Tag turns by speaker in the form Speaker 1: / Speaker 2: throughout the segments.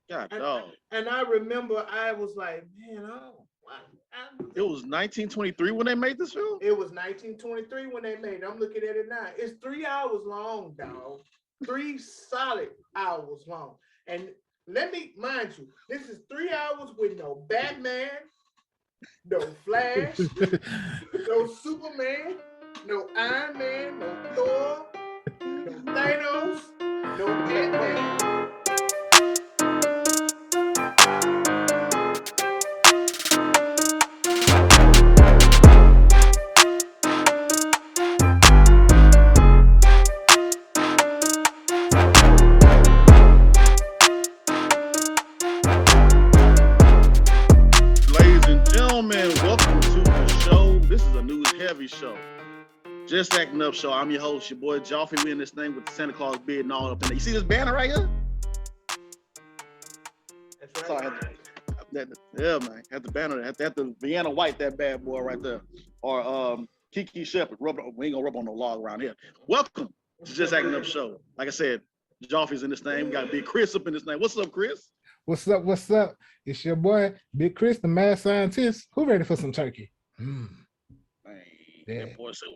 Speaker 1: God,
Speaker 2: And,
Speaker 1: dog.
Speaker 2: and I remember I was like, man,
Speaker 1: It was 1923 when they made this film.
Speaker 2: it was 1923 when they made it. I'm looking at it now. It's 3 hours long, dog. 3 solid hours long. And let me mind you, this is 3 hours with no Batman, no Flash, no Superman, no Iron Man, no Thor, no Thanos, no Ant-Man.
Speaker 1: Ladies and gentlemen, welcome to the show. This is a news heavy show. Just Acting Up Show. I'm your host, your boy Joffrey. We in this thing with the Santa Claus beard and all up in there. You see this banner right here?
Speaker 2: That's
Speaker 1: So I
Speaker 2: right.
Speaker 1: had yeah, man. Had the banner. Had the Vienna White, that bad boy right there. Or Kiki Shepard. We ain't gonna rub on no log around here. Welcome to Just Acting Up Show. Like I said, Joffrey's in this thing. We got Big Chris up in this thing. What's up, Chris?
Speaker 3: What's up? What's up? It's your boy, Big Chris, the mad scientist. Who ready for some turkey?
Speaker 1: Man,
Speaker 3: Yeah.
Speaker 1: that boy said,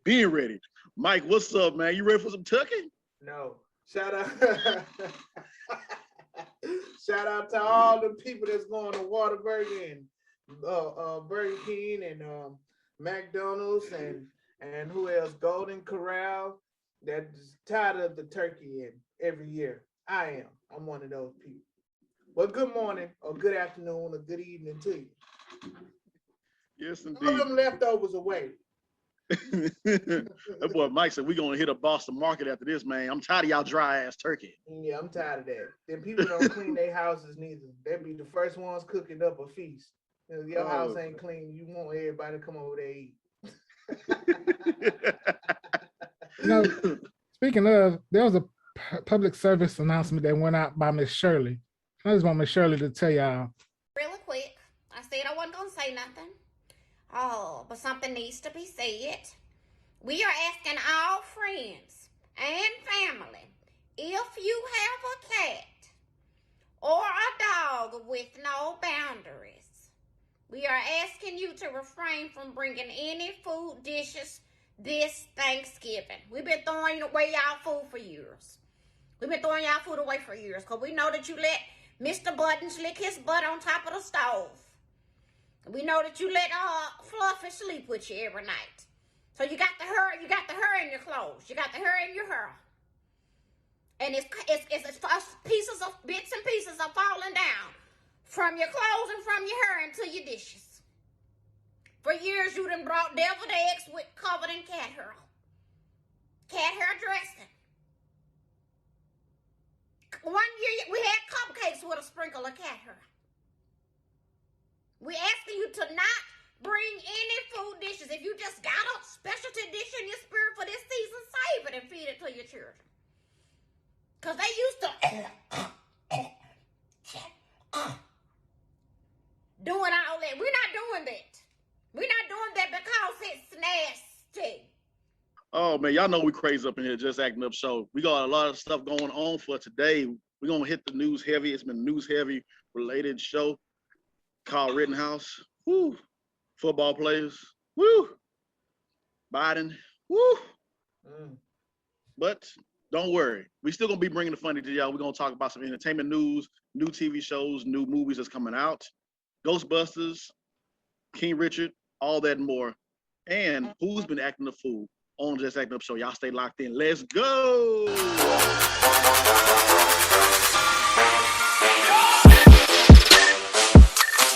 Speaker 1: being ready. Mike, what's up, man? You ready for some turkey?
Speaker 2: No. Shout out. Shout out to all the people that's going to Whataburger and Burger King and McDonald's and who else? Golden Corral. That's tired of the turkey in every year. I am. I'm one of those people. Well, good morning or good afternoon or good evening to you.
Speaker 1: Yes,
Speaker 2: Throw
Speaker 1: indeed.
Speaker 2: them leftovers away.
Speaker 1: That boy Mike said we're gonna hit a Boston market after this, man. I'm tired of y'all dry ass turkey.
Speaker 2: Yeah, I'm tired of that. Then people don't clean their houses neither. They be the first ones cooking up a feast. If your house ain't clean, you want everybody to come over there and eat.
Speaker 3: You know, speaking of, there was a public service announcement that went out by Miss Shirley. I just want Miss Shirley to tell y'all.
Speaker 4: Really quick. I said I wasn't going to say nothing. Oh, but something needs to be said. We are asking all friends and family if you have a cat or a dog with no boundaries. We are asking you to refrain from bringing any food dishes this Thanksgiving. We've been throwing away y'all food for years. We've been throwing y'all food away for years because we know that you let Mr. Buttons lick his butt on top of the stove. We know that you let Fluffy sleep with you every night. So you got the hair in your clothes. You got the hair in your hair. And it's pieces of bits and pieces are falling down from your clothes and from your hair into your dishes. For years you done brought deviled eggs covered in cat hair. Cat hair dressing. One year we had cupcakes with a sprinkle of cat hair. We asking you to not bring any food dishes. If you just got a specialty dish in your spirit for this season, save it and feed it to your children. Because they used to doing all that. We're not doing that. We're not doing that because it's nasty.
Speaker 1: Oh man, y'all know we crazy up in here, Just Acting Up Show. We got a lot of stuff going on for today. We're gonna hit the news heavy. It's been a news heavy related show. Kyle Rittenhouse, woo, football players, woo, Biden, woo. But don't worry, we still gonna be bringing the funny to y'all. We're gonna talk about some entertainment news, new TV shows, new movies that's coming out, Ghostbusters, King Richard, all that and more. And who's been acting a fool on Just Acting Up Show. Y'all stay locked in. Let's go.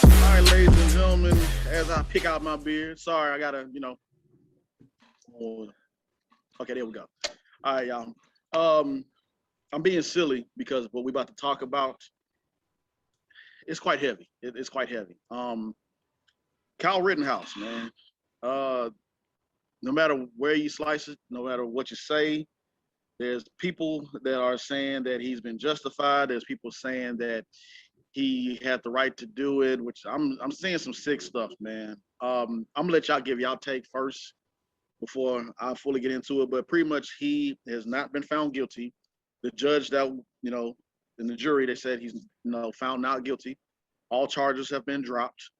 Speaker 1: All right, ladies and gentlemen, as I pick out my beard, sorry, I gotta, okay, there we go. All right, y'all. I'm being silly because what we're about to talk about, it's quite heavy. It's quite heavy. Kyle Rittenhouse, man. No matter where you slice it, no matter what you say, there's people that are saying that he's been justified. There's people saying that he had the right to do it, which I'm seeing some sick stuff, man. I'm gonna let y'all give y'all take first before I fully get into it. But pretty much he has not been found guilty The judge that, in the jury, they said he's, found not guilty. All charges have been dropped.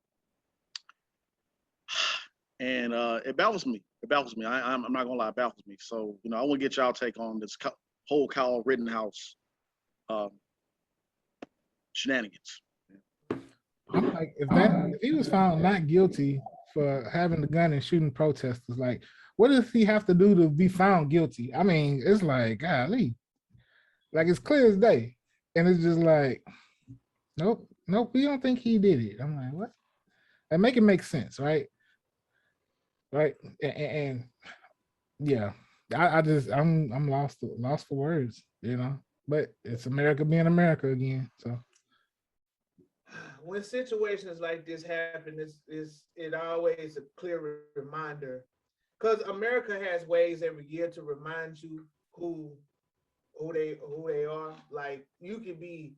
Speaker 1: And it baffles me. It baffles me. I'm not gonna lie, it baffles me. So, I want to get y'all take on this whole Kyle Rittenhouse shenanigans.
Speaker 3: I'm like, if he was found not guilty for having the gun and shooting protesters, like, what does he have to do to be found guilty? I mean, it's like, golly, like it's clear as day, and it's just like, nope, we don't think he did it. I'm like, what? And make it make sense, right? Right, and yeah, I'm lost for words, But it's America being America again. So
Speaker 2: when situations like this happen, it always a clear reminder, because America has ways every year to remind you who they are. Like, you could be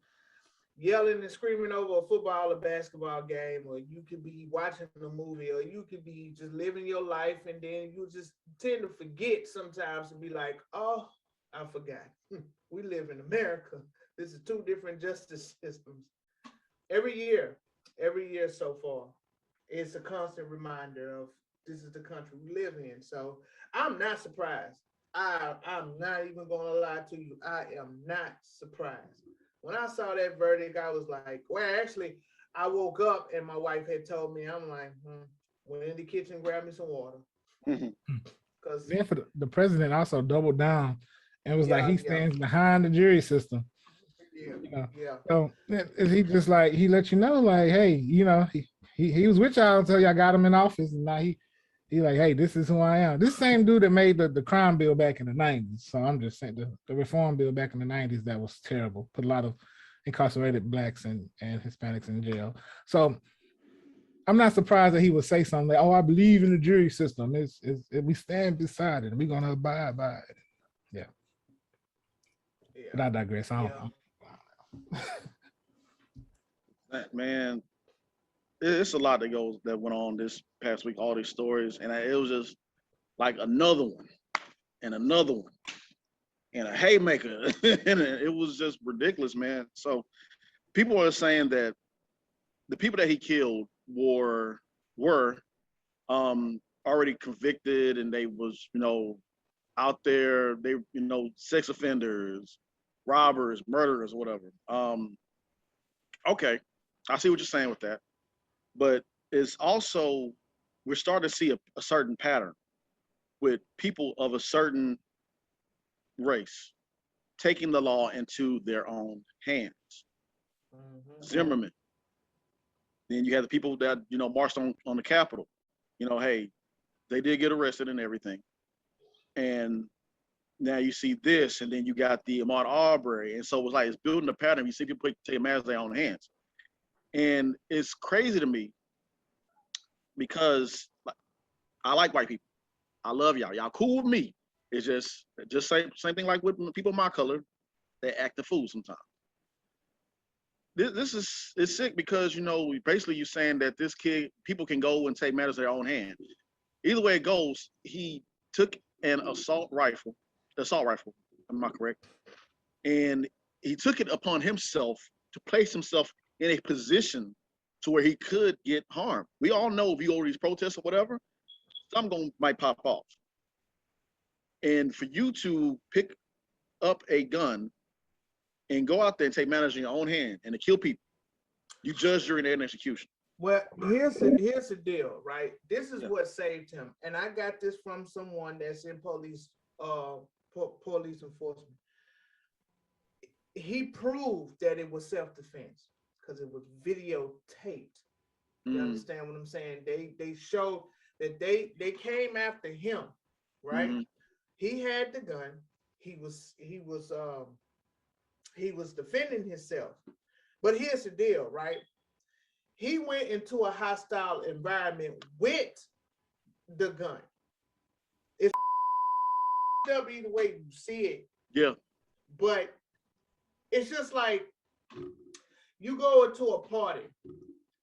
Speaker 2: yelling and screaming over a football or basketball game, or you could be watching a movie, or you could be just living your life, and then you just tend to forget sometimes and be like, oh, I forgot. We live in America. This is two different justice systems. Every year so far, it's a constant reminder of this is the country we live in. So I'm not surprised. I'm not even gonna lie to you. I am not surprised. When I saw that verdict, I was like, well, actually, I woke up and my wife had told me, I'm like, went in the kitchen, grab me some water.
Speaker 3: Because then for the president also doubled down and was like, he stands behind the jury system.
Speaker 2: Yeah.
Speaker 3: So is he just like, he let you know, like, hey, he was with y'all until y'all got him in office, and now he like, hey, this is who I am. This same dude that made the crime bill back in the 90s. So I'm just saying the reform bill back in the 90s, that was terrible. Put a lot of incarcerated Blacks and Hispanics in jail. So I'm not surprised that he would say something like, oh, I believe in the jury system. We stand beside it and we're gonna abide by it. Yeah. But I digress.
Speaker 1: Man, it's a lot that went on this past week, all these stories, and it was just like another one and another one and a haymaker. And it was just ridiculous, man. So people are saying that the people that he killed were already convicted, and they was, out there, they, sex offenders, robbers, murderers, whatever. Okay, I see what you're saying with that. But it's also, we're starting to see a certain pattern with people of a certain race taking the law into their own hands. Zimmerman. Then you have the people that, marched on the Capitol. Hey, they did get arrested and everything. And now you see this, and then you got the Ahmaud Arbery. And so it's building a pattern. You see people take matters in their own hands. And it's crazy to me because I like white people. I love y'all. Y'all cool with me. It's just same thing like with people of my color. They act the fool sometimes. This is sick because, basically you're saying that people can go and take matters in their own hand. Either way it goes, he took an assault rifle, am I correct? And he took it upon himself to place himself in a position to where he could get harmed. We all know if you go to these protests or whatever, something might pop off. And for you to pick up a gun and go out there and take matters in your own hand and to kill people, you judge, jury, and execution.
Speaker 2: Well, here's the deal, right? This is what saved him, and I got this from someone that's in police enforcement. He proved that it was self-defense because it was videotaped. You understand what I'm saying? They showed that they came after him, right? Mm-hmm. He had the gun. He was defending himself. But here's the deal, right? He went into a hostile environment with the gun. It's either way you see it.
Speaker 1: Yeah.
Speaker 2: But it's just like you go into a party.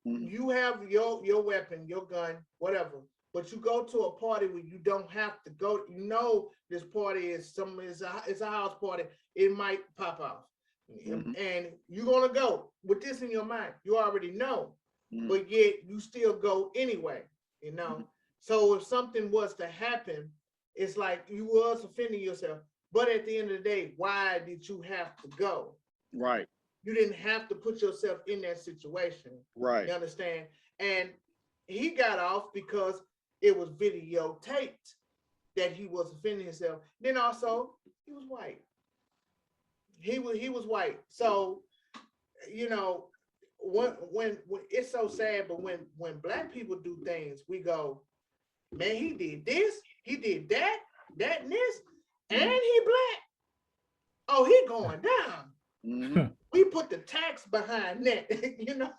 Speaker 2: Mm-hmm. You have your weapon, your gun, whatever. But you go to a party where you don't have to go. You know this party is it's a house party. It might pop off, and you're gonna go with this in your mind. You already know, but yet you still go anyway. You know. So if something was to happen, it's like you was offending yourself. But at the end of the day, why did you have to go?
Speaker 1: Right.
Speaker 2: You didn't have to put yourself in that situation.
Speaker 1: Right.
Speaker 2: You understand? And he got off because it was videotaped that he was offending himself. Then also, he was white. He was white. So, you know, when it's so sad, but when Black people do things, we go, man, he did this, he did that, and this, and he Black. Oh, he going down. We put the tax behind that, you know.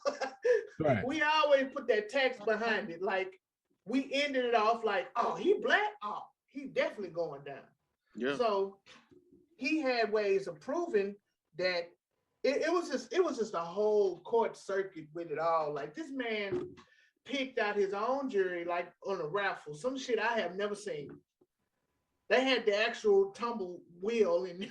Speaker 3: Right.
Speaker 2: We always put that tax behind it. Like we ended it off like, oh, he Black. Oh, he definitely going down.
Speaker 1: Yeah.
Speaker 2: So he had ways of proving that it was just a whole court circuit with it all. Like this man picked out his own jury like on a raffle, some shit I have never seen. They had the actual tumble wheel and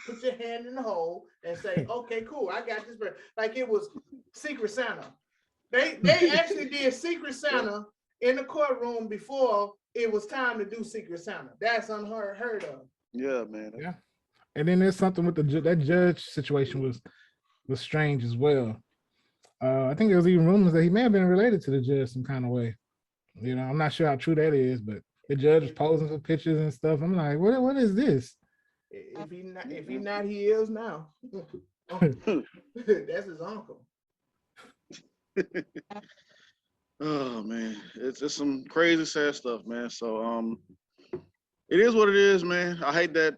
Speaker 2: put your hand in the hole and say, okay, cool, I got this. Like it was Secret Santa. They actually did Secret Santa in the courtroom before it was time to do Secret Santa. That's unheard of.
Speaker 1: Yeah, man.
Speaker 3: Yeah. And then there's something with that judge situation was strange as well. I think there was even rumors that he may have been related to the judge some kind of way. You know, I'm not sure how true that is, but the judge was posing for pictures and stuff. I'm like, what is this?
Speaker 2: If he not, he is now. That's his uncle.
Speaker 1: Oh man, it's some crazy sad stuff, man. So it is what it is, man. I hate that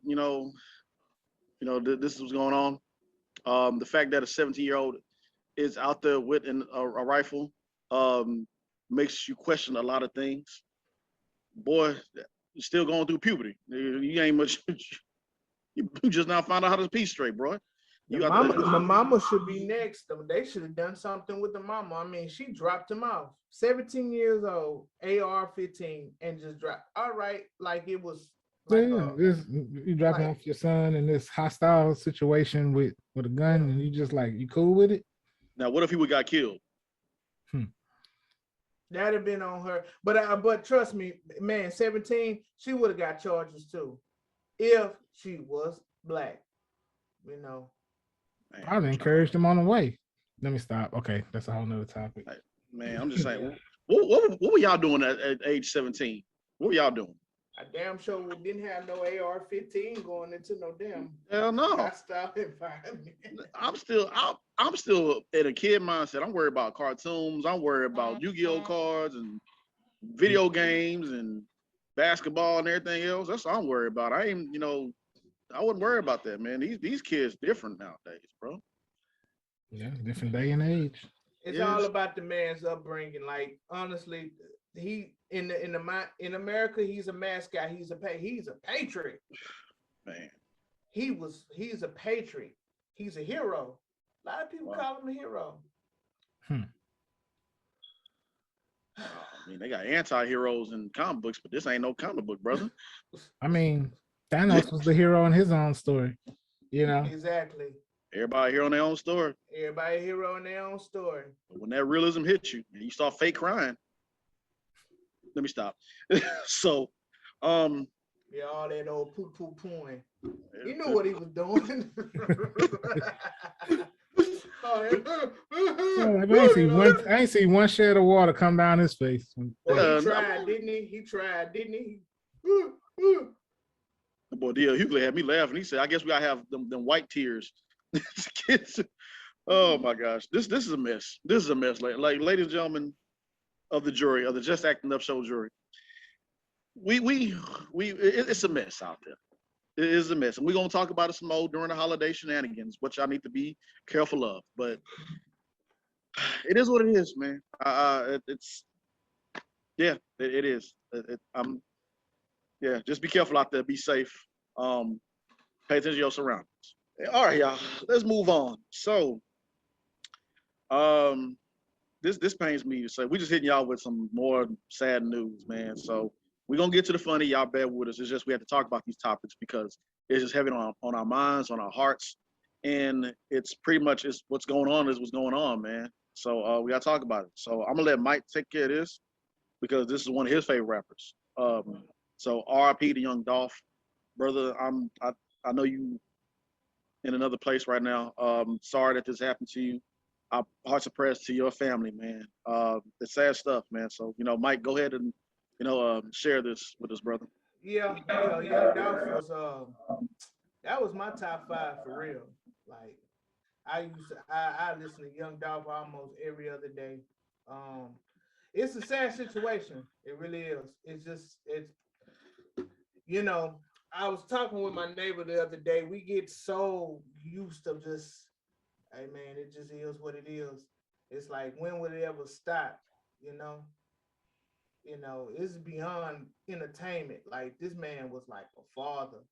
Speaker 1: this is what's going on. The fact that a 17-year-old is out there with a rifle makes you question a lot of things. Boy, you're still going through puberty. You ain't much. You just now found out how to pee straight, bro.
Speaker 2: The mama should be next. They should have done something with the mama. I mean, she dropped him off. 17 years old, AR-15, and just dropped. All right, like it was. Like
Speaker 3: you dropping off your son in this hostile situation with a gun, and you just like, you cool with it?
Speaker 1: Now, what if he would got killed?
Speaker 2: That'd have been on her. But trust me, man, 17, she would have got charges too, if she was Black. You know.
Speaker 3: I would encourage them on the way. Let me stop. Okay, that's a whole nother topic.
Speaker 1: Man, I'm just saying, what were y'all doing at age 17? What were y'all doing?
Speaker 2: I damn sure didn't have no AR-15 going into no damn.
Speaker 1: Hell no.
Speaker 2: Hostile environment.
Speaker 1: I'm still in a kid mindset. I'm worried about cartoons. I'm worried about Yu-Gi-Oh cards and video games and basketball and everything else. That's all I'm worried about. I wouldn't worry about that, man. These kids different nowadays, bro.
Speaker 3: Yeah, different day and age.
Speaker 2: It's all about the man's upbringing. Like honestly, he in America, he's a mascot. He's a patriot.
Speaker 1: Man,
Speaker 2: he's a patriot. He's a hero. A lot of people call him a hero.
Speaker 1: I mean, they got anti-heroes in comic books, but this ain't no comic book, brother.
Speaker 3: I mean, Thanos was the hero in his own story, you know.
Speaker 2: Exactly.
Speaker 1: Everybody hero in their own story.
Speaker 2: Everybody hero in their own story.
Speaker 1: But when that realism hits you, and you start fake crying. Let me stop. So,
Speaker 2: yeah, all that old poo pooing. You knew what he was doing.
Speaker 3: I ain't see one shade of water come down his face.
Speaker 2: Well, he tried, didn't he? He tried, didn't he?
Speaker 1: Boy, D.L. Hughley had me laughing. He said, "I guess we gotta have them white tears." Kids. Oh my gosh, this is a mess. This is a mess. Like, ladies and gentlemen of the jury, of the Just Acting Up Show jury, it's a mess out there. It is a mess, and we're gonna talk about it some more during the holiday shenanigans, which I need to be careful of. But it is what it is, man. It is. Just be careful out there. Be safe. Pay attention to your surroundings. All right, y'all. Let's move on. So, this pains me to say. We just hitting y'all with some more sad news, man. So we're gonna get to the funny. Y'all bear with us. It's just we have to talk about these topics because it's just heavy on our minds, on our hearts, and it's pretty much is what's going on is what's going on, man. So we gotta talk about it. So I'm gonna let Mike take care of this because this is one of his favorite rappers. So R.I.P. to young Dolph, brother. I know you in another place right now. Sorry that this happened to you. Our hearts are prayers to your family, man. It's sad stuff, man. So, Mike, go ahead and, share this with us, brother.
Speaker 2: Yeah, Young Dolph was that was my top 5 for real. Like I listen to Young Dolph almost every other day. It's a sad situation. It really is. It's I was talking with my neighbor the other day. We get so used to just, hey man, it just is what it is. It's like, when will it ever stop? You know, it's beyond entertainment. Like, this man was like a father.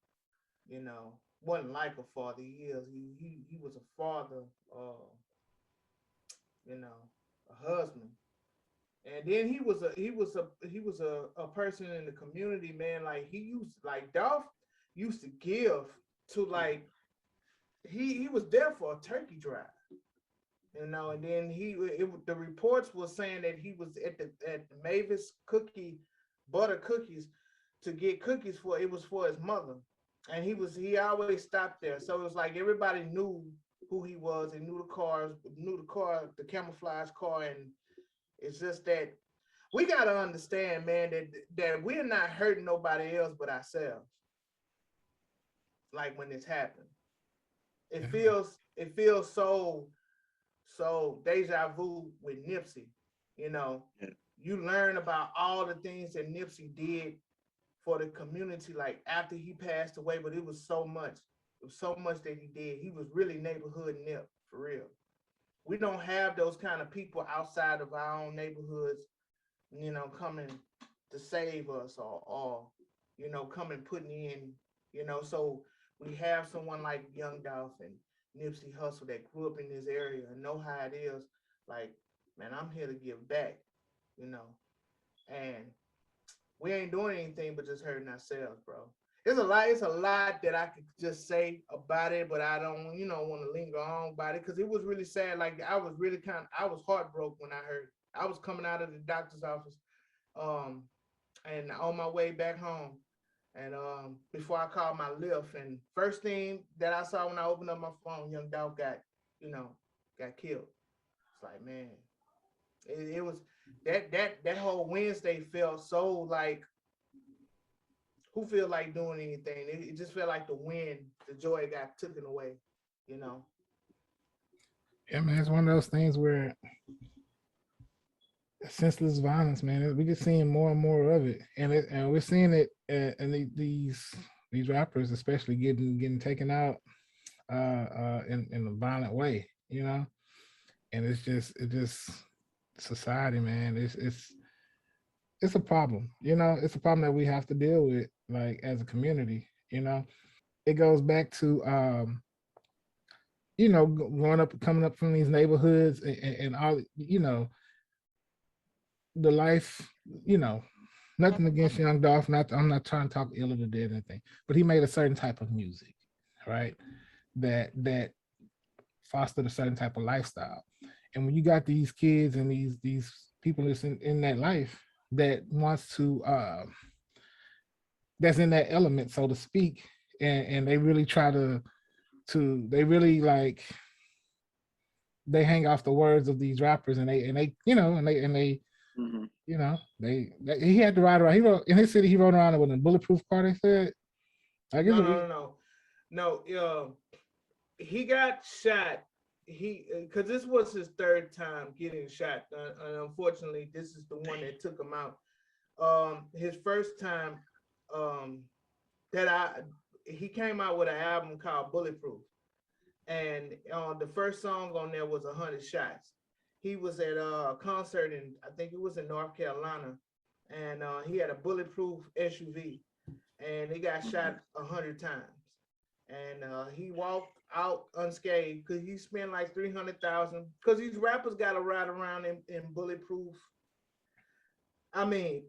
Speaker 2: Wasn't like a father. He is. He was a father. A husband. And then he was a person in the community, man. Like, Dolph used to give to, like, he was there for a turkey drive, and then the reports was saying that he was at the Mavis butter cookies to get cookies for his mother, and he always stopped there. So it was like everybody knew who he was and knew the camouflage car. And it's just that we got to understand, man, that we're not hurting nobody else but ourselves. Like, when this happened, it feels so deja vu with Nipsey. You learn about all the things that Nipsey did for the community, like, after he passed away, but it was so much. It was so much that he did. He was really neighborhood Nip, for real. We don't have those kind of people outside of our own neighborhoods, coming to save us or coming putting in, so we have someone like Young Dolph and Nipsey Hussle that grew up in this area and know how it is. Like, man, I'm here to give back, and we ain't doing anything but just hurting ourselves, bro. It's a lot that I could just say about it, but I don't, want to linger on about it because it was really sad. Like, I was heartbroken when I heard it. I was coming out of the doctor's office, and on my way back home, and before I called my Lyft, and first thing that I saw when I opened up my phone, Young Dolph got killed. It's like, man, it was that whole Wednesday felt so like, who feel like doing anything? It just felt like the joy got taken away,
Speaker 3: Yeah, man, it's one of those things where senseless violence, man. We just seeing more and more of it, and we're seeing it, and these rappers, especially, getting taken out in a violent way, and it's just society, man. It's a problem, It's a problem that we have to deal with, like, as a community, It goes back to growing up, coming up from these neighborhoods, and all, the life, nothing against Young Dolph. I'm not trying to talk ill of the dead or anything, but he made a certain type of music, right? That fostered a certain type of lifestyle. And when you got these kids and these people that's in that life that wants to that's in that element, so to speak, and they really try to they really, like, they hang off the words of these rappers, and they
Speaker 1: Mm-hmm.
Speaker 3: he had to ride around. He wrote in his city. He rode around with a bulletproof car. They said, I guess.
Speaker 2: No. He got shot. Because this was his third time getting shot, and unfortunately, this is the one that took him out. His first time, he came out with an album called Bulletproof, and the first song on there was 100 Shots. He was at a concert I think it was in North Carolina, and he had a bulletproof SUV, and he got shot 100 times. and he walked out unscathed because he spent like 300,000. Because these rappers got to ride around in bulletproof. I mean,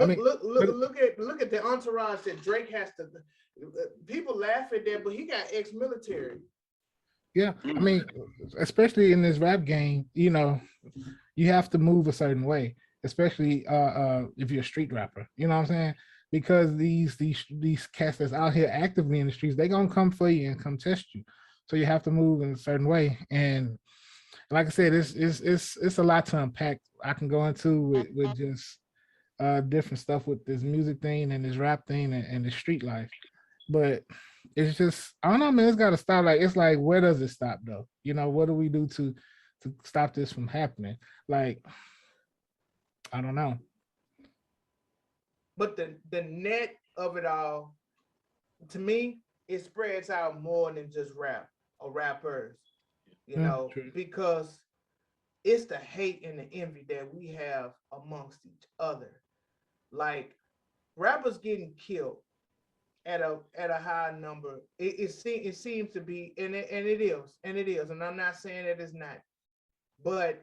Speaker 3: I mean,
Speaker 2: look at the entourage that Drake has to. People laugh at that, but he got ex-military.
Speaker 3: yeah, I mean, especially in this rap game, you know, you have to move a certain way, especially if you're a street rapper. You know what I'm saying? Because these cats that's out here actively in the streets, they gonna come for you and come test you. So you have to move in a certain way. And like I said, it's a lot to unpack. I can go into with just different stuff with this music thing and this rap thing and the street life. But it's just I don't know, man. It's got to stop. Like it's like where does it stop though? You know, what do we do to stop this from happening? Like I don't know.
Speaker 2: But the net of it all, to me, it spreads out more than just rap or rappers, you know,
Speaker 3: True.
Speaker 2: because it's the hate and the envy that we have amongst each other. Like rappers getting killed at a high number. It seems to be, and it is, and I'm not saying that it's not, but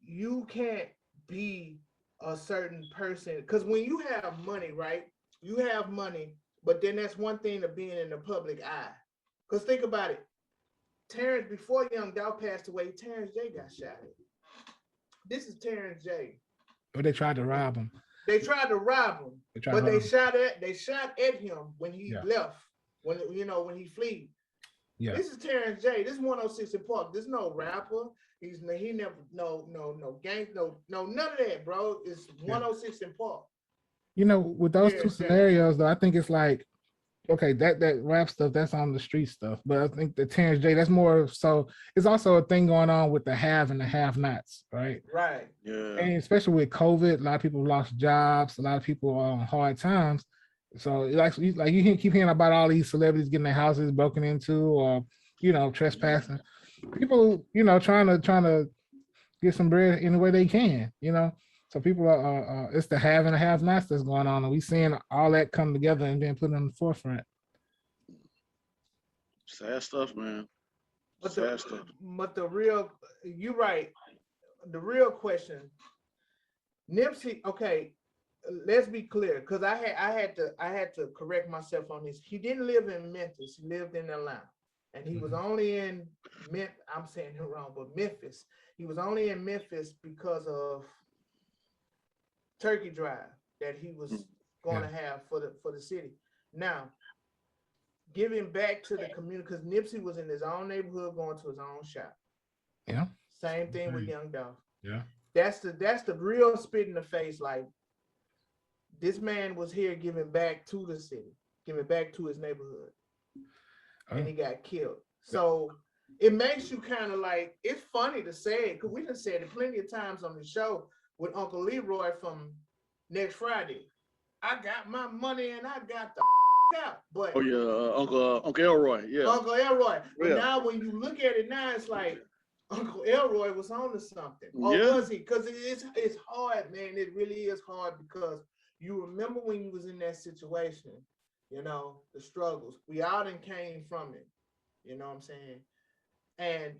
Speaker 2: you can't be a certain person because when you have money, right? You have money, but then that's one thing of being in the public eye. Because think about it, Terrence, before Young Dolph passed away, Terrence J got shot. This is Terrence J.
Speaker 3: But they tried to rob him.
Speaker 2: They tried to rob him, but they shot at him when he left. When when he fled.
Speaker 3: Yeah.
Speaker 2: This is Terrence J. This is 106 in Park. This is no rapper. He never no gang no none of that, bro. It's 106 in Park.
Speaker 3: You know, with those two scenarios though, I think it's like okay, that rap stuff, that's on the street stuff. But I think the Terrence J, that's more so it's also a thing going on with the have and the have nots, right?
Speaker 2: Right.
Speaker 1: Yeah.
Speaker 3: And especially with COVID, a lot of people lost jobs, a lot of people are on hard times. So like you keep hearing about all these celebrities getting their houses broken into or trespassing. People, trying to get some bread any way they can, So people are it's the have and the have nots that's going on, and we seeing all that come together and being put on the forefront.
Speaker 1: Sad stuff, man.
Speaker 2: But
Speaker 1: Sad stuff.
Speaker 2: But you're right. The real question, Nipsey. Okay, let's be clear, because I had to correct myself on this. He didn't live in Memphis. He lived in Atlanta, and he was only in I'm saying it wrong, but Memphis. He was only in Memphis because of Turkey Drive that he was going to have for the city. Now, giving back to the community, because Nipsey was in his own neighborhood going to his own shop.
Speaker 3: Yeah.
Speaker 2: Same thing with Young Dolph.
Speaker 3: Yeah.
Speaker 2: That's the real spit in the face. Like this man was here giving back to the city, giving back to his neighborhood, and he got killed. So it makes you kind of like, it's funny to say it because we done said it plenty of times on the show with Uncle Leroy from Next Friday. I got my money and I got the out. But
Speaker 1: Uncle Elroy,
Speaker 2: Uncle Elroy. But now when you look at it now, it's like Uncle Elroy was on to something. Or was he? Because it's hard, man. It really is hard because you remember when you was in that situation, the struggles. We all done came from it. You know what I'm saying? And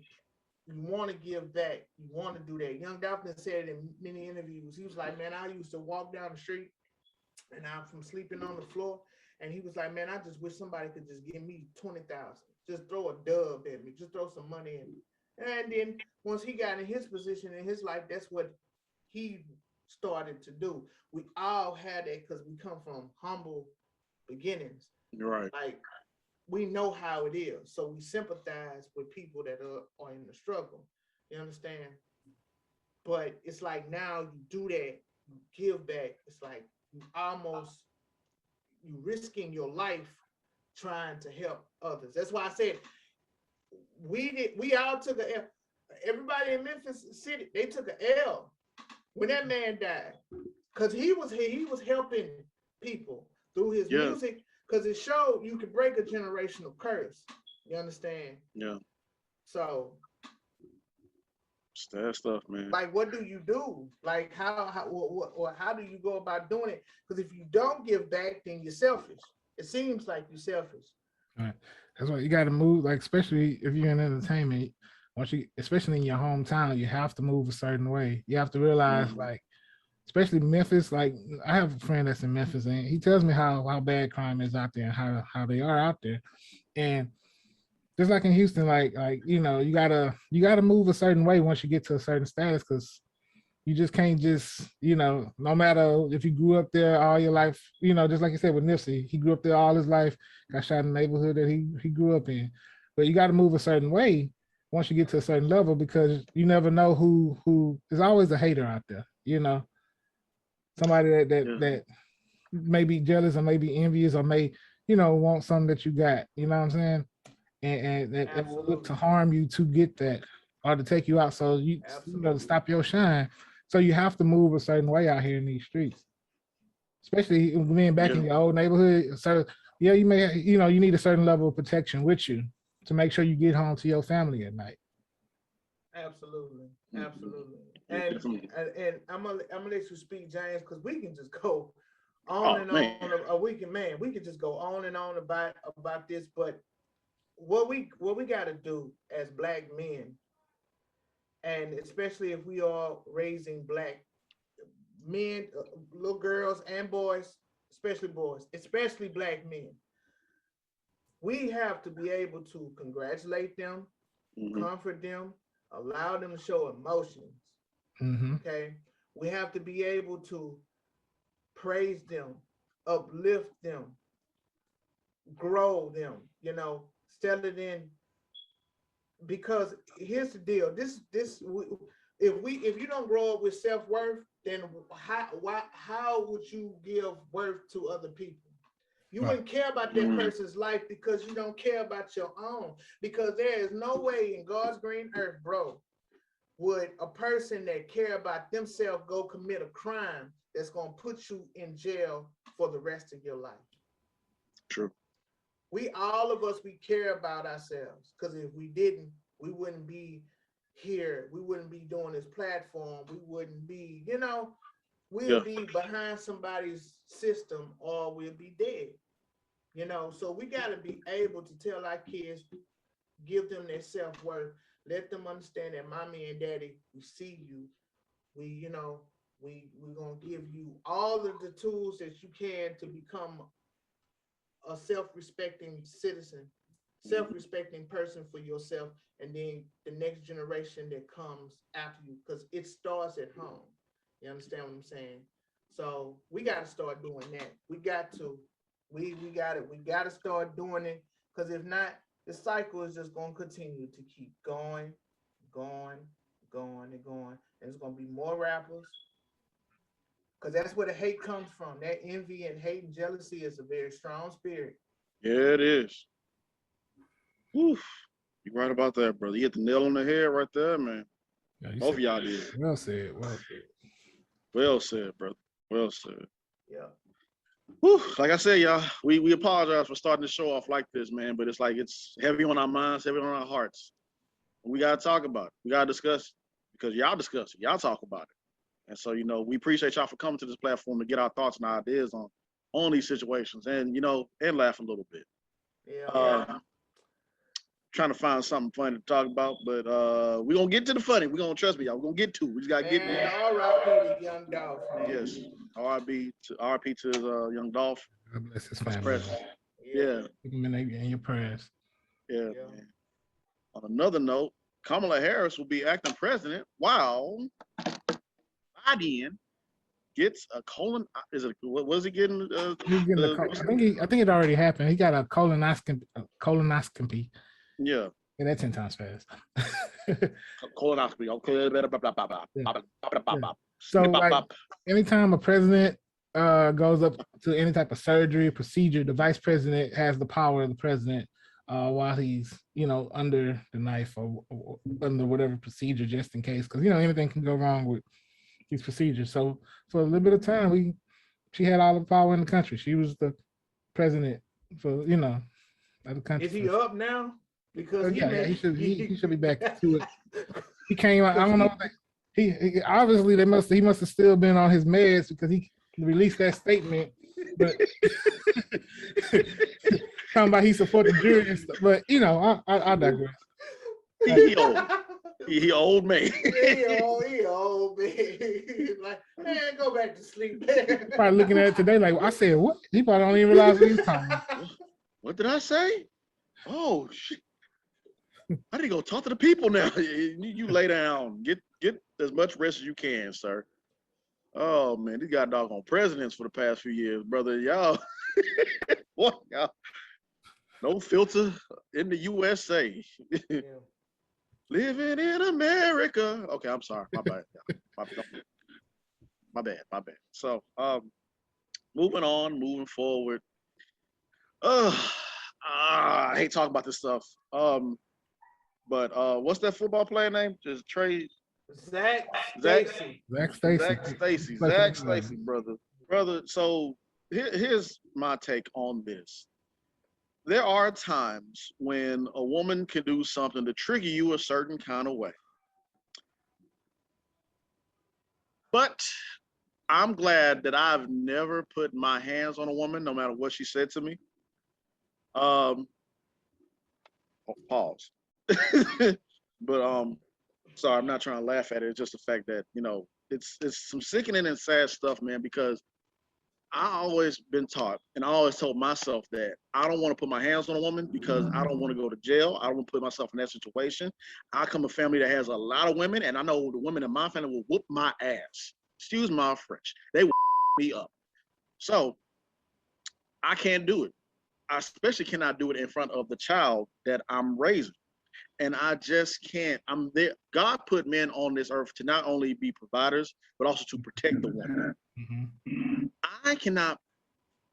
Speaker 2: you want to give back. You want to do that. Young Dolph said it in many interviews. He was like, man, I used to walk down the street and I'm from sleeping on the floor. And he was like, man, I just wish somebody could just give me 20,000. Just throw a dub at me. Just throw some money at me. And then once he got in his position in his life, that's what he started to do. We all had that because we come from humble beginnings.
Speaker 1: Right.
Speaker 2: Like, we know how it is. So we sympathize with people that are in the struggle. You understand? But it's like now you do that, you give back. It's like you risking your life trying to help others. That's why I said we all took a L. Everybody in Memphis City, they took a L when that man died. Because he was helping people through his music. Because it showed you could break a generational curse. You understand?
Speaker 1: Yeah.
Speaker 2: So
Speaker 1: it's that stuff, man.
Speaker 2: Like, what do you do? Like, how do you go about doing it? Because if you don't give back, then you're selfish. It seems like you're selfish.
Speaker 3: Right. That's why you got to move, like, especially if you're in entertainment. Once you, especially in your hometown, you have to move a certain way. You have to realize, like, especially Memphis. Like, I have a friend that's in Memphis, and he tells me how bad crime is out there and how they are out there. And just like in Houston, like you gotta move a certain way once you get to a certain status, because you just can't just, no matter if you grew up there all your life, just like you said with Nipsey, he grew up there all his life, got shot in the neighborhood that he grew up in. But you got to move a certain way once you get to a certain level, because you never know who there's always a hater out there, somebody that may be jealous or may be envious or may, want something that you got, you know what I'm saying? And that will look to harm you to get that or to take you out. So to stop your shine. So you have to move a certain way out here in these streets, especially being back in your old neighborhood. So yeah, you may, you need a certain level of protection with you to make sure you get home to your family at night.
Speaker 2: Absolutely. And I'm gonna let you speak, James, because we can just go on and on. We can just go on and on about this. But what we got to do as Black men, and especially if we are raising Black men, little girls and boys, especially Black men, we have to be able to congratulate them, comfort them, allow them to show emotions. Okay, we have to be able to praise them, uplift them, grow them, instead of then, because here's the deal. If you don't grow up with self-worth, then how would you give worth to other people? You wouldn't care about that person's life because you don't care about your own. Because there is no way in God's green earth, bro, would a person that care about themselves go commit a crime that's going to put you in jail for the rest of your life.
Speaker 1: True.
Speaker 2: All of us, we care about ourselves, because if we didn't, we wouldn't be here. We wouldn't be doing this platform. We wouldn't be, we'll be behind somebody's system, or we'll be dead, So we got to be able to tell our kids, give them their self-worth, let them understand that mommy and daddy, we see you. We're going to give you all of the tools that you can to become a self-respecting citizen, self-respecting person for yourself, and then the next generation that comes after you, because it starts at home. You understand what I'm saying? So we got to start doing that. We got to start doing it, because if not, the cycle is just going to continue to keep going, and it's going to be more rappers, because that's where the hate comes from. That envy and hate and jealousy is a very strong spirit.
Speaker 1: Yeah, it is. Oof. You're right about that, brother. You hit the nail on the head right there, man.
Speaker 3: Yeah,
Speaker 1: both of y'all did.
Speaker 3: Well said.
Speaker 1: Well said, brother. Well said.
Speaker 2: Yeah.
Speaker 1: Whew. Like I said, y'all, we apologize for starting the show off like this, man, but it's like it's heavy on our minds, heavy on our hearts. We got to talk about it. We got to discuss it, because y'all discuss it. Y'all talk about it. And so, we appreciate y'all for coming to this platform to get our thoughts and ideas on these situations, and, and laugh a little bit.
Speaker 2: Yeah.
Speaker 1: Trying to find something funny to talk about, but we're going to get to the funny. We're going to, trust me, y'all, we're going to get to it. We just got to get there.
Speaker 2: R.I.P. to Young Dolph, man.
Speaker 1: Yes. R.I.P. to Young Dolph.
Speaker 3: God bless his family.
Speaker 1: Yeah.
Speaker 3: Keep him in your prayers.
Speaker 1: Yeah, man. On another note, Kamala Harris will be acting president while Biden gets a colon. What was he getting?
Speaker 3: I think it already happened. He got a colonoscopy.
Speaker 1: Yeah.
Speaker 3: Yeah, that's 10 times fast.
Speaker 1: Colonoscopy.
Speaker 3: So, like, anytime a president goes up to any type of surgery procedure, the vice president has the power of the president while he's, under the knife or under whatever procedure, just in case, because anything can go wrong with these procedures. So for a little bit of time, she had all the power in the country. She was the president for of the country.
Speaker 2: Is he up now? Because
Speaker 3: he should be back to it. He came out. I don't know. He obviously he must have still been on his meds, because he released that statement. But talking about he support the jury and stuff. But you know, I digress.
Speaker 1: He old. He old man.
Speaker 2: he old man. Like, man, go back to sleep.
Speaker 3: Probably looking at it today like, I said what? He probably don't even realize what he's talking about.
Speaker 1: What did I say? Oh shit! I need to go talk to the people now. You lay down. Get as much rest as you can, sir. Oh man, these got doggone presidents for the past few years, brother. Y'all, what y'all? No filter in the USA.
Speaker 2: Yeah.
Speaker 1: Living in America. Okay, I'm sorry. My bad. My bad. So, moving on, moving forward. I hate talking about this stuff. But what's that football player name? Just Trey.
Speaker 2: Zac Stacy.
Speaker 1: Zac Stacy, brother. So here's my take on this. There are times when a woman can do something to trigger you a certain kind of way. But I'm glad that I've never put my hands on a woman, no matter what she said to me. Pause. But sorry, I'm not trying to laugh at it. It's just the fact that, you know, it's some sickening and sad stuff, man, because I always been taught, and I always told myself that I don't want to put my hands on a woman because I don't want to go to jail. I don't want to put myself in that situation. I come from a family that has a lot of women, and I know the women in my family will whoop my ass. Excuse my French. They will me up. So I can't do it. I especially cannot do it in front of the child that I'm raising. And I just can't. I'm there. God put men on this earth to not only be providers, but also to protect the woman.
Speaker 3: Mm-hmm.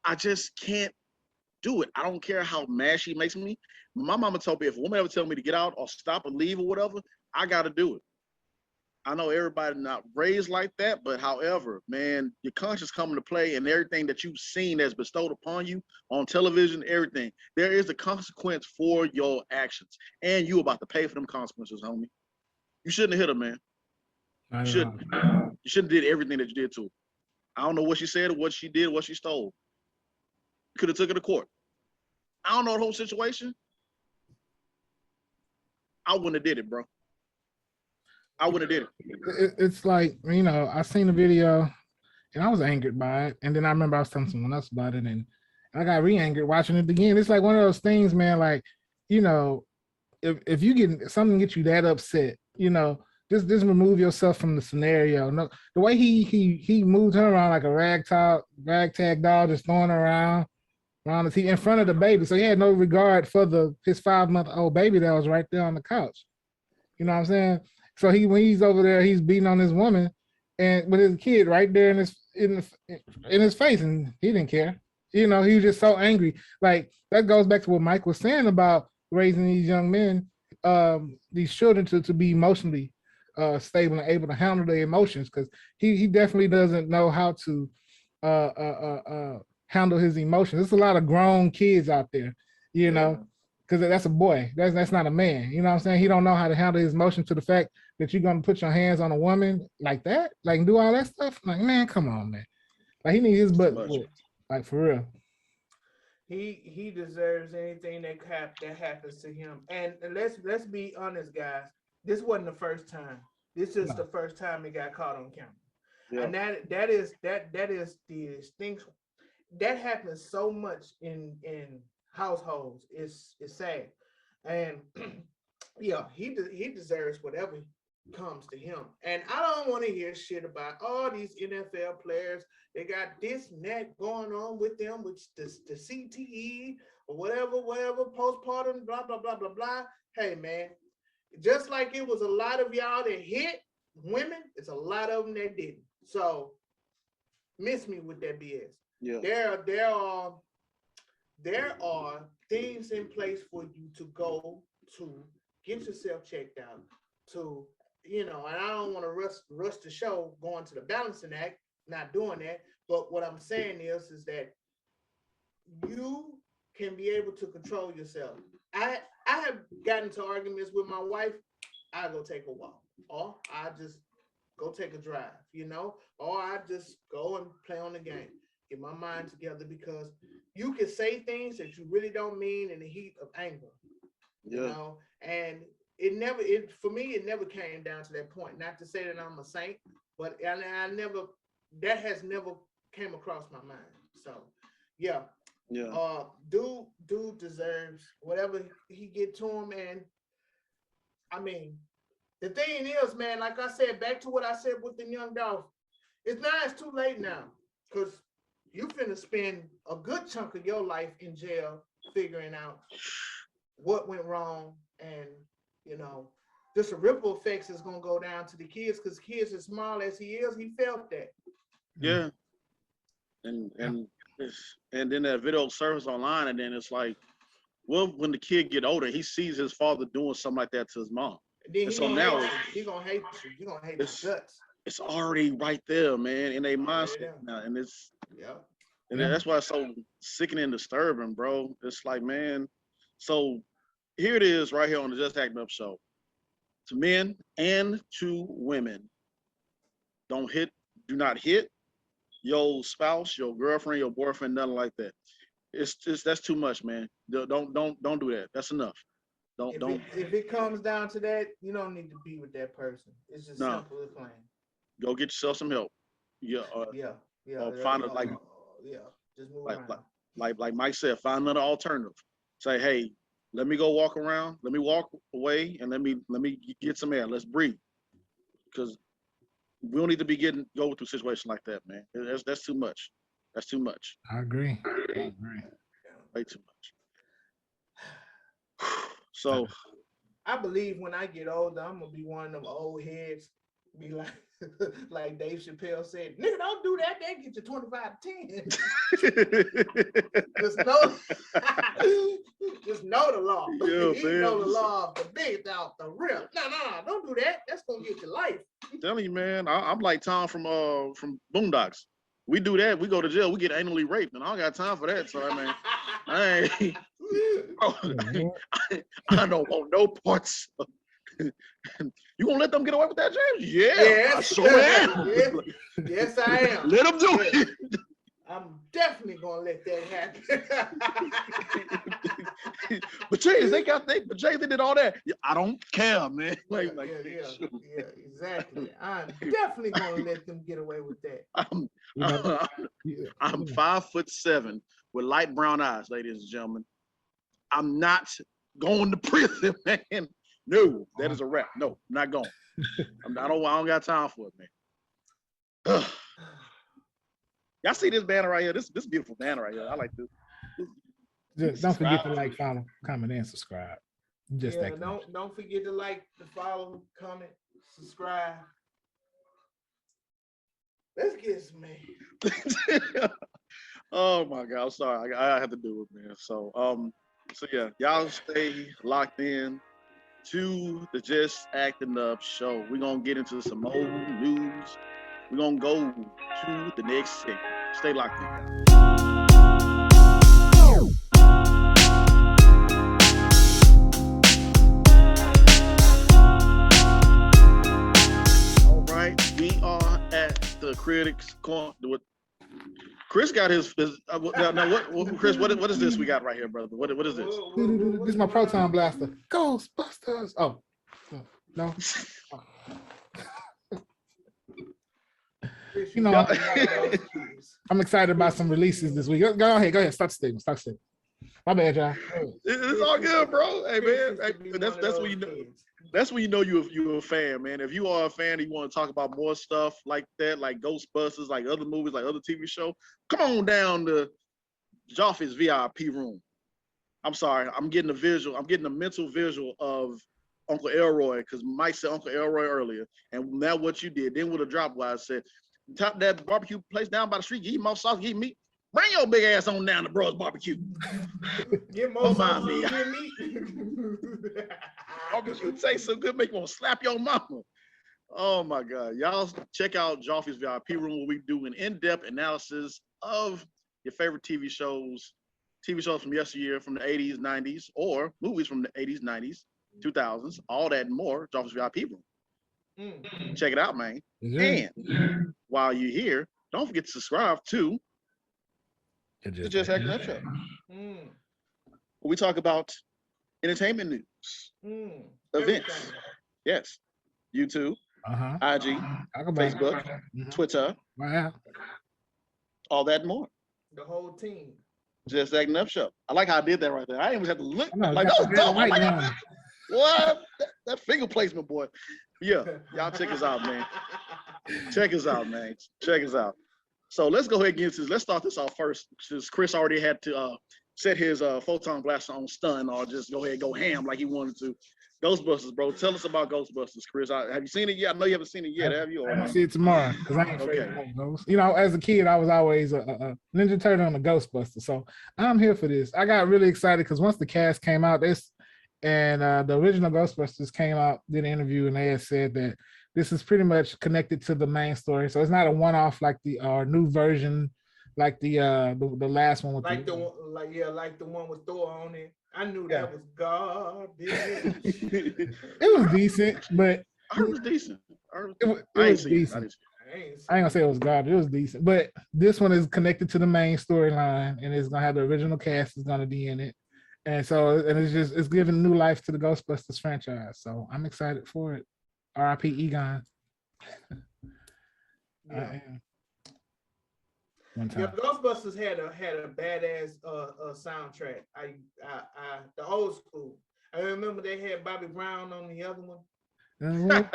Speaker 1: I just can't do it. I don't care how mad she makes me. My mama told me if a woman ever tell me to get out or stop or leave or whatever, I got to do it. I know everybody not raised like that, but however, man, your conscience come into play and everything that you've seen that's bestowed upon you on television, everything, there is a consequence for your actions. And you about to pay for them consequences, homie. You shouldn't have hit her, man. You shouldn't. You shouldn't have did everything that you did to her. I don't know what she said or what she did, what she stole. You could have took her to court. I don't know the whole situation. I wouldn't have did it, bro. I would have did it.
Speaker 3: It's like, you know, I seen the video and I was angered by it. And then I remember I was telling someone else about it and I got re-angered watching it again. It's like one of those things, man, like, you know, if you get something get you that upset, you know, just remove yourself from the scenario. No, the way he moved her around like a ragtag doll, just throwing her around the TV in front of the baby. So he had no regard for his 5-month-old baby that was right there on the couch. You know what I'm saying? So when he's over there, he's beating on this woman, and with his kid right there in his face, and he didn't care. You know, he was just so angry. Like that goes back to what Mike was saying about raising these young men, these children to be emotionally stable and able to handle their emotions, because he definitely doesn't know how to handle his emotions. There's a lot of grown kids out there, you know. Because that's a boy. That's not a man. You know what I'm saying? He don't know how to handle his emotions to the fact that you're gonna put your hands on a woman like that, like do all that stuff. Like, man, come on, man. Like he needs his butt whipped. Like for real.
Speaker 2: He deserves anything that happens to him. And let's be honest, guys. This wasn't the first time. This is the first time he got caught on camera. Yeah. And that is the things that happens so much in households. It's sad, and yeah, he deserves whatever comes to him. And I don't want to hear shit about all these NFL players. They got this and that going on with them, which the CTE or whatever, postpartum, blah blah blah blah blah. Hey man, just like it was a lot of y'all that hit women, it's a lot of them that didn't. So miss me with that BS. Yeah, there are things in place for you to go to get yourself checked out, to, you know, and I don't want to rush the show going to the balancing act, not doing that. But what I'm saying is that you can be able to control yourself. I have gotten into arguments with my wife. I go take a walk, or I just go take a drive, you know, or I just go and play on the game. get my mind together, because you can say things that you really don't mean in the heat of anger.
Speaker 1: Yeah.
Speaker 2: You know, and for me, it never came down to that point. Not to say that I'm a saint, but that has never came across my mind. So, yeah. Dude deserves whatever he get to him, and I mean, the thing is, man, like I said, back to what I said with the young Dolph, it's too late now, because you finna spend a good chunk of your life in jail figuring out what went wrong, and you know, just the ripple effects is gonna go down to the kids, because kids, as small as he is, he felt that.
Speaker 1: Yeah. And then that video surface online, and then it's like, well, when the kid get older, he sees his father doing something like that to his mom.
Speaker 2: And then
Speaker 1: and so now
Speaker 2: he gonna hate you. You gonna hate his guts.
Speaker 1: It's already right there, man, in their mindset now, and it's that's why it's so sickening and disturbing, bro. It's like, man, so here it is right here on the Just Acting Up show. To men and to women, do not hit your spouse, your girlfriend, your boyfriend, nothing like that. That's too much, man. Don't do that. That's enough.
Speaker 2: If it comes down to that, you don't need to be with that person. It's just simple as plain.
Speaker 1: Go get yourself some help. Find
Speaker 2: just move around.
Speaker 1: Like Mike said, find another alternative. Say, hey, let me go walk around. Let me walk away, and let me get some air. Let's breathe, because we don't need to be go through a situation like that, man. That's too much. That's too much.
Speaker 3: I agree.
Speaker 1: Way too much. So
Speaker 2: I believe when I get older, I'm gonna be one of them old heads. Be like, like Dave Chappelle said, nigga, don't do that. They get you 25-10. just know the law. You know the law of the big out the real. No, don't do that. That's gonna get your life.
Speaker 1: I'm telling you, man. I'm like Tom from Boondocks. We do that. We go to jail. We get anally raped, and I don't got time for that. So I don't want no parts. You gonna let them get away with that, James? Yeah, I sure am.
Speaker 2: Yes, I am.
Speaker 1: Let them do it.
Speaker 2: I'm definitely gonna let that happen.
Speaker 1: But James, they did all that. I don't care, man.
Speaker 2: Exactly. I'm definitely gonna let them get away with that.
Speaker 1: I'm 5'7" with light brown eyes, ladies and gentlemen. I'm not going to prison, man. No, that is a wrap. No, I'm not going. I don't got time for it, man. Y'all see this banner right here? This beautiful banner right here. I like this.
Speaker 3: Just don't forget to like, follow, comment, and subscribe.
Speaker 2: Don't forget to like, to follow, comment, subscribe. Let's get some man.
Speaker 1: Oh my God, I'm sorry. I have to do it, man. So yeah, y'all stay locked in to the Just Acting Up show. We're gonna get into some old news. We're gonna go to the next segment. Stay locked in. All right, we are at the critics' corner. Chris got his now what Chris, what is this we got right here, brother? What is this?
Speaker 3: This is my proton blaster. Ghostbusters. Oh no. You know, I'm excited about some releases this week. Go ahead. Start the statement. My bad, y'all.
Speaker 1: It's all good, bro. Hey man, that's when you know. That's when you know you're a fan, man. If you are a fan and you want to talk about more stuff like that, like Ghostbusters, like other movies, like other TV shows, come on down to Joffy's VIP room. I'm sorry, I'm getting a visual. I'm getting a mental visual of Uncle Elroy, because Mike said Uncle Elroy earlier, and now what you did. Then with a drop where I said, top that barbecue place down by the street, you eat more sauce, you eat meat. Bring your big ass on down to Bros Barbecue.
Speaker 2: Get more sauce, you get meat.
Speaker 1: Barbecue tastes so good, make you want to slap your mama. Oh my God. Y'all check out Joffy's VIP room, where we do an in-depth analysis of your favorite TV shows from yesteryear, from the 80s, 90s, or movies from the 80s, 90s, 2000s, all that and more. Joffy's VIP room. Check it out, man. And while you're here, don't forget to subscribe to The Just Acting Up Show.
Speaker 2: Mm.
Speaker 1: We talk about entertainment news, events.
Speaker 2: Everything.
Speaker 1: Yes. YouTube,
Speaker 3: Uh-huh.
Speaker 1: IG,
Speaker 3: Talk about
Speaker 1: Facebook,
Speaker 3: it.
Speaker 1: Twitter,
Speaker 3: Wow.
Speaker 1: all that and more.
Speaker 2: The whole team.
Speaker 1: Just Acting Up Show. I like how I did that right there. I didn't even have to look.
Speaker 3: I know,
Speaker 1: Like,
Speaker 3: got
Speaker 1: that was
Speaker 3: the red and
Speaker 1: dope.
Speaker 3: white
Speaker 1: Like,
Speaker 3: going.
Speaker 1: what? That finger placement, boy. Yeah. Y'all check us out, man. Check us out, man. Check us out. So let's go ahead and get into this. Let's start this off first, since Chris already had to set his photon blaster on stun, or just go ahead and go ham like he wanted to. Ghostbusters, bro. Tell us about Ghostbusters, Chris. Have you seen it yet? I know you haven't seen it yet, have you?
Speaker 3: I'm gonna see it tomorrow because I ain't afraid
Speaker 1: Okay.
Speaker 3: of ghosts. You know, as a kid, I was always a Ninja Turtle and a Ghostbuster. So I'm here for this. I got really excited because once the cast came out, the original Ghostbusters came out, did an interview, and they had said that this is pretty much connected to the main story. So it's not a one-off like the new version, like the last one with
Speaker 2: like the one with Thor on it. I knew that was garbage.
Speaker 3: It was decent, but
Speaker 1: I heard it was decent.
Speaker 3: It was decent. I ain't gonna say it was garbage. It was decent, but this one is connected to the main storyline, and it's gonna have the original cast is gonna be in it, and it's giving new life to the Ghostbusters franchise. So I'm excited for it. R.I.P. Egon.
Speaker 2: Yeah.
Speaker 3: I am. One time.
Speaker 2: Yeah, Ghostbusters had a badass soundtrack. The old school. I remember they had Bobby Brown on the other one.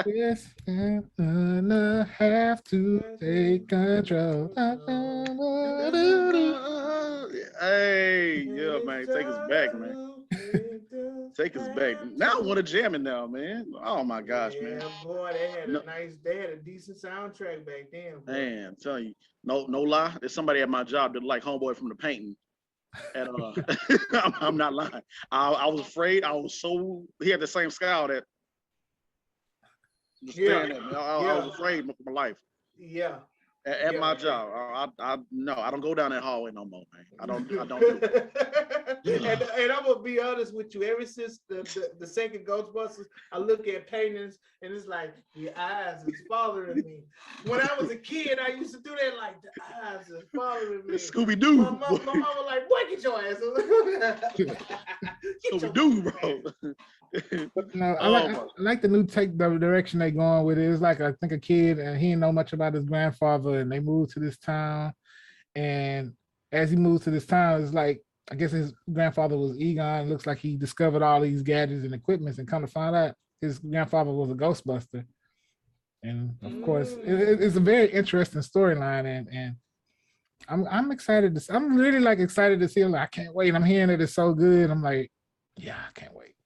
Speaker 3: Yes, gonna have to take control.
Speaker 1: Hey, yeah, man, take us back, man. Take us back. Now I want to jam it now, man. Oh my gosh, man.
Speaker 2: Yeah, boy, they had a decent soundtrack back then. Boy.
Speaker 1: Man, I'm telling you, no lie. There's somebody at my job that like Homeboy from the Painting. And I'm not lying. I was afraid. He had the same scowl that was staring at me. I was afraid for my life.
Speaker 2: Yeah.
Speaker 1: At my job, I don't go down that hallway no more, man. I don't do it.
Speaker 2: and I'm gonna be honest with you. Ever since the second Ghostbusters, I look at paintings and it's like your eyes is following me. When I was a kid, I used to do that, like the eyes is following me.
Speaker 1: Scooby Doo.
Speaker 2: My mama like, boy, get your ass.
Speaker 1: Scooby Doo, bro.
Speaker 3: No, I like the new the direction they going with it. It's like I think a kid and he didn't know much about his grandfather, and they moved to this town. And as he moved to this town, it's like I guess his grandfather was Egon. It looks like he discovered all these gadgets and equipments, and come to find out his grandfather was a Ghostbuster. And of course, it's a very interesting storyline, and I'm excited to. I'm really like excited to see it. Like, I can't wait. I'm hearing that it's so good. I'm like, yeah, I can't wait.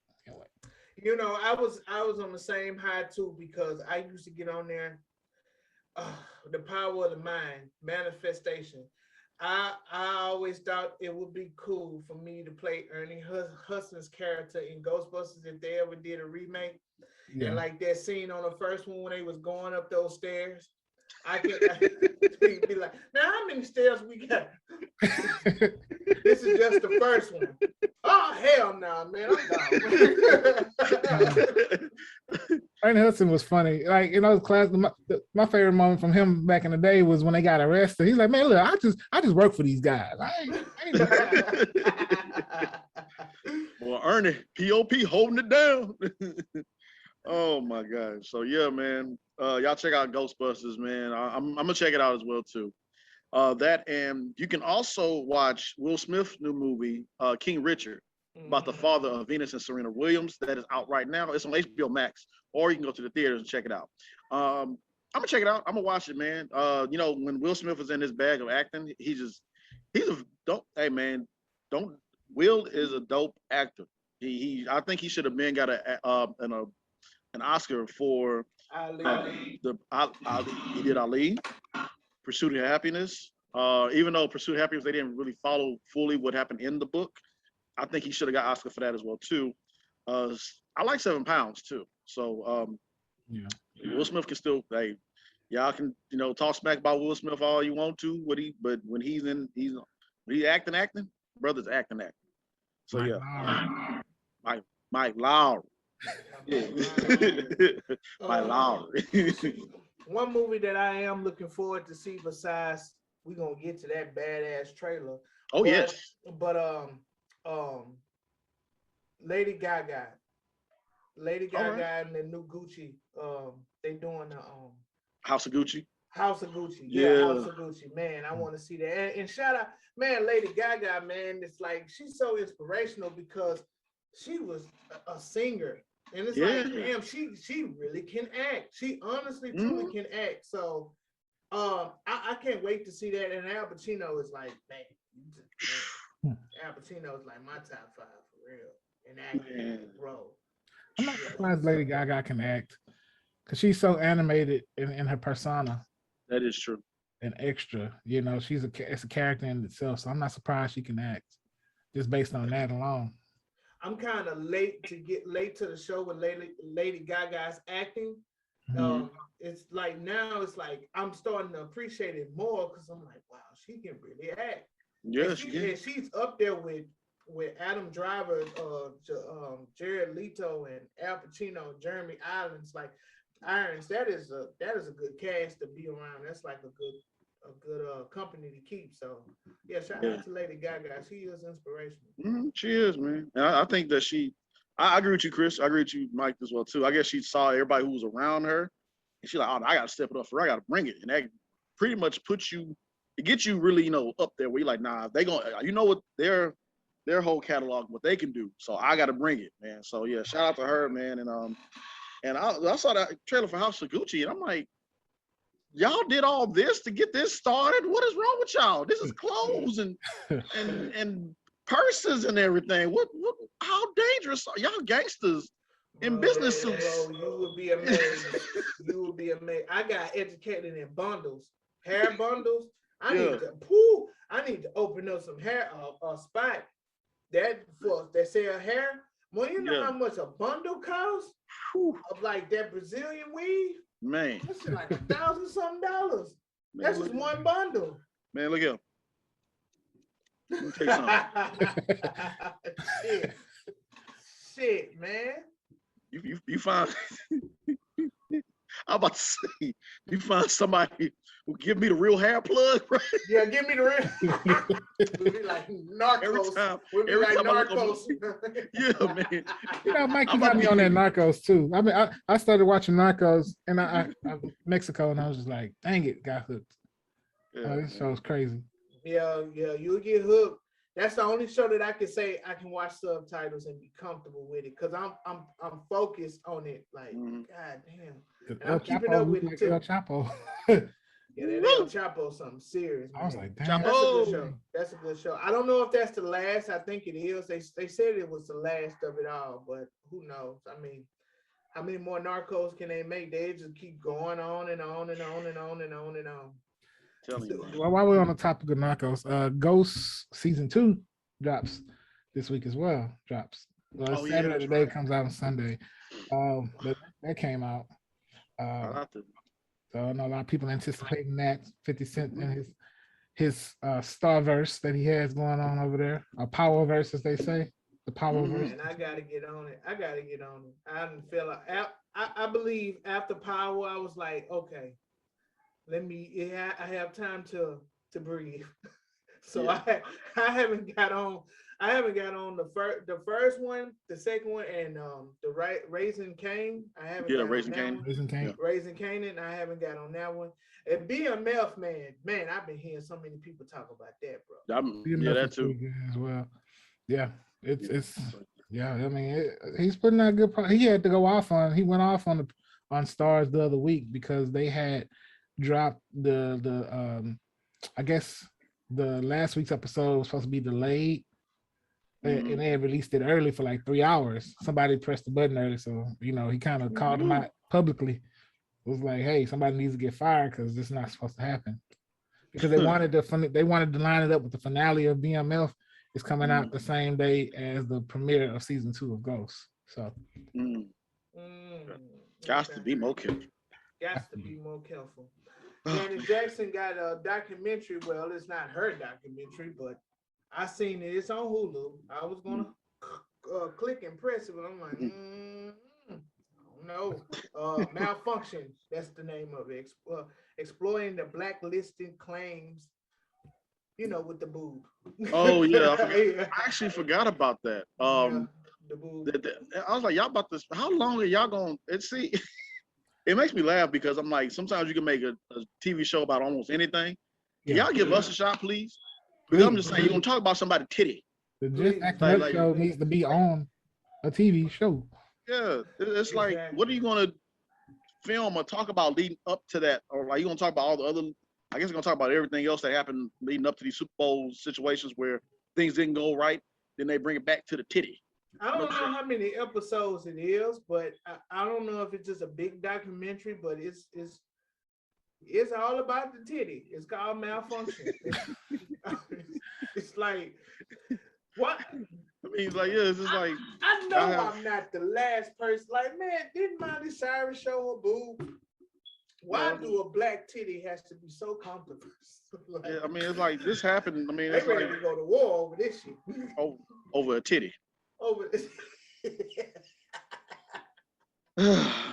Speaker 2: You know, I was on the same high too, because I used to get on there. The power of the mind, manifestation. I always thought it would be cool for me to play Ernie Hudson's character in Ghostbusters if they ever did a remake. Yeah. And like that scene on the first one when they was going up those stairs, I could be like, now how many stairs we got? This is just the first one. Oh hell no, man! I'm down.
Speaker 3: Ernie Hudson was funny. Like in those classes, my favorite moment from him back in the day was when they got arrested. He's like, "Man, look, I just work for these guys."
Speaker 1: Well, Ernie, POP holding it down. Oh my gosh! So yeah, man, y'all check out Ghostbusters, man. I'm gonna check it out as well too. That, and you can also watch Will Smith's new movie, King Richard, about the father of Venus and Serena Williams. That is out right now. It's on HBO Max, or you can go to the theaters and check it out. I'm gonna check it out. I'm gonna watch it, man. You know, when Will Smith was in his bag of acting, Will is a dope actor. I think he should have been got an Oscar for Ali. He did Ali. Pursuit of Happiness. Even though Pursuit of Happiness, they didn't really follow fully what happened in the book. I think he should have got Oscar for that as well too. I like 7 Pounds too. So
Speaker 3: yeah,
Speaker 1: Will Smith can still, hey, y'all can, you know, talk smack about Will Smith all you want to, but when he's acting, brother's acting. So yeah, Mike Lowry. Yeah. Mike Lowry.
Speaker 2: One movie that I am looking forward to see, besides we're gonna get to that badass trailer.
Speaker 1: Oh yes.
Speaker 2: But Lady Gaga and the new Gucci, they doing the
Speaker 1: House of Gucci.
Speaker 2: House of Gucci.
Speaker 1: Yeah.
Speaker 2: House of Gucci. Man, I want to see that. And shout out, man, Lady Gaga, man. It's like she's so inspirational because she was a singer. And it's like, damn, she really can act. She honestly, truly can act. So I can't wait to see that. And Al Pacino is like, man, Al Pacino is like my top 5 for real. And acting, bro.
Speaker 3: I'm not surprised Lady Gaga can act because she's so animated in her persona.
Speaker 1: That is true.
Speaker 3: And extra, you know, it's a character in itself. So I'm not surprised she can act just based on that alone.
Speaker 2: I'm kind of late to the show with Lady Gaga's acting. It's like now it's like I'm starting to appreciate it more because I'm like, wow, she can really act.
Speaker 1: Yeah,
Speaker 2: she's up there with Adam Driver, Jared Leto, and Al Pacino, Jeremy Irons. Like Irons, that is a good cast to be around. That's like a good company to keep. So yeah, shout out to Lady Gaga. She is inspirational.
Speaker 1: She is, man. And I think that I agree with you, Chris. I agree with you, Mike, as well too. I guess she saw everybody who was around her, and she's like, "Oh, I gotta step it up for her. I gotta bring it." And that pretty much it gets you really, up there where you're like, "Nah, they gonna, what their whole catalog, what they can do. So I gotta bring it, man." So yeah, shout out to her, man. And I saw that trailer for House of Gucci, and I'm like, y'all did all this to get this started? What is wrong with y'all? This is clothes and purses and everything. What how dangerous are y'all gangsters in business suits?
Speaker 2: Bro, you would be amazed. You would be amazed. I got educated in bundles, hair bundles. I need to open up some hair spot that sell hair. Well, you know how much a bundle costs of like that Brazilian weave?
Speaker 1: Man,
Speaker 2: that's like $1,000-something. That's just one bundle.
Speaker 1: Man, look here. Let me tell you something.
Speaker 2: Shit, man.
Speaker 1: You find I'm about to say, you find somebody who give me the real hair plug, right?
Speaker 2: Yeah, give me the real. We'll be like Narcos.
Speaker 1: Every time Narcos. Yeah, man.
Speaker 3: You know, Mike, you got me on that Narcos too. I mean, I started watching Narcos and I Mexico, and I was just like, dang it, got hooked. Yeah, this show's crazy.
Speaker 2: Yeah, you'll get hooked. That's the only show that I can say I can watch subtitles and be comfortable with it because I'm focused on it. Like, god damn. And I'm keeping up with it too.
Speaker 3: El Chapo.
Speaker 2: Yeah, that El Chapo something serious. Man.
Speaker 3: I was like, damn.
Speaker 2: That's a good show. That's a good show. I don't know if that's the last. I think it is. They said it was the last of it all, but who knows? I mean, how many more Narcos can they make? They just keep going on and on and on and on and on and on.
Speaker 3: Well, while we're on the topic of Narcos, Ghost season 2 drops this week as well. Saturday today, right. Comes out on Sunday. That came out. So I know a lot of people anticipating that 50 Cent and his Starverse that he has going on over there, a Powerverse as they say, the Powerverse.
Speaker 2: And I gotta get on it. I didn't feel like I believe after Power, I was like, okay. I have time to breathe. So I haven't got on the first one, the second one, and the Raising Cain. I haven't got
Speaker 3: Raising
Speaker 2: Cain, and I haven't got on that one. And BMF, man, I've been hearing so many people talk about that, bro.
Speaker 1: That too
Speaker 3: as well. Yeah, it's yeah. I mean, he's putting out good. He had to go off on. He went off on Stars the other week because they had dropped the I guess the last week's episode was supposed to be delayed, and they had released it early for like 3 hours. Somebody pressed the button early, so he kind of called them out publicly. It was like, hey, somebody needs to get fired because this is not supposed to happen. Because they wanted to line it up with the finale of BMF. It's coming out the same day as the premiere of season 2 of Ghost. So
Speaker 1: got to be more careful.
Speaker 2: Got to be more careful. Janet Jackson got a documentary. Well, it's not her documentary, but I seen it. It's on Hulu. I was gonna click and press it, but I'm like, no. Malfunction. That's the name of it. Exploiting the blacklisted claims You know, with the boob.
Speaker 1: Oh yeah,
Speaker 2: Yeah.
Speaker 1: I actually forgot about that.
Speaker 2: Yeah, the boob.
Speaker 1: I was like, y'all about this? How long are y'all going? And see, it makes me laugh because I'm like, sometimes you can make a TV show about almost anything. Can
Speaker 3: Yeah.
Speaker 1: y'all give us a shot, please? Because I'm just saying, you're gonna talk about somebody's titty.
Speaker 3: The
Speaker 2: Please.
Speaker 3: Just Acting Up show needs to be on a TV show.
Speaker 1: Yeah, it's like, what are you gonna film or talk about leading up to that, or like you gonna talk about all the other? I guess you're gonna talk about everything else that happened leading up to these Super Bowl situations where things didn't go right. Then they bring it back to the titty.
Speaker 2: I don't know how many episodes it is, but I don't know if it's just a big documentary, but it's all about the titty. It's called Malfunction. It's like, what?
Speaker 1: I mean, it's like, yeah, it's just like,
Speaker 2: I know I'm not the last person. Like, man, didn't Miley Cyrus show her boob? Why do a black titty has to be so comfortable? Like,
Speaker 1: yeah, I mean, it's like this happened. I mean,
Speaker 2: they
Speaker 1: it's
Speaker 2: ready
Speaker 1: like
Speaker 2: to go to war over this shit.
Speaker 1: over a titty.
Speaker 2: Over this.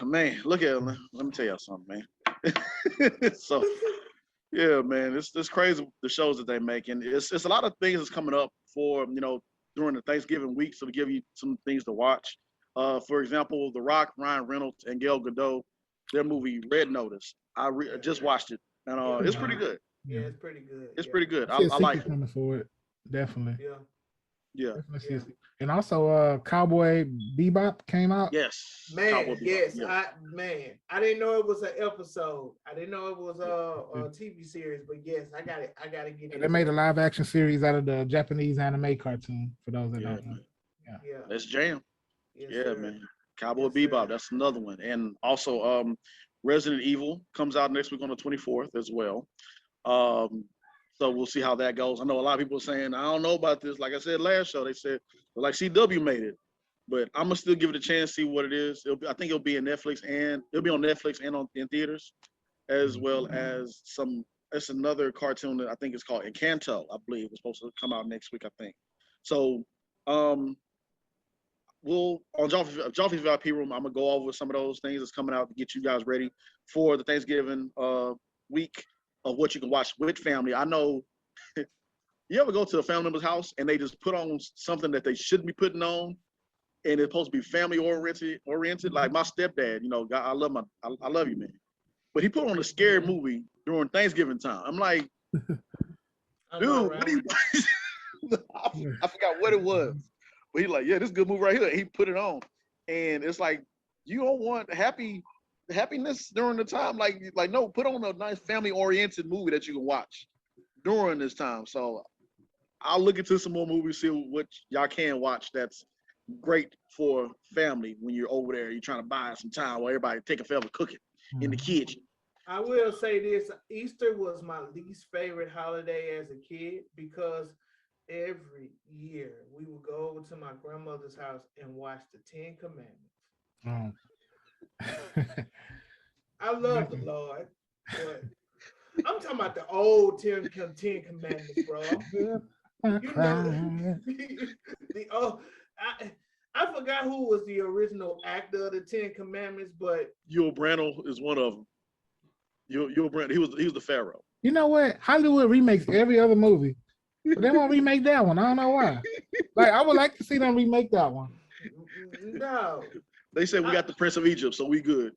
Speaker 1: Man, look at it. Let me tell y'all something, man. So, yeah, man, it's crazy the shows that they make, and it's a lot of things that's coming up for during the Thanksgiving week, so to give you some things to watch. For example, The Rock, Ryan Reynolds, and Gal Gadot, their movie Red Notice. I just watched it, and it's pretty good.
Speaker 2: Yeah, it's pretty good.
Speaker 1: It's pretty good.
Speaker 3: I
Speaker 1: like it.
Speaker 3: Coming for it, definitely.
Speaker 1: Yeah.
Speaker 3: Definitely. And also, Cowboy Bebop came out.
Speaker 1: Yes.
Speaker 2: Man, yes.
Speaker 1: Yeah.
Speaker 2: I didn't know it was an episode. I didn't know it was a TV series, but yes, I got it. I got to get it.
Speaker 3: They made a live action series out of the Japanese anime cartoon. For those that don't know.
Speaker 1: Yeah. Let's jam.
Speaker 2: Yes,
Speaker 1: yeah,
Speaker 2: sir.
Speaker 1: man. Cowboy Bebop. That's another one. And also, Resident Evil comes out next week on the 24th as well. So we'll see how that goes. I know a lot of people are saying, I don't know about this. Like I said last show, they said, like CW made it. But I'm going to still give it a chance, see what it is. I think it'll be in Netflix, and it'll be on Netflix and in theaters, as well as it's another cartoon that I think is called Encanto, I believe. It's supposed to come out next week, I think. So we'll, on Joffrey's VIP room, I'm going to go over some of those things that's coming out to get you guys ready for the Thanksgiving week of what you can watch with family. I know you ever go to a family member's house and they just put on something that they shouldn't be putting on, and it's supposed to be family oriented. Like my stepdad, God, I love you, man. But he put on a scary movie during Thanksgiving time. I'm like, dude, what do you? I forgot what it was, but he like, yeah, this is a good movie right here. And he put it on, and it's like, you don't want happiness during the time, like no, put on a nice family oriented movie that you can watch during this time. So I'll look into some more movies, see what y'all can watch that's great for family when you're over there. You're trying to buy some time while everybody taking forever cooking in the kitchen.
Speaker 2: I will say this: Easter was my least favorite holiday as a kid because every year we would go over to my grandmother's house and watch the Ten Commandments. I love the Lord, but I'm talking about the old Ten Commandments, bro. I forgot who was the original actor of the Ten Commandments, but
Speaker 1: Yul Brynner is one of them. Yul Brynner, he was the Pharaoh.
Speaker 3: You know what? Hollywood remakes every other movie, but they won't remake that one. I don't know why. Like, I would like to see them remake that one.
Speaker 2: No.
Speaker 1: They said we got the Prince of Egypt, so we good.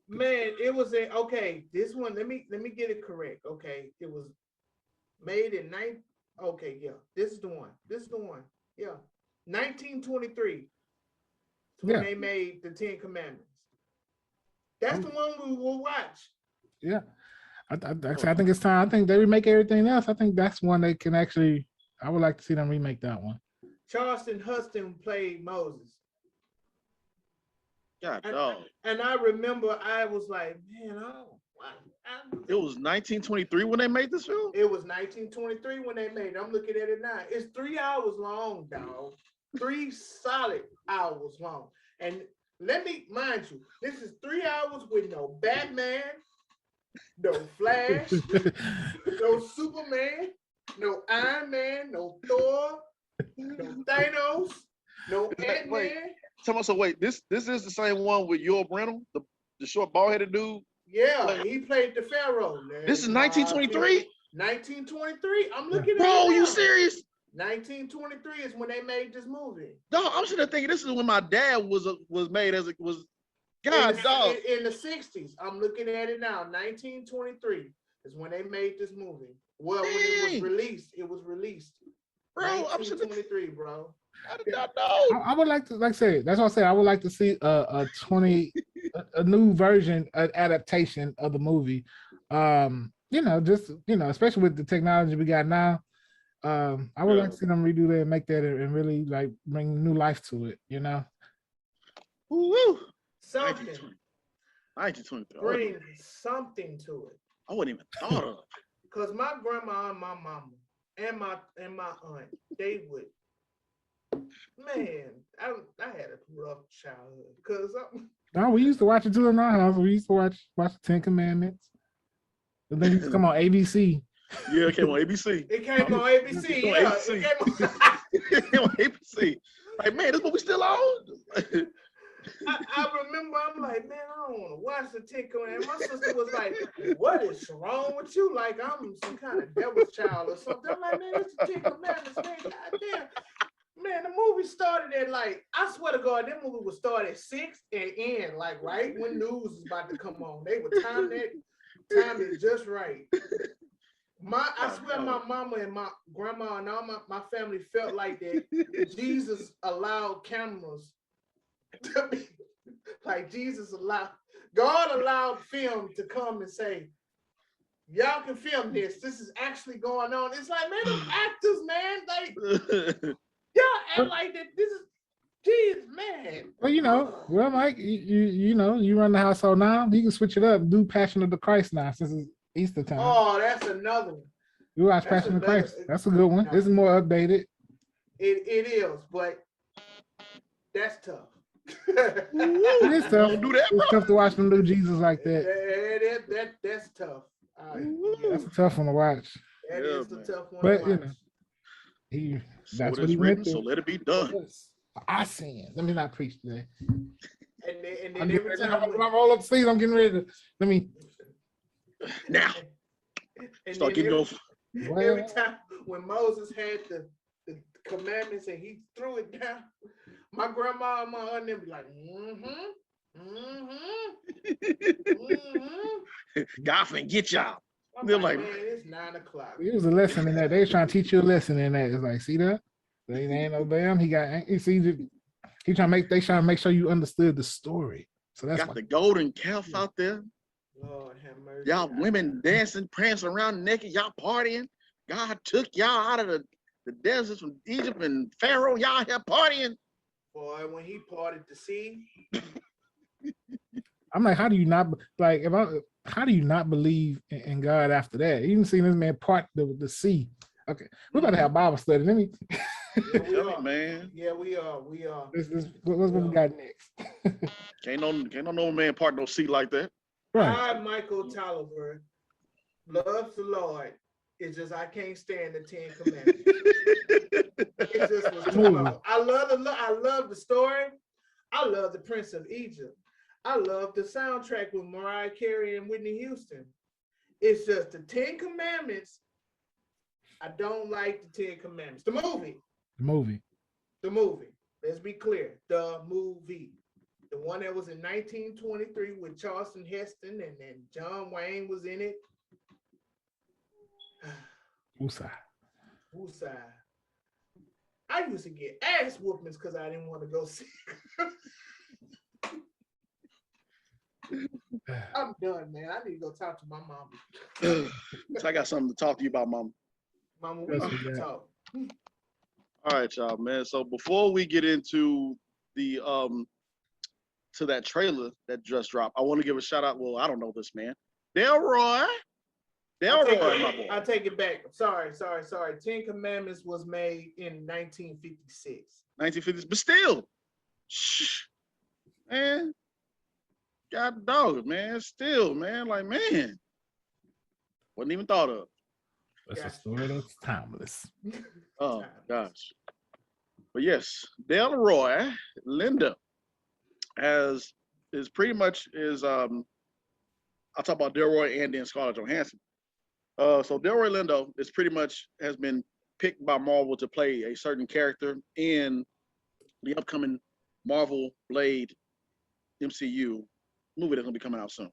Speaker 2: Man, it was okay. This one, let me get it correct. Okay, it was made in Okay, yeah, this is the one. Yeah, 1923. When they made the Ten Commandments. That's the one we will watch.
Speaker 3: Yeah, I think it's time. I think they remake everything else. I think that's one they can actually. I would like to see them remake that one.
Speaker 2: Charleston Heston played Moses.
Speaker 1: God, dog.
Speaker 2: And I remember I was like, man,
Speaker 1: it was 1923 when they made this film?
Speaker 2: It was 1923 when they made it. I'm looking at it now. It's 3 hours long, dog. 3 solid hours long. And let me mind you, this is 3 hours with no Batman, no Flash, no Superman, no Iron Man, no Thor, no Thanos, no Ant-Man.
Speaker 1: So wait, this is the same one with Yul Brynner, the short bald-headed dude?
Speaker 2: Yeah, he played the Pharaoh.
Speaker 1: This is 1923?
Speaker 2: 1923. I'm looking at
Speaker 1: Bro,
Speaker 2: it
Speaker 1: you
Speaker 2: now.
Speaker 1: serious?
Speaker 2: 1923 is when they made this movie.
Speaker 1: Dog, I'm sitting there thinking this is when my dad was made as it was. God, dog.
Speaker 2: In the 60s. I'm looking at it now. 1923 is when they made this movie. Well, when it was released,
Speaker 1: Bro,
Speaker 2: 1923, bro.
Speaker 1: I did not know.
Speaker 3: I would like to, like I said, that's what I said. I would like to see a new version, an adaptation of the movie. Especially with the technology we got now. I would like to see them redo that and make that and really like bring new life to it,
Speaker 1: Woo.
Speaker 2: Something.
Speaker 1: 1923.
Speaker 2: Bring something to it.
Speaker 1: I wouldn't even thought of it.
Speaker 2: Because my grandma and my mama and my aunt, they would. Man, I had a rough childhood. Because
Speaker 3: no, we used to watch it too in our house. We used to watch the Ten Commandments. And then it used to come on ABC.
Speaker 1: Yeah, it came on ABC.
Speaker 2: It came on ABC.
Speaker 1: It came on ABC. Like, man, this movie still on?
Speaker 2: I remember, I'm like, man, I don't want to watch the Ten Commandments. My sister was like, what is wrong with you? Like, I'm some kind of devil's child or something. I'm like, man, it's the Ten Commandments, man. Goddamn. Man, the movie started at like, I swear to God, that movie would start at 6 and end, like right when news was about to come on. They would time it just right. I swear my mama and my grandma and all my family felt like that Jesus allowed cameras to be, like God allowed film to come and say, y'all can film this. This is actually going on. It's like, man, them actors, man, like, y'all act like that. This is, geez, man.
Speaker 3: Well, Mike, you run the household now. You can switch it up. Do Passion of the Christ now since it's Easter time.
Speaker 2: Oh, that's another one.
Speaker 3: You watch Passion of the Christ. That's a good one. This is more updated.
Speaker 2: It is, but that's tough.
Speaker 3: It is tough.
Speaker 1: Don't do that,
Speaker 3: it's tough to watch them do Jesus like that.
Speaker 2: That's tough.
Speaker 3: That's a tough one to watch.
Speaker 2: That is the tough one
Speaker 3: but,
Speaker 2: to watch.
Speaker 3: That's
Speaker 1: so
Speaker 3: what he went through.
Speaker 1: So let it be done.
Speaker 3: I sin. Let me not preach today.
Speaker 2: And then every time
Speaker 3: when I roll up the sleeves, I'm getting ready to
Speaker 1: now. Start getting over.
Speaker 2: Every time when Moses had the commandments and he threw it down, my grandma and my aunt them be like,
Speaker 1: God finna get y'all.
Speaker 2: I'm
Speaker 1: They're
Speaker 2: like,
Speaker 1: like,
Speaker 2: man, it's 9 o'clock.
Speaker 3: It was a lesson in that. They was trying to teach you a lesson in that. It's like, see that? They ain't no damn. They trying to make sure you understood the story. So that's
Speaker 1: got the golden calf out there.
Speaker 2: Lord have mercy.
Speaker 1: Y'all women dancing, prancing around naked, y'all partying. God took y'all out of the deserts from Egypt and Pharaoh. Y'all here partying.
Speaker 2: Boy, when he parted the sea.
Speaker 3: I'm like, how do you not believe in God after that? You didn't see this man part the sea. Okay, we're about to have Bible study. Let me.
Speaker 2: Yeah, we are,
Speaker 1: man.
Speaker 2: Yeah, we are.
Speaker 3: What's what we got next?
Speaker 1: Can't no man part no sea like that.
Speaker 3: Right.
Speaker 2: I, Michael Tolliver, loves the Lord. It's just I can't stand the 10 Commandments. It just was too long. I love the story. I love the Prince of Egypt. I love the soundtrack with Mariah Carey and Whitney Houston. It's just the 10 Commandments. I don't like the 10 Commandments. The movie. Let's be clear. The movie. The one that was in 1923 with Charleston Heston and John Wayne was in it.
Speaker 3: Woosah.
Speaker 2: I used to get ass whoopings because I didn't want to go see it. I'm done, man. I need to go talk to my mom.
Speaker 1: So I got something to talk to you about, Mama.
Speaker 2: Mama, we need to talk.
Speaker 1: All right, y'all, man. So before we get into the to that trailer that just dropped, I want to give a shout out. Well, I don't know this man, Delroy, my boy.
Speaker 2: I take it back. Sorry. 10 Commandments was made in 1956.
Speaker 1: 1950s, but still, shh, man. God dog, man. Still, man. Like, man, wasn't even thought of.
Speaker 3: That's a story that's timeless.
Speaker 1: Oh gosh. But yes, Delroy Linda I'll talk about Delroy and then Scarlett Johansson. So Delroy Lindo is pretty much has been picked by Marvel to play a certain character in the upcoming Marvel Blade MCU movie that's gonna be coming out soon,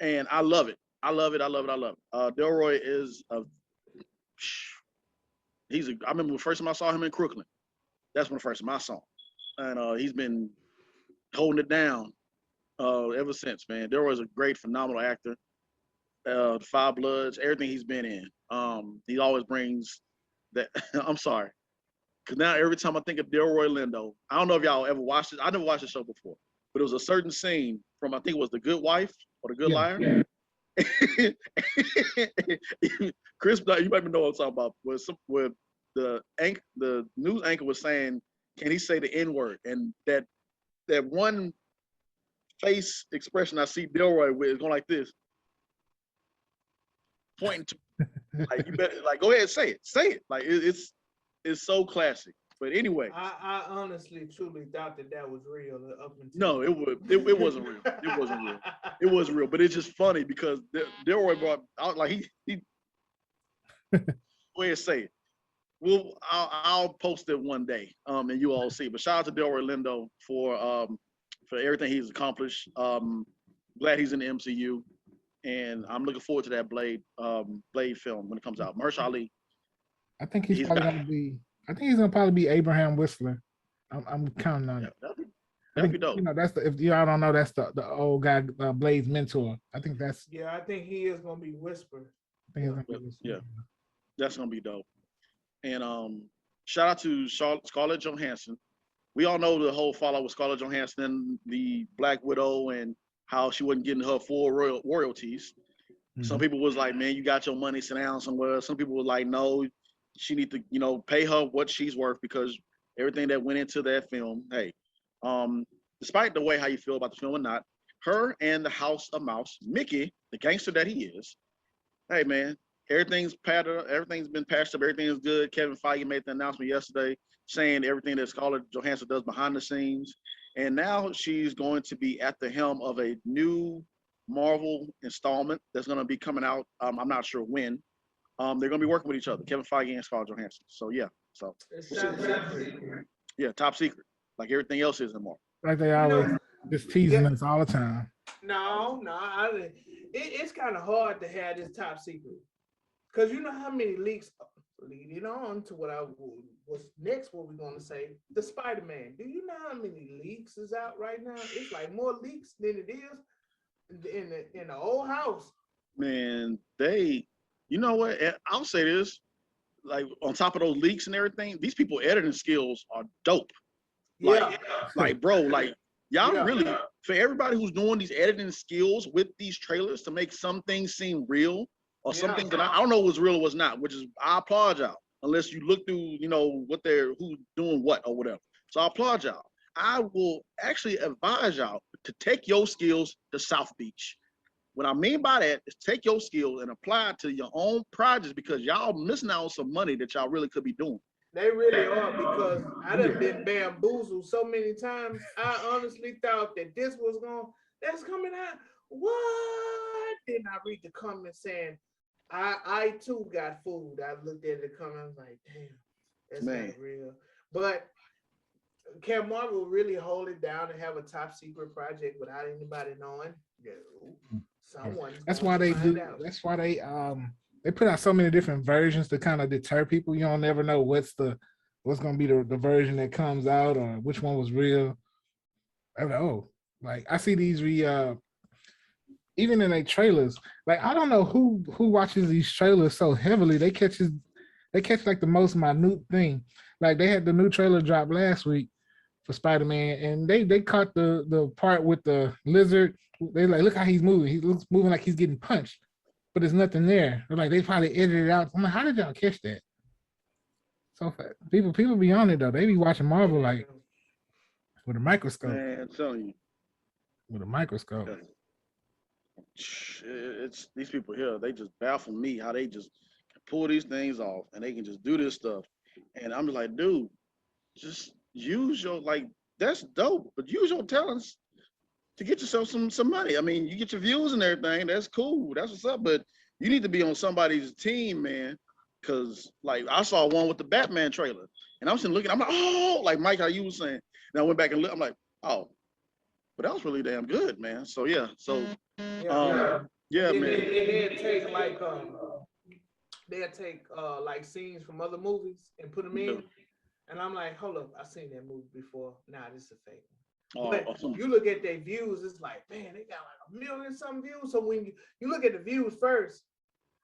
Speaker 1: and I love it. I love it. I love it. I love it. Delroy is a he's a. I remember the first time I saw him in Crooklyn. That's when the first time I saw him, and he's been holding it down ever since. Man, Delroy's a great, phenomenal actor. Five Bloods, everything he's been in. He always brings that. I'm sorry, because now every time I think of Delroy Lindo, I don't know if y'all ever watched it. I never watched the show before, but it was a certain scene from I think it was The Good Wife or The Good Liar. Yeah. Chris, you might know what I'm talking about. With the news anchor was saying, "Can he say the N-word?" And that one face expression I see Delroy with is going like this, pointing to like you better like go ahead and say it. Like it's so classic. But anyway,
Speaker 2: I honestly truly thought that was real up until
Speaker 1: no, it wasn't real. It wasn't real. It wasn't real. But it's just funny because Delroy brought out like he go ahead and say it. I'll post it one day, and you all see. But shout out to Delroy Lindo for everything he's accomplished. Glad he's in the MCU, and I'm looking forward to that Blade film when it comes out. Mahershala Ali.
Speaker 3: I think he's probably gonna be. I think he's gonna probably be Abraham Whistler. I'm counting on it.
Speaker 1: That'd be dope.
Speaker 3: You know, that's if y'all don't know, that's the old guy Blade's mentor. I think that's.
Speaker 2: Yeah, I think he is gonna be Whisper.
Speaker 3: I think he's gonna be Whisper.
Speaker 1: Yeah, that's gonna be dope. And shout out to Scarlett Johansson. We all know the whole fallout with Scarlett Johansson and the Black Widow and how she wasn't getting her full royalties. Mm-hmm. Some people was like, man, you got your money, sit down somewhere. Some people were like, no, she need to, pay her what she's worth because everything that went into that film, hey, despite the way how you feel about the film or not, her and the House of Mouse, Mickey, the gangster that he is, hey, man, everything's been patched up. Everything is good. Kevin Feige made the announcement yesterday saying everything that Scarlett Johansson does behind the scenes. And now she's going to be at the helm of a new Marvel installment that's going to be coming out. I'm not sure when. They're going to be working with each other, Kevin Feige and Scarlett Johansson. So, yeah. So, yeah, top secret. Like everything else is in Marvel.
Speaker 3: Like they always just teasing us all the time.
Speaker 2: No, it's kind of hard to have this top secret. Because you know how many leaks, leading on to what was next, what we're going to say, the Spider-Man. Do you know how many leaks is out right now? It's like more leaks than it is in the old house.
Speaker 1: Man, you know what? I'll say this, like on top of those leaks and everything, these people editing skills are dope. Like bro, like y'all really, for everybody who's doing these editing skills with these trailers to make some things seem real, or something that I don't know what's real or what's not, which is I applaud y'all unless you look through, who's doing what or whatever. So I applaud y'all. I will actually advise y'all to take your skills to South Beach. What I mean by that is take your skills and apply it to your own projects because y'all missing out on some money that y'all really could be doing.
Speaker 2: They really are because I done been bamboozled so many times. I honestly thought that that's coming out. What? Then I read the comments saying, I too got fooled. I looked at the comments like, damn, that's not real. But can Marvel really hold it down and have a top secret project without anybody knowing? No.
Speaker 3: That's why they do. Out. That's why they put out so many different versions to kind of deter people. You don't never know what's gonna be the version that comes out or which one was real. I see these even in their trailers, like I don't know who watches these trailers so heavily. They catch like the most minute thing. Like they had the new trailer drop last week for Spider-Man, and they caught the part with the lizard. They like, look how he's moving. He looks moving like he's getting punched, but there's nothing there. They're like, they probably edited it out. I'm like, how did y'all catch that? So people be on it though. They be watching Marvel like with a microscope.
Speaker 1: Man, I'm telling you.
Speaker 3: With a microscope.
Speaker 1: It's these people here. They just baffle me how they just pull these things off and they can just do this stuff. And I'm just like, dude, just use your that's dope, but use your talents to get yourself some money. I mean, you get your views and everything. That's cool. That's what's up. But you need to be on somebody's team, man. Cause like I saw one with the Batman trailer, and I'm sitting looking. I'm like, oh, like Mike, how you was saying. And I went back and looked. I'm like, oh, but that was really damn good, man. So yeah, so yeah,
Speaker 2: Then
Speaker 1: man.
Speaker 2: they'd take like scenes from other movies and put them in, and I'm like, hold up, I've seen that movie before. Nah, this is a fake one. But
Speaker 1: Awesome.
Speaker 2: you look at their views, it's like, man, they got like 1 million some views. So when you look at the views first,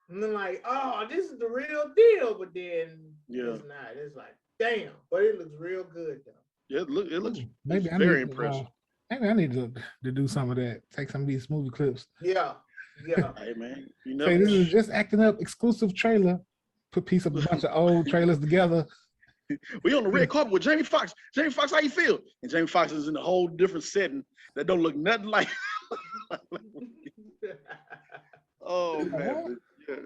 Speaker 2: and then like, oh, this is the real deal. But then it's not. It's like, damn. But it looks real good though.
Speaker 1: Yeah, it looks
Speaker 3: maybe I
Speaker 1: very
Speaker 3: need
Speaker 1: impressive.
Speaker 3: Maybe I need to do some of that. Take some of these movie clips.
Speaker 2: Yeah.
Speaker 1: Hey man, you know.
Speaker 3: Say this is just acting up exclusive trailer. Put a bunch of old trailers together.
Speaker 1: We on the red carpet with Jamie Foxx. Jamie Foxx, how you feel? And Jamie Foxx is in a whole different setting that don't look nothing like. Oh man, yeah.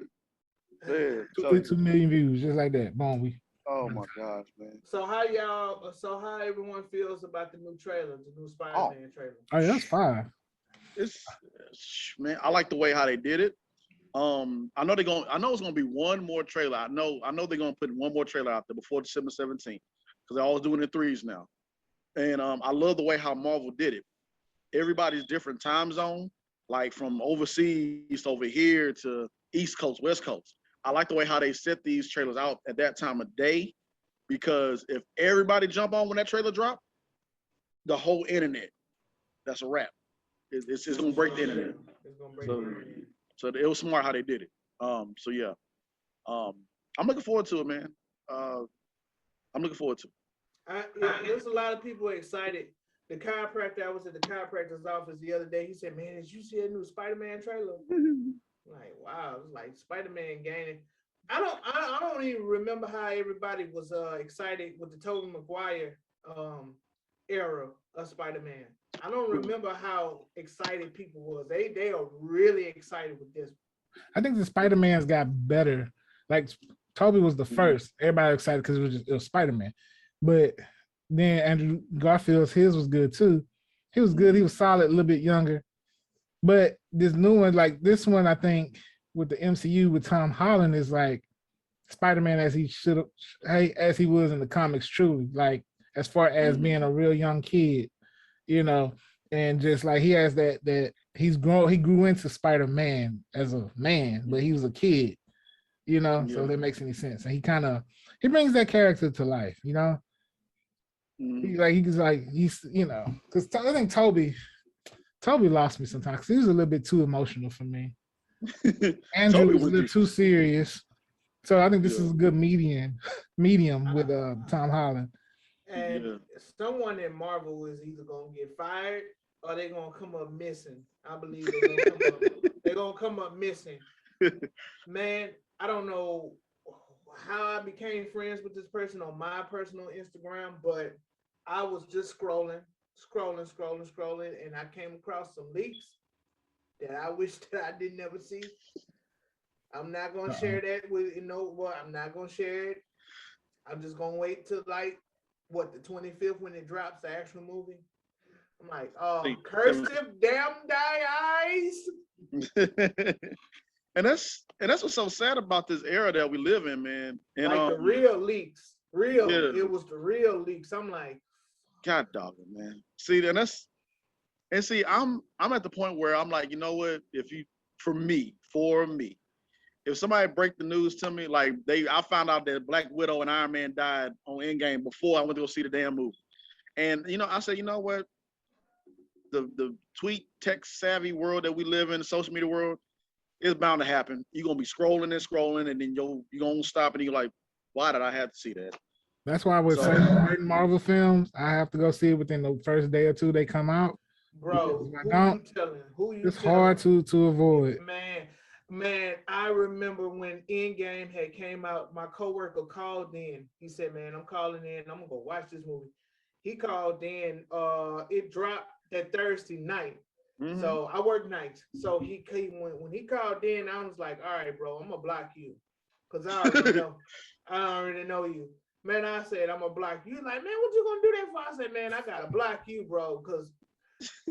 Speaker 1: Man,
Speaker 3: 2 million views, just like that. Boom,
Speaker 1: oh my gosh, man.
Speaker 2: So how everyone feels about the new trailer, the new Spider-Man trailer?
Speaker 3: Oh, yeah, that's fine.
Speaker 1: It's man, I like the way how they did it. I know it's gonna be one more trailer. I know they're gonna put one more trailer out there before December 17th, because they're always doing it in threes now. And I love the way how Marvel did it. Everybody's different time zone, like from overseas over here to East Coast, West Coast. I like the way how they set these trailers out at that time of day, because if everybody jump on when that trailer drop, the whole internet, that's a wrap. It's gonna break the internet. So it was smart how they did it. So yeah, I'm looking forward to it, man. I'm looking forward to it.
Speaker 2: There's a lot of people excited. The chiropractor, I was at the chiropractor's office the other day. He said, "Man, did you see a new Spider-Man trailer?" Like, wow, it was like Spider-Man gaining. I don't even remember how everybody was excited with the Tobey Maguire era of Spider-Man. I don't remember how excited people was. They are really excited with this.
Speaker 3: I think the Spider-Man's got better. Like Tobey was the first. Everybody was excited because it was Spider-Man. But then Andrew Garfield's, his was good too. He was good. He was solid, a little bit younger. But this new one, like this one, I think with the MCU with Tom Holland is like Spider-Man as he should have, as he was in the comics, truly. Like as far as being a real young kid, you know, and just like he has that he grew into Spider-Man as a man, but he was a kid, you know, so that makes any sense. And he brings that character to life, you know. He's you know, because I think Toby lost me sometimes because he was a little bit too emotional for me. Andrew was a little too serious. So I think this is a good medium with Tom Holland.
Speaker 2: And someone in Marvel is either gonna get fired or they're gonna come up missing. I believe they're gonna come up missing. Man, I don't know how I became friends with this person on my personal Instagram, but I was just scrolling, and I came across some leaks that I wish that I didn't ever see. I'm not gonna share that with I'm not gonna share it. I'm just gonna wait till like the 25th when it drops, the actual movie. I'm like, cursive damn die eyes.
Speaker 1: And that's what's so sad about this era that we live in, man. And
Speaker 2: like the real leaks. It was the real leaks. I'm like,
Speaker 1: God dog it, man. See, I'm at the point where I'm like, you know what? For me, if somebody break the news to me, like I found out that Black Widow and Iron Man died on Endgame before I went to go see the damn movie. And I said, you know what? The tweet text savvy world that we live in, the social media world, it's bound to happen. You're gonna be scrolling, and then you're gonna stop and you're like, why did I have to see that?
Speaker 3: That's why with certain Marvel films, I have to go see it within the first day or two they come out.
Speaker 2: Bro, who you
Speaker 3: it's hard to avoid.
Speaker 2: Man, I remember when Endgame had came out, my coworker called in. He said, man, I'm calling in. I'm gonna go watch this movie. He called in. It dropped that Thursday night. Mm-hmm. So I work nights. So when he called in, I was like, all right, bro, I'm gonna block you. Cause I already know you. Man, I said, I'm gonna block you. He's like, man, what you gonna do that for? I said, man, I gotta block you, bro, because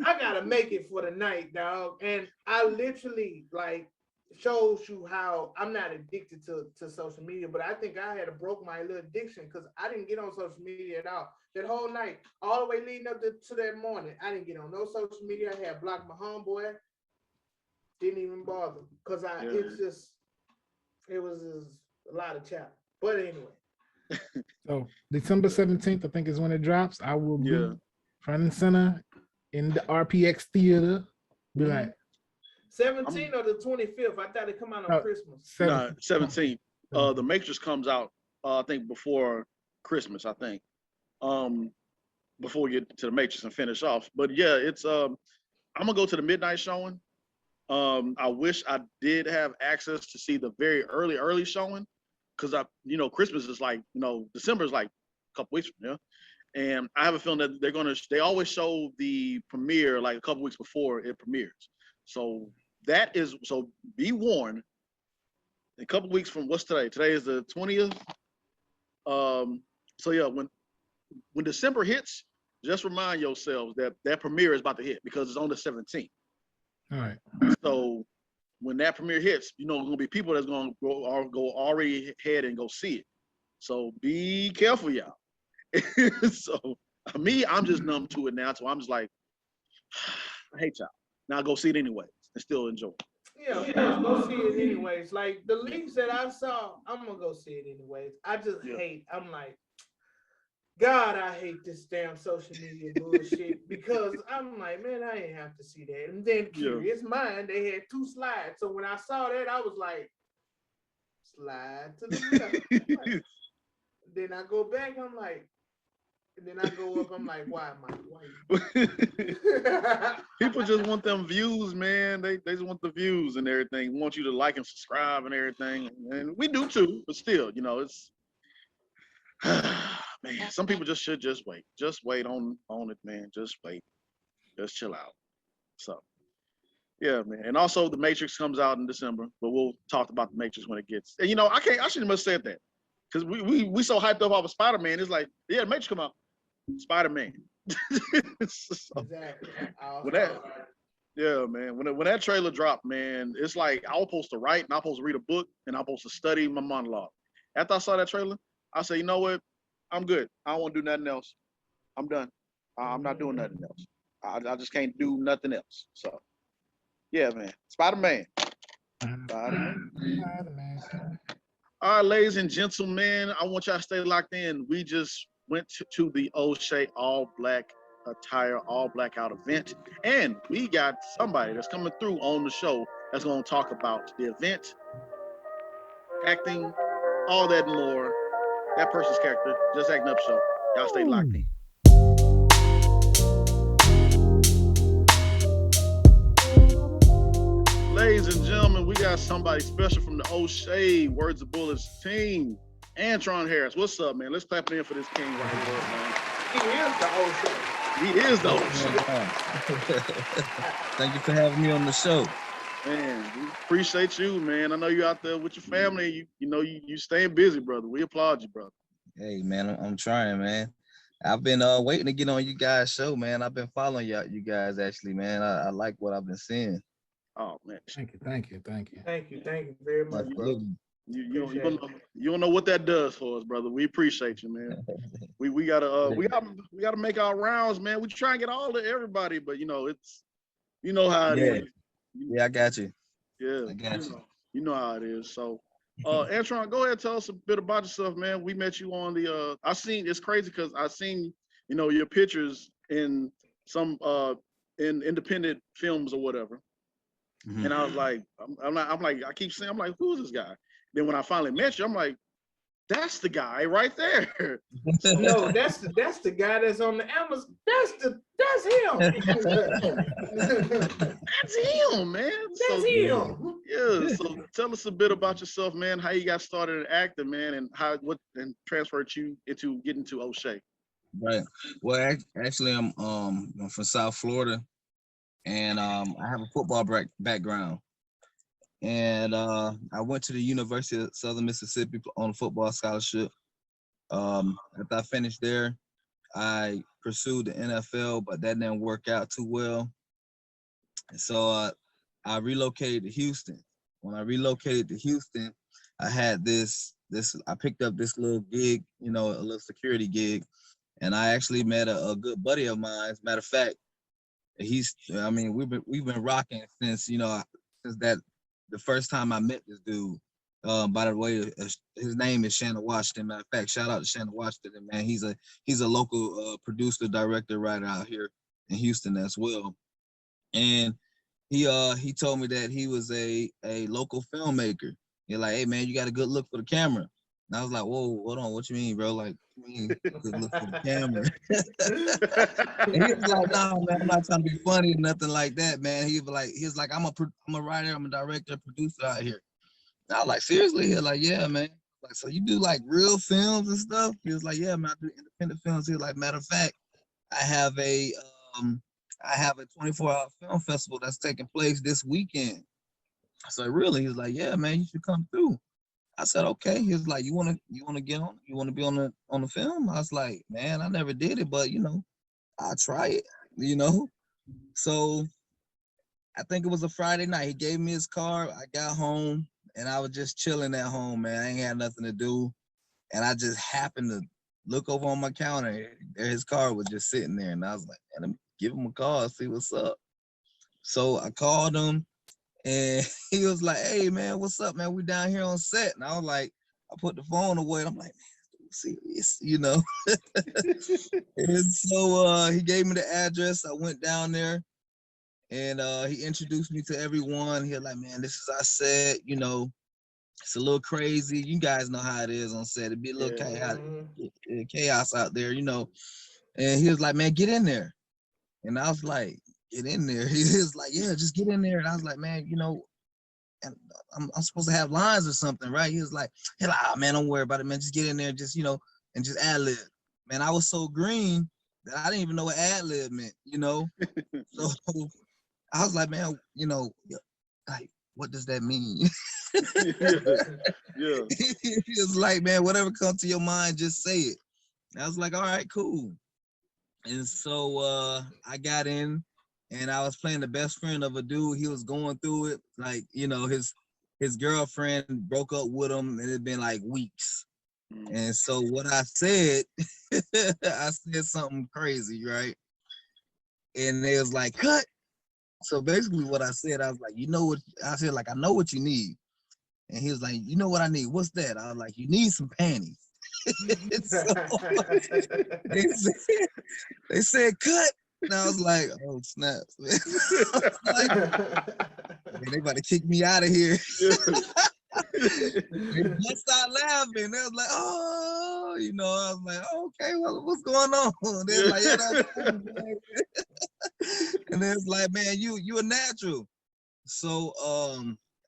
Speaker 2: I gotta make it for the night, dog. And I literally, like, shows you how I'm not addicted to social media, but I think I had broke my little addiction because I didn't get on social media at all. That whole night, all the way leading up to that morning, I didn't get on no social media. I had blocked my homeboy. Didn't even bother because it was a lot of chat. But anyway.
Speaker 3: So December 17th, I think is when it drops. I will be front and center in the RPX theater. Be like
Speaker 2: 17th or the 25th. I thought it come out on Christmas.
Speaker 1: 17th. The Matrix comes out, I think before Christmas, I think. Before we get to the Matrix and finish off. But yeah, it's I'm gonna go to the midnight showing. I wish I did have access to see the very early showing, because Christmas is like, December is like a couple weeks from now. And I have a feeling that they always show the premiere like a couple weeks before it premieres. So be warned, a couple weeks from what's today? Today is the 20th. So yeah, when December hits, just remind yourselves that premiere is about to hit because it's on the 17th.
Speaker 3: All right. So
Speaker 1: when that premiere hits, there's gonna be people that's gonna go already ahead and go see it. So be careful, y'all. So me, I'm just numb to it now. So I'm just like, I hate y'all. Now go see it anyway and still enjoy it.
Speaker 2: Yeah, go see it anyways. Like the leaks that I saw, I'm gonna go see it anyways. I just hate. I'm like, God, I hate this damn social media bullshit because I'm like, man, I ain't have to see that. And then Curious Mind, they had 2 slides. So when I saw that, I was like, slide to the left. Like, then I go back, I'm like, and then I go up, I'm like, why am I?
Speaker 1: People just want them views, man. They just want the views and everything. Want you to like and subscribe and everything. And we do too, but still, it's man, some people should just wait. Just wait on it, man. Just wait. Just chill out. So yeah, man. And also the Matrix comes out in December, but we'll talk about the Matrix when it gets. And I shouldn't have said that. Because we so hyped up off of Spider-Man. It's like, yeah, the Matrix come out. Spider-Man. So,
Speaker 2: exactly.
Speaker 1: Yeah, man. When that trailer dropped, man, it's like I was supposed to write and I was supposed to read a book and I was supposed to study my monologue. After I saw that trailer, I said, you know what? I'm good. I don't want to do nothing else. I'm done. I'm not doing nothing else. I just can't do nothing else. So, yeah, man. Spider-Man. Spider-Man. All right, ladies and gentlemen, I want y'all to stay locked in. We just went to the O'Shea all black attire, all blackout event, and we got somebody that's coming through on the show that's going to talk about the event, acting, all that and more. That person's character, Just Acting Up Show. Y'all stay locked in. Ladies and gentlemen, we got somebody special from the O'Shea Words of Bullets team. Antrone Harris, what's up, man? Let's clap it in for this king right here, man. He is the O'Shea.
Speaker 5: Thank you for having me on the show.
Speaker 1: Man, we appreciate you, man. I know you're out there with your family. You staying busy, brother. We applaud you, brother.
Speaker 5: Hey, man, I'm trying, man. I've been waiting to get on you guys' show, man. I've been following you guys, actually, man. I like what I've been seeing.
Speaker 1: Oh, man.
Speaker 3: Thank you
Speaker 2: very much, bro.
Speaker 1: You don't know what that does for us, brother. We appreciate you, man. we gotta make our rounds, man. We try and get all to everybody, but it's how it is.
Speaker 5: Yeah, I got you.
Speaker 1: Yeah,
Speaker 5: I got you.
Speaker 1: You know how it is. So Antrone, go ahead and tell us a bit about yourself, man. We met you on the it's crazy because I seen your pictures in some in independent films or whatever. Mm-hmm. And I was like, I keep saying, I'm like, who's this guy? Then when I finally met you, I'm like, that's the guy right there.
Speaker 2: No, that's the guy that's on the Amazon. That's him.
Speaker 1: That's him, man.
Speaker 2: That's him.
Speaker 1: Yeah. So tell us a bit about yourself, man. How you got started in acting, man, and what transferred you into getting to O'Shea.
Speaker 5: Right. Well, actually, I'm from South Florida, and I have a football background. And I went to the University of Southern Mississippi on a football scholarship. After I finished there, I pursued the NFL, but that didn't work out too well. And so I relocated to Houston when I relocated to Houston, I had I picked up this little gig, you know, a little security gig, and I actually met a good buddy of mine. As a matter of fact, we've been rocking since, you know, since that the first time I met this dude. By the way, his name is Shannon Washington. Matter of fact, shout out to Shannon Washington, man. He's a local producer, director, writer out here in Houston as well. And he told me that he was a local filmmaker. He's like, hey man, you got a good look for the camera. And I was like, whoa, hold on, what you mean, bro? Like, what you mean good look for the camera? And he was like, no, man, I'm not trying to be funny or nothing like that, man. He was like, I'm a writer, I'm a director, producer out here. And I was like, seriously? He was like, yeah, man. Like, so you do like real films and stuff? He was like, yeah, man, I do independent films. He was like, matter of fact, I have a 24-hour film festival that's taking place this weekend. I said, really? He was like, yeah, man, you should come through. I said, okay. He was like, you wanna get on? You wanna be on the film? I was like, man, I never did it, but you know, I'll try it, you know. So I think it was a Friday night. He gave me his car. I got home and I was just chilling at home, man. I ain't had nothing to do. And I just happened to look over on my counter. There his car was just sitting there. And I was like, man, let me give him a call, see what's up. So I called him and he was like, hey man, what's up, man? We down here on set. And I was like, I put the phone away. And I'm like, man, serious, you know. And so he gave me the address. I went down there and he introduced me to everyone. He was like, man, this is our set, you know. It's a little crazy. You guys know how it is on set. It'd be a little chaos out there, you know. And he was like, man, get in there. And I was like, get in there. He was like, yeah, just get in there. And I was like, man, you know, and I'm supposed to have lines or something, right? He was like, oh, man, don't worry about it, man. Just get in there, just, you know, and just ad-lib. Man, I was so green that I didn't even know what ad-lib meant, you know? So I was like, man, you know, like, what does that mean?
Speaker 1: Yeah.
Speaker 5: He was like, man, whatever comes to your mind, just say it. And I was like, all right, cool. And so I got in and I was playing the best friend of a dude. He was going through it. Like, you know, his girlfriend broke up with him and it'd been like weeks. And so what I said, I said something crazy, right? And they was like, cut. So basically what I said, I was like, you know what? I said, like, I know what you need. And he was like, you know what I need? What's that? I was like, you need some panties. So they said, cut. And I was like, oh, snap. Like, man, they about to kick me out of here. They bust out laughing. They was like, oh, you know, I was like, oh, okay, well, what's going on? They was like, yeah, that's funny, man. And then it's like, man, you a natural. So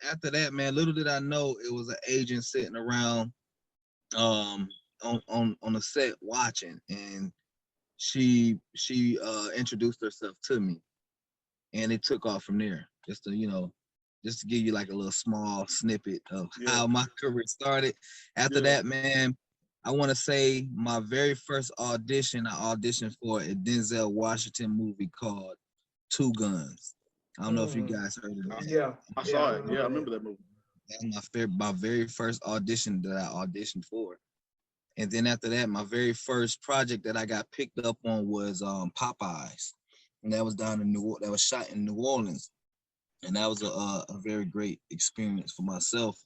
Speaker 5: after that, man, little did I know it was an agent sitting around on the set watching, and she introduced herself to me, and it took off from there. Just to give you like a little small snippet of how my career started. After that, man, I want to say my very first audition, I auditioned for a Denzel Washington movie called Two Guns. I don't know if you guys heard of that.
Speaker 2: Yeah,
Speaker 1: I saw it. Yeah, I remember that movie.
Speaker 5: That was my very first audition that I auditioned for. And then after that, my very first project that I got picked up on was Popeyes. And that was that was shot in New Orleans. And that was a very great experience for myself.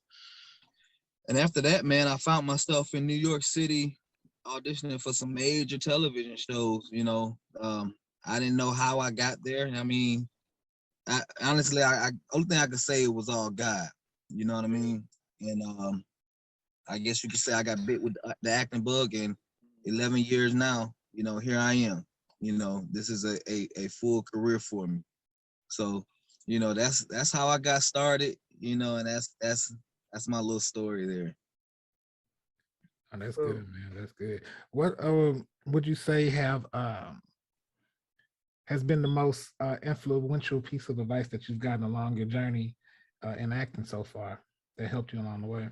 Speaker 5: And after that, man, I found myself in New York City auditioning for some major television shows, you know. I didn't know how I got there. I mean, honestly, only thing I could say it was all God. You know what I mean? And I guess you could say I got bit with the acting bug, and 11 years now, you know, here I am. You know, this is a full career for me. So, you know, that's how I got started, you know, and that's my little story there.
Speaker 3: Oh, that's good, man. That's good. What would you say has been the most influential piece of advice that you've gotten along your journey in acting so far that helped you along the way?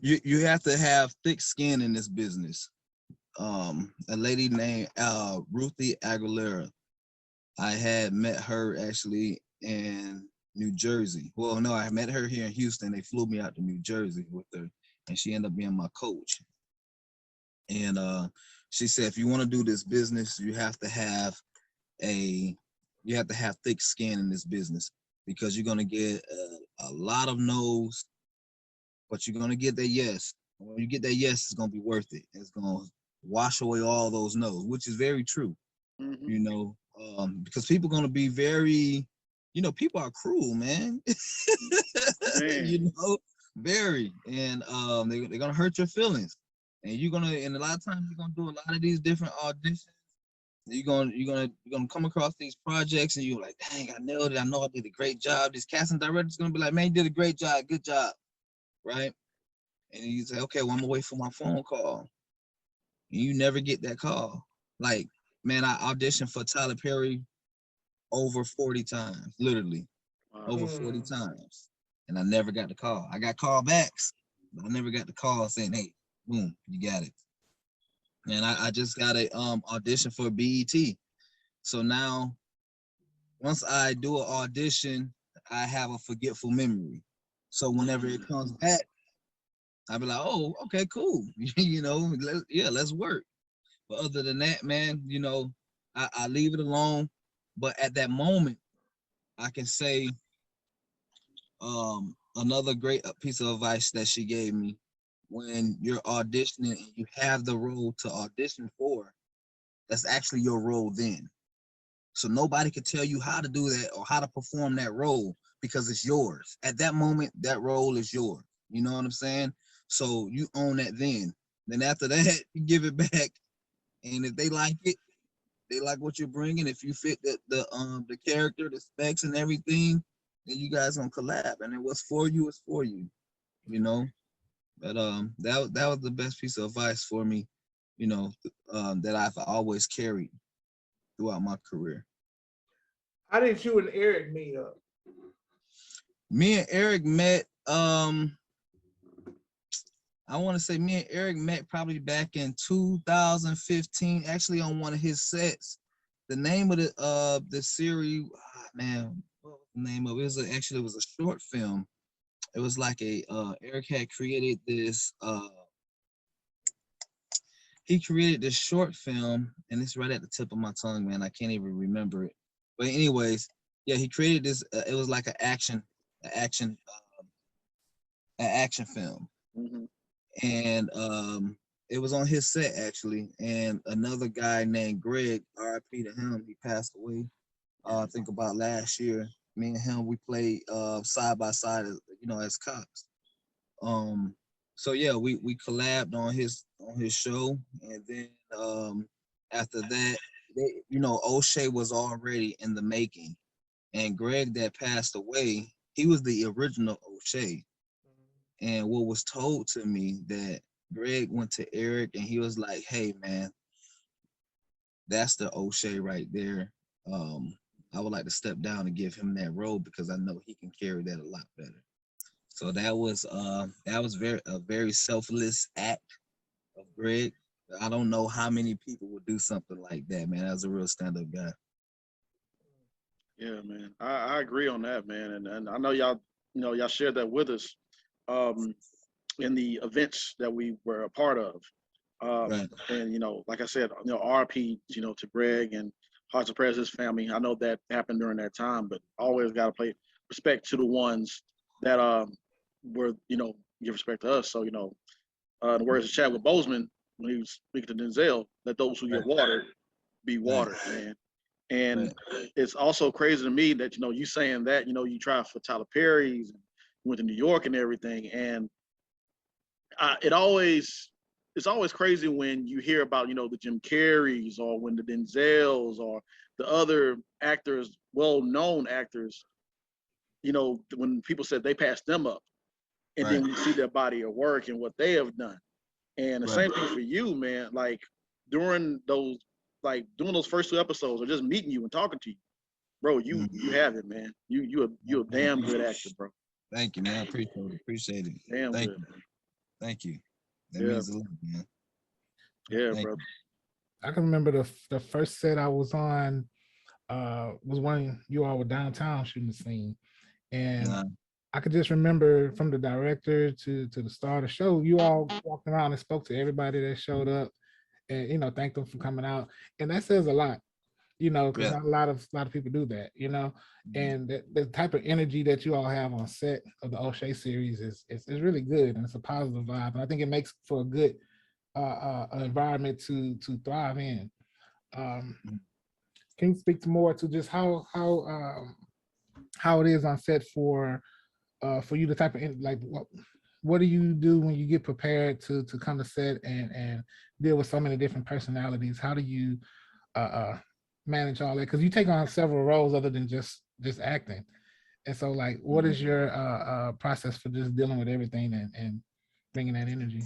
Speaker 5: You have to have thick skin in this business. A lady named Ruthie Aguilera. I had met her actually, and New Jersey. Well, no, I met her here in Houston. They flew me out to New Jersey with her, and she ended up being my coach. And she said, if you want to do this business, you have to have thick skin in this business, because you're gonna get a lot of no's, but you're gonna get that yes. When you get that yes, it's gonna be worth it. It's gonna wash away all those no's, which is very true.
Speaker 1: Mhm.
Speaker 5: You know, because people are gonna be very, people are cruel, man.
Speaker 1: Man.
Speaker 5: You know, very, and they're gonna hurt your feelings, and and a lot of times you're gonna do a lot of these different auditions. You're gonna come across these projects, and you're like, dang, I nailed it. I know I did a great job. This casting director's gonna be like, man, you did a great job, good job, right? And you say, okay, well, I'm gonna wait for my phone call. And you never get that call. Like, man, I auditioned for Tyler Perry over 40 times, literally
Speaker 1: Wow.
Speaker 5: over 40 times, and I never got the call. I got callbacks, but I never got the call saying, hey, boom, you got it. And I just got a audition for BET. So now, once I do an audition, I have a forgetful memory. So whenever it comes back, I'll be like, oh, okay, cool. Let's work. But other than that, man, I leave it alone. But at that moment, I can say another great piece of advice that she gave me: when you're auditioning and you have the role to audition for, that's actually your role then. So nobody can tell you how to do that or how to perform that role, because it's yours. At that moment, that role is yours. You know what I'm saying? So you own that then. Then after that, you give it back. And if they like it, they like what you're bringing. If you fit the character, the specs and everything, then you guys gonna collab. And then what's for you is for you, you know. But that was the best piece of advice for me, that I've always carried throughout my career.
Speaker 2: How did you and Eric meet up?
Speaker 5: Me and Eric met, I want to say me and Eric met probably back in 2015, actually on one of his sets. The name of the series, man, what was the name of it? It was a short film. It was like Eric had created this, he created this short film, and it's right at the tip of my tongue, man. I can't even remember it. But anyways, yeah, he created this, it was like an action film.
Speaker 1: Mhm.
Speaker 5: And it was on his set actually, and another guy named Greg, RIP to him, he passed away I think about last year. Me and him, we played side by side as cops. So yeah, we collabed on his show, and then after that, O'Shea was already in the making, and Greg that passed away, he was the original O'Shea. And what was told to me, that Greg went to Eric and he was like, hey man, that's the O'Shea right there. I would like to step down and give him that role, because I know he can carry that a lot better. So that was a very selfless act of Greg. I don't know how many people would do something like that, man. That was a real stand-up guy.
Speaker 1: Yeah, man. I agree on that, man. And I know y'all shared that with us in the events that we were a part of.
Speaker 5: Right.
Speaker 1: And like I said, RP, to Greg and Hearts of Prayers, his family. I know that happened during that time, but always got to pay respect to the ones that were, give respect to us. So, the words of Chadwick Boseman when he was speaking to Denzel, let those who get watered be watered, man. And it's also crazy to me that you saying that you tried for Tyler Perry's, and went to New York and everything, and it's always crazy when you hear about the Jim Carreys, or when the Denzels, or the other actors, well-known actors, when people said they passed them up, and then we see their body of work and what they have done. And the same thing for you, man. Like during those first 2 episodes, or just meeting you and talking to you, bro, you have it, man. You a damn good actor, bro.
Speaker 5: Thank you, man. I appreciate it.
Speaker 1: Damn
Speaker 5: Thank
Speaker 1: good.
Speaker 5: you. Thank you. That
Speaker 1: Yeah.
Speaker 5: means a lot, man.
Speaker 1: Yeah,
Speaker 5: Thank
Speaker 1: bro.
Speaker 3: I can remember the first set I was on was when you all were downtown shooting the scene. And
Speaker 5: Nah.
Speaker 3: I could just remember from the director to the star of the show, you all walked around and spoke to everybody that showed up, and thanked them for coming out, and that says a lot, because
Speaker 5: Yeah.
Speaker 3: not a lot of people do that, and the type of energy that you all have on set of the O'Shea series is really good, and it's a positive vibe, and I think it makes for a good environment to thrive in. Can you speak to more to just how it is on set for you, the type of like what do you do when you get prepared to come to set and deal with so many different personalities? How do you manage all that? Because you take on several roles other than just acting, and so like, what is your process for just dealing with everything and bringing that energy?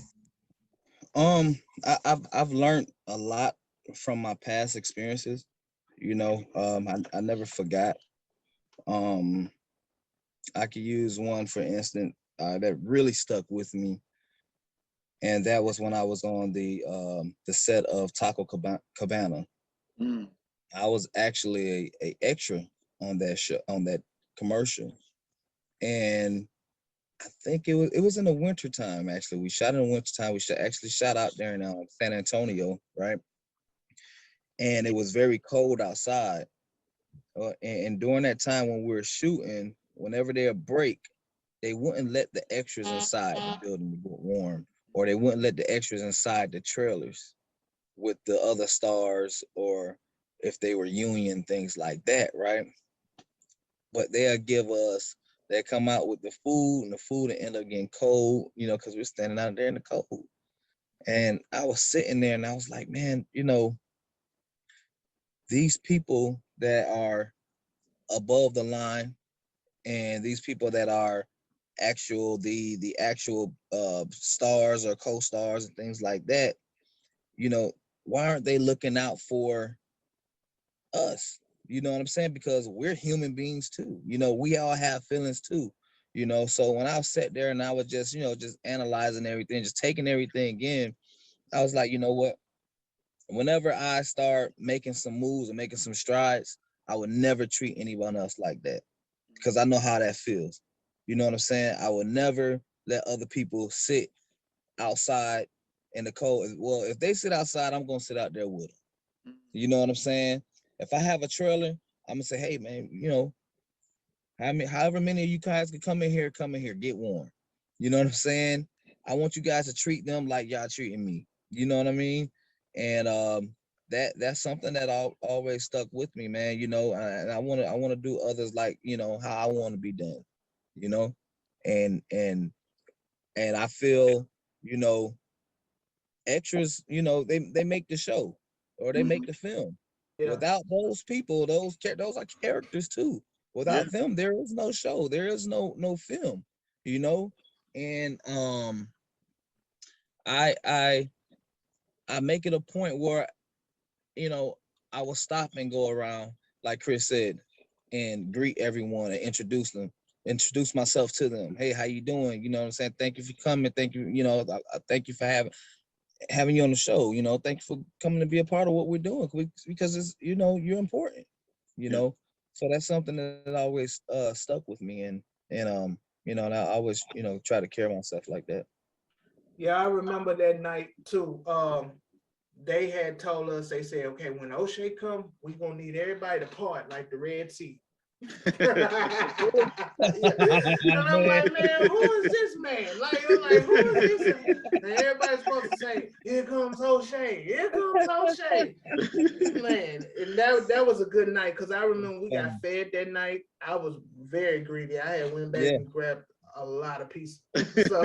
Speaker 5: I've learned a lot from my past experiences. I never forgot. I could use one for instance that really stuck with me, and that was when I was on the set of Taco Cabana.
Speaker 1: Mm.
Speaker 5: I was actually a extra on that show, on that commercial, and I think it was in the winter time. Actually, we shot in the winter time. We actually shot out there in San Antonio, right? And it was very cold outside. And during that time when we were shooting, whenever they would break, they wouldn't let the extras inside the building to get warm, or they wouldn't let the extras inside the trailers with the other stars, or if they were union, things like that, right? But they come out with the food, and the food would end up getting cold, because we're standing out there in the cold. And I was sitting there and I was like, man, these people that are above the line, and these people that are the actual stars or co-stars and things like that, why aren't they looking out for us? You know what I'm saying? Because we're human beings too. We all have feelings too. So when I sat there and I was just, just analyzing everything, just taking everything in, I was like, you know what? Whenever I start making some moves and making some strides, I would never treat anyone else like that, because I know how that feels. You know what I'm saying? I would never let other people sit outside in the cold. Well, if they sit outside, I'm gonna sit out there with them. You know what I'm saying? If I have a trailer, I'm gonna say, hey man, however many of you guys can come in here, get warm. You know what I'm saying? I want you guys to treat them like y'all treating me. You know what I mean? And that's something that always stuck with me, man. And I wanna do others like, how I want to be done. You know, and I feel, extras, they make the show, or they make the film.
Speaker 2: Yeah.
Speaker 5: Without those people, those are characters too.
Speaker 1: Yeah.
Speaker 5: Without them, there is no show. There is no film. And I make it a point where, I will stop and go around, like Chris said, and greet everyone and introduce myself to them. Hey, how you doing? You know what I'm saying? Thank you for coming. Thank you. I thank you for having you on the show. Thank you for coming to be a part of what we're doing, because it's, you're important.
Speaker 1: Yeah.
Speaker 5: So that's something that always stuck with me, and I always try to carry myself like that.
Speaker 2: Yeah, I remember that night too. They had told us, they said, okay, when O'Shea come, we gonna need everybody to part like the Red Sea. Yeah. And I'm like, man, who is this man? Like, I'm like, who is this? And everybody's supposed to say, here comes O'Shea, here comes O'Shea. Man, and that was a good night, because I remember we got fed that night. I was very greedy. I had went back and grabbed a lot of pieces. So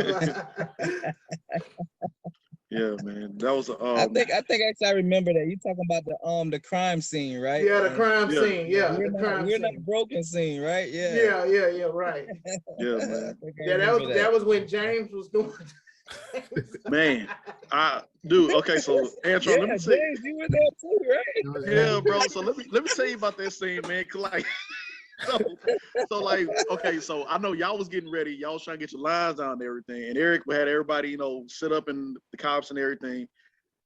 Speaker 1: Yeah, man. That was
Speaker 5: I think actually I remember that. You talking about the crime scene, right?
Speaker 2: Yeah, the crime scene. Yeah,
Speaker 5: we're
Speaker 2: the crime
Speaker 5: not
Speaker 2: scene.
Speaker 5: broken scene, right? Yeah.
Speaker 2: Yeah, right.
Speaker 1: Yeah, man.
Speaker 2: Yeah, that was when James was doing.
Speaker 1: Man, okay, so Antrone, let me say,
Speaker 5: James, you were there too, right?
Speaker 1: yeah, bro. So let me tell you about that scene, man. 'Cause like, so like, okay, so I know y'all was getting ready, y'all was trying to get your lines down and everything, and Eric had everybody, sit up in the cops and everything,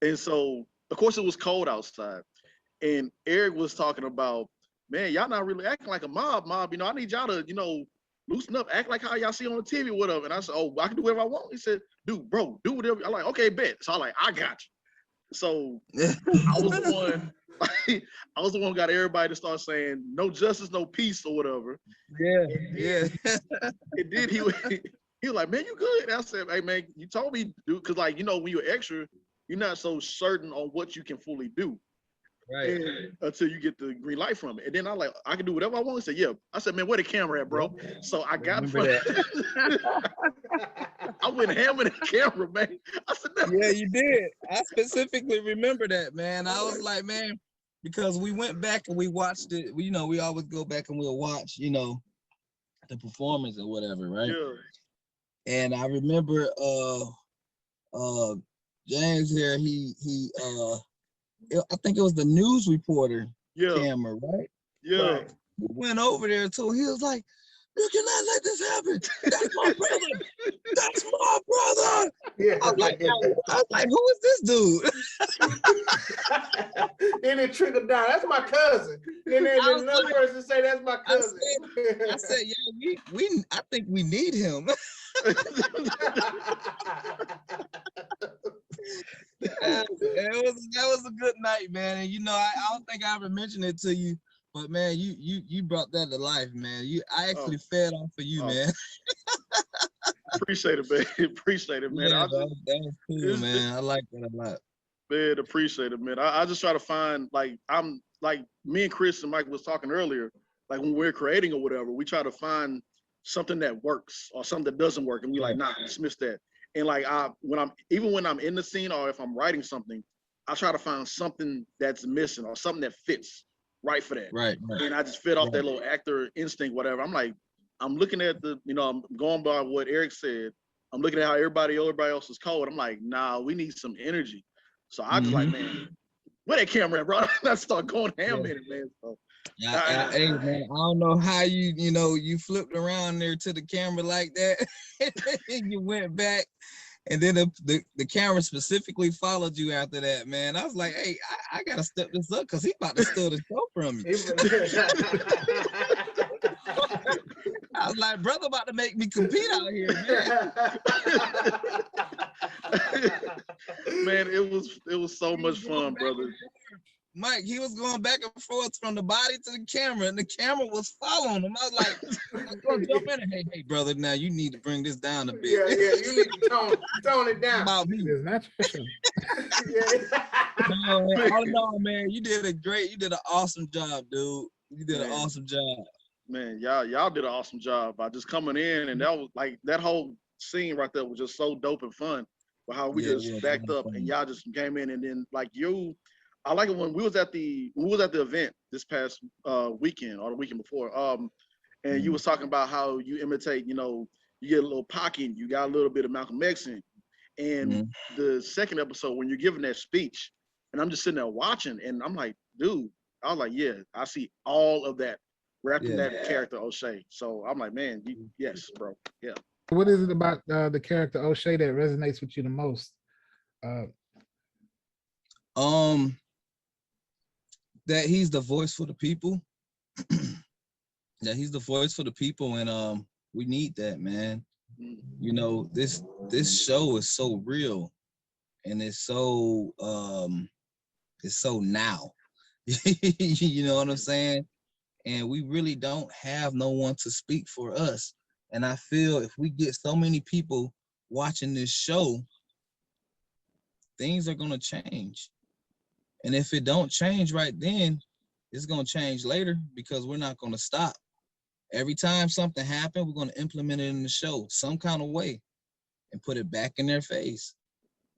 Speaker 1: and so of course it was cold outside, and Eric was talking about, man, y'all not really acting like a mob. I need y'all to, loosen up, act like how y'all see on the TV, whatever. And I said, oh, I can do whatever I want. He said, dude, bro, do whatever. I'm like, okay, bet. So I'm like, I got you. So I was the one, I was the one who got everybody to start saying no justice, no peace or whatever.
Speaker 5: Yeah.
Speaker 1: And then he was like, man, you good? And I said, hey man, you told me, dude, because like, you know, when you're extra, you're not so certain on what you can fully do.
Speaker 5: Right.
Speaker 1: Until you get the green light from it. And then I like, I can do whatever I want. He said, yeah. I said, man, where the camera at, bro? So I got in front. I went ham in the camera, man. I said, no.
Speaker 5: Yeah, you did. I specifically remember that, man. I was like, man, because we went back and we watched it. We always go back and we'll watch, the performance or whatever, right?
Speaker 1: Yeah.
Speaker 5: And I remember James here, I think it was the news reporter camera, right?
Speaker 1: Yeah.
Speaker 5: Right. We went over there too. He was like, you cannot let this happen. That's my brother. That's my brother.
Speaker 2: Yeah.
Speaker 5: I was like, who is this dude?
Speaker 2: Then it trickled down. That's my cousin. Then another person say that's my cousin.
Speaker 5: I said, yeah, I think we need him. That was a good night, man. And I don't think I ever mentioned it to you, but man, you brought that to life, man. I actually fed off of you, man.
Speaker 1: Appreciate it, man. Appreciate it, man.
Speaker 5: Yeah, that was cool, man. I like that a lot.
Speaker 1: Man, appreciate it, man. I just try to find, like, I'm like, me and Chris and Mike was talking earlier, like when we're creating or whatever, we try to find something that works or something that doesn't work, and we like, nah, dismiss that. And like, when I'm in the scene or if I'm writing something, I try to find something that's missing or something that fits right for that.
Speaker 5: Right.
Speaker 1: And I just fed off that little actor instinct, whatever. I'm like, I'm looking at I'm going by what Eric said. I'm looking at how everybody else is cold. I'm like, nah, we need some energy. So I just like, man, where that camera at, bro? I start going ham in it, man. So,
Speaker 5: hey, man, I don't know how you flipped around there to the camera like that. And you went back, and then the camera specifically followed you after that, man. I was like, hey, I gotta step this up because he about to steal the show from me. I was like, brother about to make me compete out here, man.
Speaker 1: Man, it was so much fun, brother.
Speaker 5: Mike, he was going back and forth from the body to the camera, and the camera was following him. I was like, I'm gonna jump in and hey, brother, now you need to bring this down a bit.
Speaker 2: Yeah, you need to tone it down.
Speaker 5: About me.
Speaker 3: It's not true.
Speaker 5: No, all in all, man, you did an awesome job, dude. You did an awesome job.
Speaker 1: Man, y'all did an awesome job by just coming in, and that was like that whole scene right there was just so dope and fun. But how we just stacked up and y'all just came in, and then like I like it when we was at the event this past weekend or the weekend before. And you was talking about how you imitate, you get a little Pac, you got a little bit of Malcolm X in. And the second episode when you're giving that speech, and I'm just sitting there watching, and I'm like, dude, I was like, yeah, I see all of that wrapped in that character O'Shea. So I'm like, man, yes, bro, yeah.
Speaker 3: What is it about the character O'Shea that resonates with you the most?
Speaker 5: That he's the voice for the people. That he's the voice for the people, and we need that, man. This show is so real, and it's so now. You know what I'm saying? And we really don't have no one to speak for us. And I feel if we get so many people watching this show, things are gonna change. And if it don't change right then, it's gonna change later because we're not gonna stop. Every time something happens, we're gonna implement it in the show some kind of way and put it back in their face.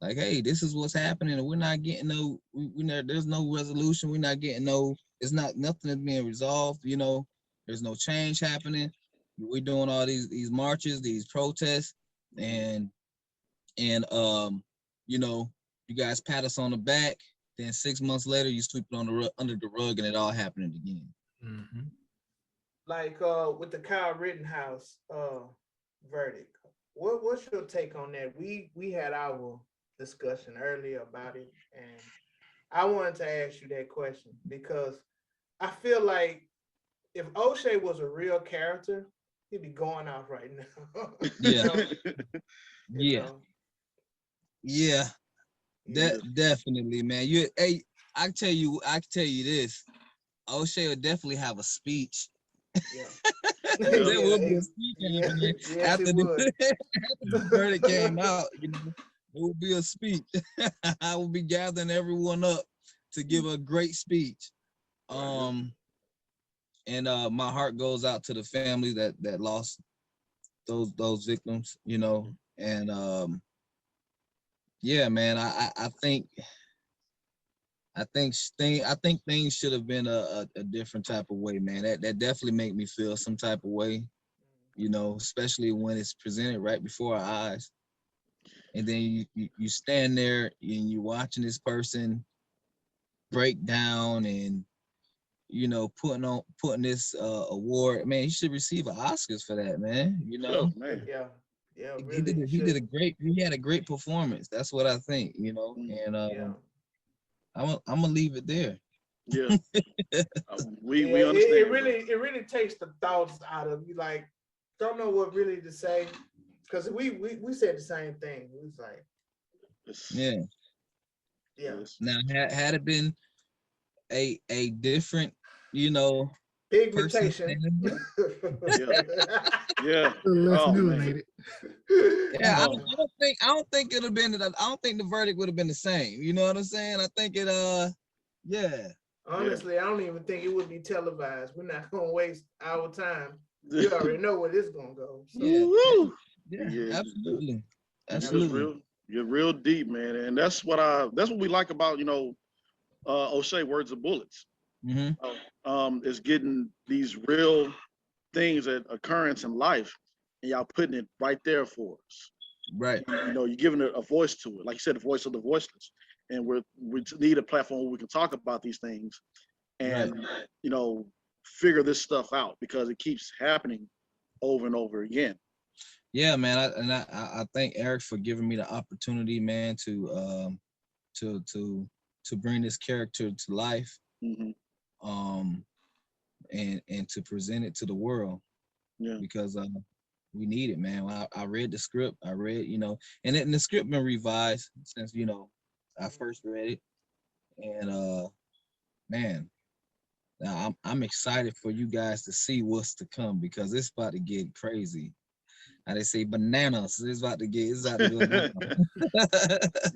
Speaker 5: Like, hey, this is what's happening, and we're not getting there's no resolution. We're not getting nothing is being resolved. There's no change happening. We're doing all these marches, these protests, and you guys pat us on the back. Then 6 months later, you sweep it under the rug, and it all happening again.
Speaker 3: Mm-hmm.
Speaker 2: Like with the Kyle Rittenhouse verdict, what's your take on that? We had our discussion earlier about it, and I wanted to ask you that question because I feel like if O'Shea was a real character, He'd be going off right now.
Speaker 5: Yeah.
Speaker 2: You
Speaker 5: Yeah.
Speaker 2: know,
Speaker 5: Yeah.
Speaker 2: yeah.
Speaker 5: Definitely, man. Hey, I can tell you this. O'Shea will definitely have a speech.
Speaker 2: Yeah.
Speaker 5: There will be
Speaker 2: Yeah,
Speaker 5: a speech
Speaker 2: yeah,
Speaker 5: happening
Speaker 2: yes,
Speaker 5: after
Speaker 2: it
Speaker 5: the
Speaker 2: would.
Speaker 5: after the verdict came out. You know, there will be a speech. I will be gathering everyone up to give a great speech. And my heart goes out to the family that lost those victims. You know, and yeah, man, I think things should have been a different type of way, man. That definitely make me feel some type of way, you know, especially when it's presented right before our eyes. And then you stand there and you're watching this person break down and, you know, putting this award. Man, you should receive an Oscars for that, man. You know,
Speaker 1: Oh, man.
Speaker 2: Yeah, yeah,
Speaker 5: he
Speaker 2: really, you
Speaker 5: did
Speaker 2: should.
Speaker 5: he had a great performance. That's what I think, you know.
Speaker 1: Mm.
Speaker 5: And
Speaker 2: Yeah,
Speaker 5: I'm gonna leave it there.
Speaker 1: Yeah.
Speaker 2: yeah.
Speaker 1: We understand, bro.
Speaker 2: It really takes the thoughts out of you. Like, don't know what really to say, because we said the same thing. We was like,
Speaker 5: Yeah.
Speaker 2: yeah,
Speaker 1: Yes.
Speaker 5: Now, had it been a different, you know, person
Speaker 2: pigmentation.
Speaker 5: standing there,
Speaker 1: Yeah. Yeah.
Speaker 3: Less
Speaker 1: Oh man.
Speaker 3: melanated.
Speaker 5: yeah,
Speaker 1: Oh.
Speaker 5: I don't think it'd have been. I don't think the verdict would have been the same. You know what I'm saying? I think it. Yeah.
Speaker 2: Honestly, I don't even think it would be televised. We're not gonna waste our time. We already know where this is gonna go. So.
Speaker 5: Yeah.
Speaker 1: Woo-hoo.
Speaker 5: Yeah.
Speaker 1: Yeah.
Speaker 5: Absolutely.
Speaker 1: You just
Speaker 5: Absolutely.
Speaker 1: you're real deep, man. And that's what we like about, you know, O'Shea Words of Bullets.
Speaker 5: Hmm.
Speaker 1: Is getting these real things that occurrence in life and y'all putting it right there for us.
Speaker 5: Right.
Speaker 1: You know, you're giving it a voice to it. Like you said, the voice of the voiceless. And we need a platform where we can talk about these things
Speaker 5: Right.
Speaker 1: and, you know, figure this stuff out because it keeps happening over and over again.
Speaker 5: Yeah, man. I thank Eric for giving me the opportunity, man, to bring this character to life,
Speaker 1: Hmm.
Speaker 5: um, and to present it to the world.
Speaker 1: Yeah.
Speaker 5: Because we need it, man. I read the script. I read, you know, and the script been revised since, you know, I first read it. And man, now I'm excited for you guys to see what's to come because it's about to get crazy. How they say bananas. It's about to go down.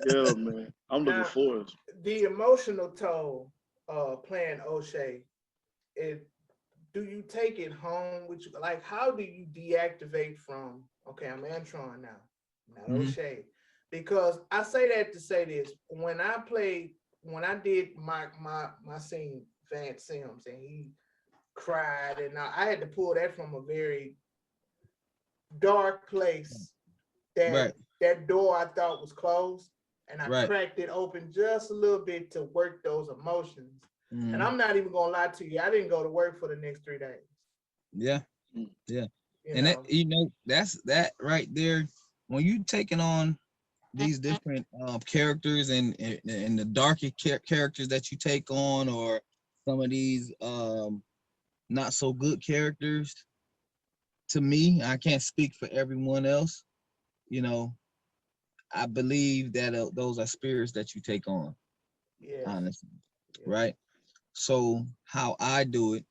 Speaker 1: Yeah, man. I'm looking
Speaker 2: Now,
Speaker 1: forward.
Speaker 2: the emotional toll playing O'Shea, it do you take it home with you? Like, how do you deactivate from, okay, I'm Antron now, not
Speaker 5: Mhm.
Speaker 2: O'Shea? Because I say that to say this. When I did my scene, Vance Sims, and he cried, and I had to pull that from a very dark place.
Speaker 5: Right,
Speaker 2: That door I thought was closed, and I
Speaker 5: right.
Speaker 2: cracked it open just a little bit to work those emotions. And
Speaker 5: Mhm.
Speaker 2: I'm not even gonna lie to you, I didn't go to work for the next 3 days.
Speaker 5: Yeah,
Speaker 1: Mm.
Speaker 5: yeah.
Speaker 2: You
Speaker 5: And that,
Speaker 2: know,
Speaker 5: you know, that's that right there. When you taking on these different characters and the darker characters that you take on, or some of these not so good characters, to me, I can't speak for everyone else. You know, I believe that those are spirits that you take on,
Speaker 2: yes,
Speaker 5: honestly,
Speaker 2: yes.
Speaker 5: right? So how I do it,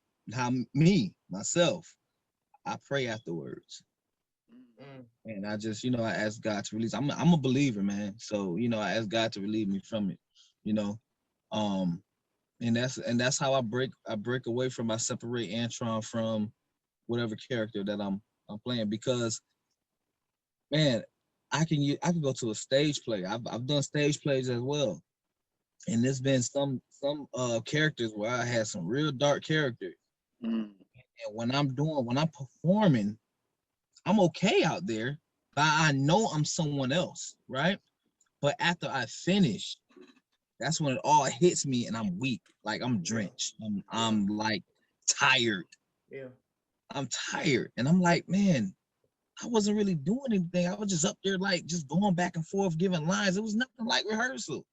Speaker 5: me myself, I pray afterwards.
Speaker 2: Mm.
Speaker 5: And I just, you know, I ask God to release. I'm a believer, man. So, you know, I ask God to relieve me from it, you know. Um, and that's how I break away from, I separate Antron from whatever character that I'm playing, because man, I can go to a stage play. I've done stage plays as well. And there's been some characters where I had some real dark characters.
Speaker 1: Mm.
Speaker 5: And when I'm performing, I'm okay out there, but I know I'm someone else, right? But after I finish, that's when it all hits me and I'm weak. Like I'm
Speaker 2: Yeah,
Speaker 5: drenched. I'm like tired.
Speaker 2: yeah,
Speaker 5: I'm tired. And I'm like, man, I wasn't really doing anything. I was just up there like just going back and forth giving lines. It was nothing like rehearsal.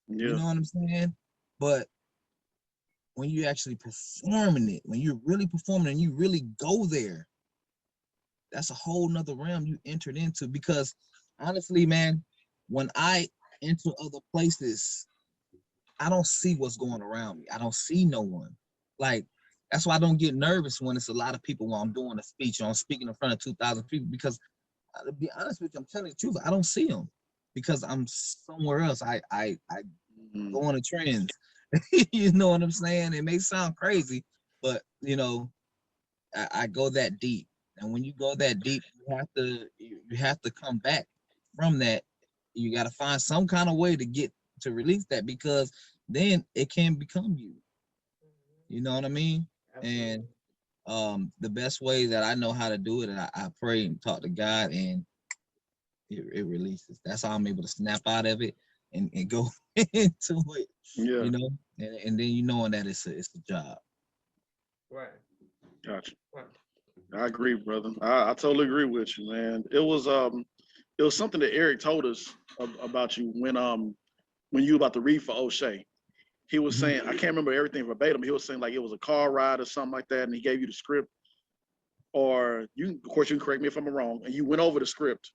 Speaker 5: You
Speaker 1: Yeah.
Speaker 5: know what I'm saying? But when you actually performing it, when you're really performing and you really go there, that's a whole nother realm you entered into. Because honestly, man, when I enter other places, I don't see what's going around me. I don't see no one. Like, that's why I don't get nervous when it's a lot of people while I'm doing a speech or I'm speaking in front of 2,000 people, because to be honest with you, I'm telling you the truth, I don't see them because I'm somewhere else. I go on the trends. You know what I'm saying? It may sound crazy, but you know, I go that deep. And when you go that deep, you have to come back from that. You got to find some kind of way to get to release that, because then it can become you. You know what I mean?
Speaker 2: Absolutely.
Speaker 5: And the best way that I know how to do it, and I pray and talk to God, and it releases. That's how I'm able to snap out of it and go into it.
Speaker 1: Yeah.
Speaker 5: You know, and then you knowing that it's a job.
Speaker 2: Right.
Speaker 1: Gotcha.
Speaker 2: Right.
Speaker 1: I agree, brother. I totally agree with you, man. It was something that Eric told us about you when you were about to read for O'Shea. He was saying, I can't remember everything verbatim. He was saying like it was a car ride or something like that, and he gave you the script. Or of course, you can correct me if I'm wrong. And you went over the script,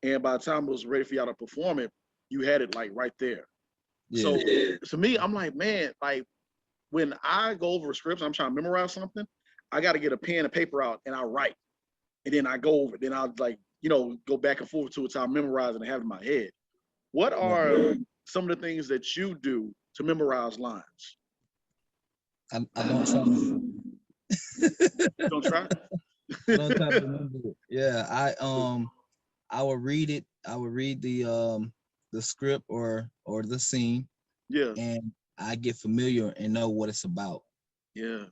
Speaker 1: and by the time it was ready for y'all to perform it, you had it like right there.
Speaker 5: Yeah.
Speaker 1: So to me, I'm like, man, like when I go over scripts, I'm trying to memorize something, I got to get a pen and paper out and I write, and then I go over it. Then I'll like, go back and forth to it till I memorize it and have it in my head. What are some of the things that you do to memorize lines?
Speaker 5: I don't try to.
Speaker 1: Don't try.
Speaker 5: I don't try to remember it. Yeah, I will read it. I will read the script or the scene,
Speaker 1: Yeah.
Speaker 5: and I get familiar and know what it's about.
Speaker 1: Yeah.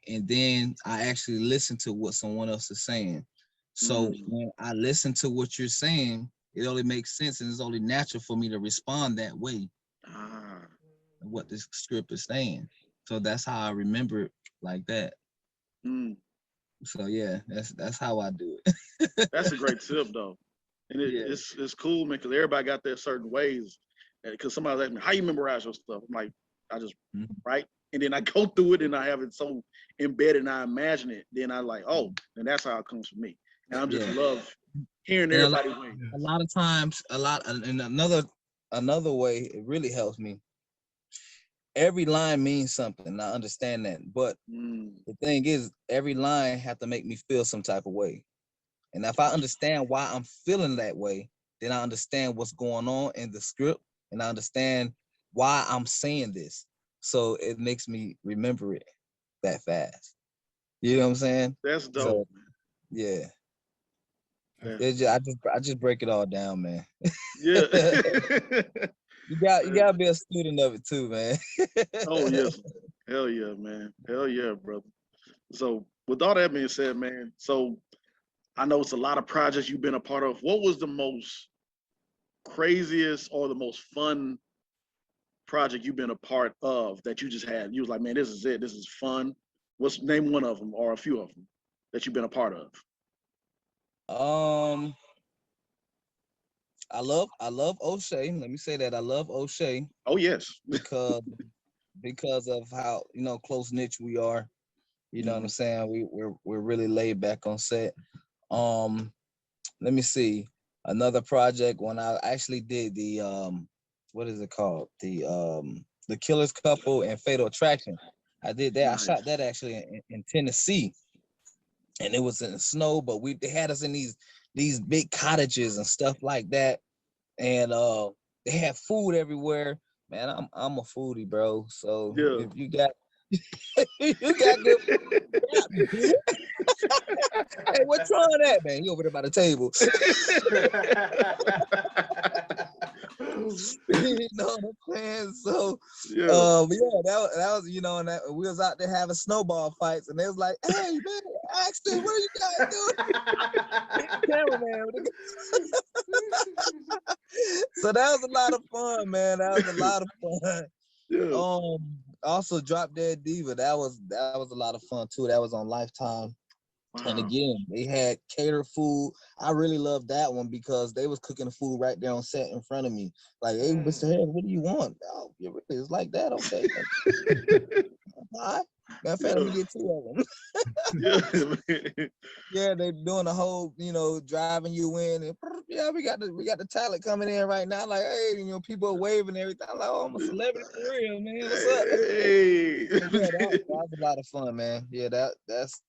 Speaker 5: And then I actually listen to what someone else is saying. So when I listen to what you're saying, it only makes sense, and it's only natural for me to respond that way. What this script is saying. So that's how I remember it, like that. So yeah, that's how I do it.
Speaker 1: That's a great tip though. And it's cool, man, because everybody got their certain ways. Because somebody asked me, how you memorize your stuff? I'm like, I just write. And then I go through it and I have it so embedded and I imagine it. Then I like, oh, and that's how it comes from me. And I just love hearing everybody's way.
Speaker 5: A lot of times, and another way it really helps me. Every line means something. I understand that. But the thing is, every line have to make me feel some type of way. And if I understand why I'm feeling that way, then I understand what's going on in the script, and I understand why I'm saying this. So it makes me remember it that fast. You know what I'm saying?
Speaker 1: That's dope.
Speaker 5: So, yeah. I just break it all down, man.
Speaker 1: Yeah.
Speaker 5: You gotta be a student of it too, man.
Speaker 1: Oh yes. Hell yeah, man. Hell yeah, brother. So with all that being said, man, so I know it's a lot of projects you've been a part of. What was the most craziest or the most fun project you've been a part of that you just had? You was like, man, this is it. This is fun. Name one of them or a few of them that you've been a part of?
Speaker 5: I love O'Shea. Let me say that I love O'Shea.
Speaker 1: Oh yes.
Speaker 5: because of how close knit we are. You know what I'm saying? We're really laid back on set. Let me see. Another project when I actually did the what is it called? The Killer's Couple and Fatal Attraction. I did that. Nice. I shot that actually in Tennessee. And it was in the snow, but they had us in these big cottages and stuff like that. And they had food everywhere. Man, I'm a foodie, bro. So if you got you got good food. Hey, what's wrong with that, man? You over there by the table. You know what I'm saying? So that was and that we was out there having snowball fights, and they was like, "Hey man, Axton, what are you guys doing?" Cameraman. So that was a lot of fun, man. That was a lot of fun. Yeah. Also Drop Dead Diva. That was a lot of fun too. That was on Lifetime. Wow. And again, they had catered food. I really loved that one because they was cooking the food right there on set in front of me. Like, hey, Mr. Harris, what do you want? Oh, it's like that, okay. All right. Matter of fact, let me get 2 of them.
Speaker 1: Yeah, man.
Speaker 5: Yeah, they doing the whole, driving you in, and yeah, we got the talent coming in right now. Like, hey, people are waving and everything. I'm like, oh, I'm a celebrity for real, man. What's up?
Speaker 1: Hey.
Speaker 5: Yeah, that was a lot of fun, man. Yeah, that's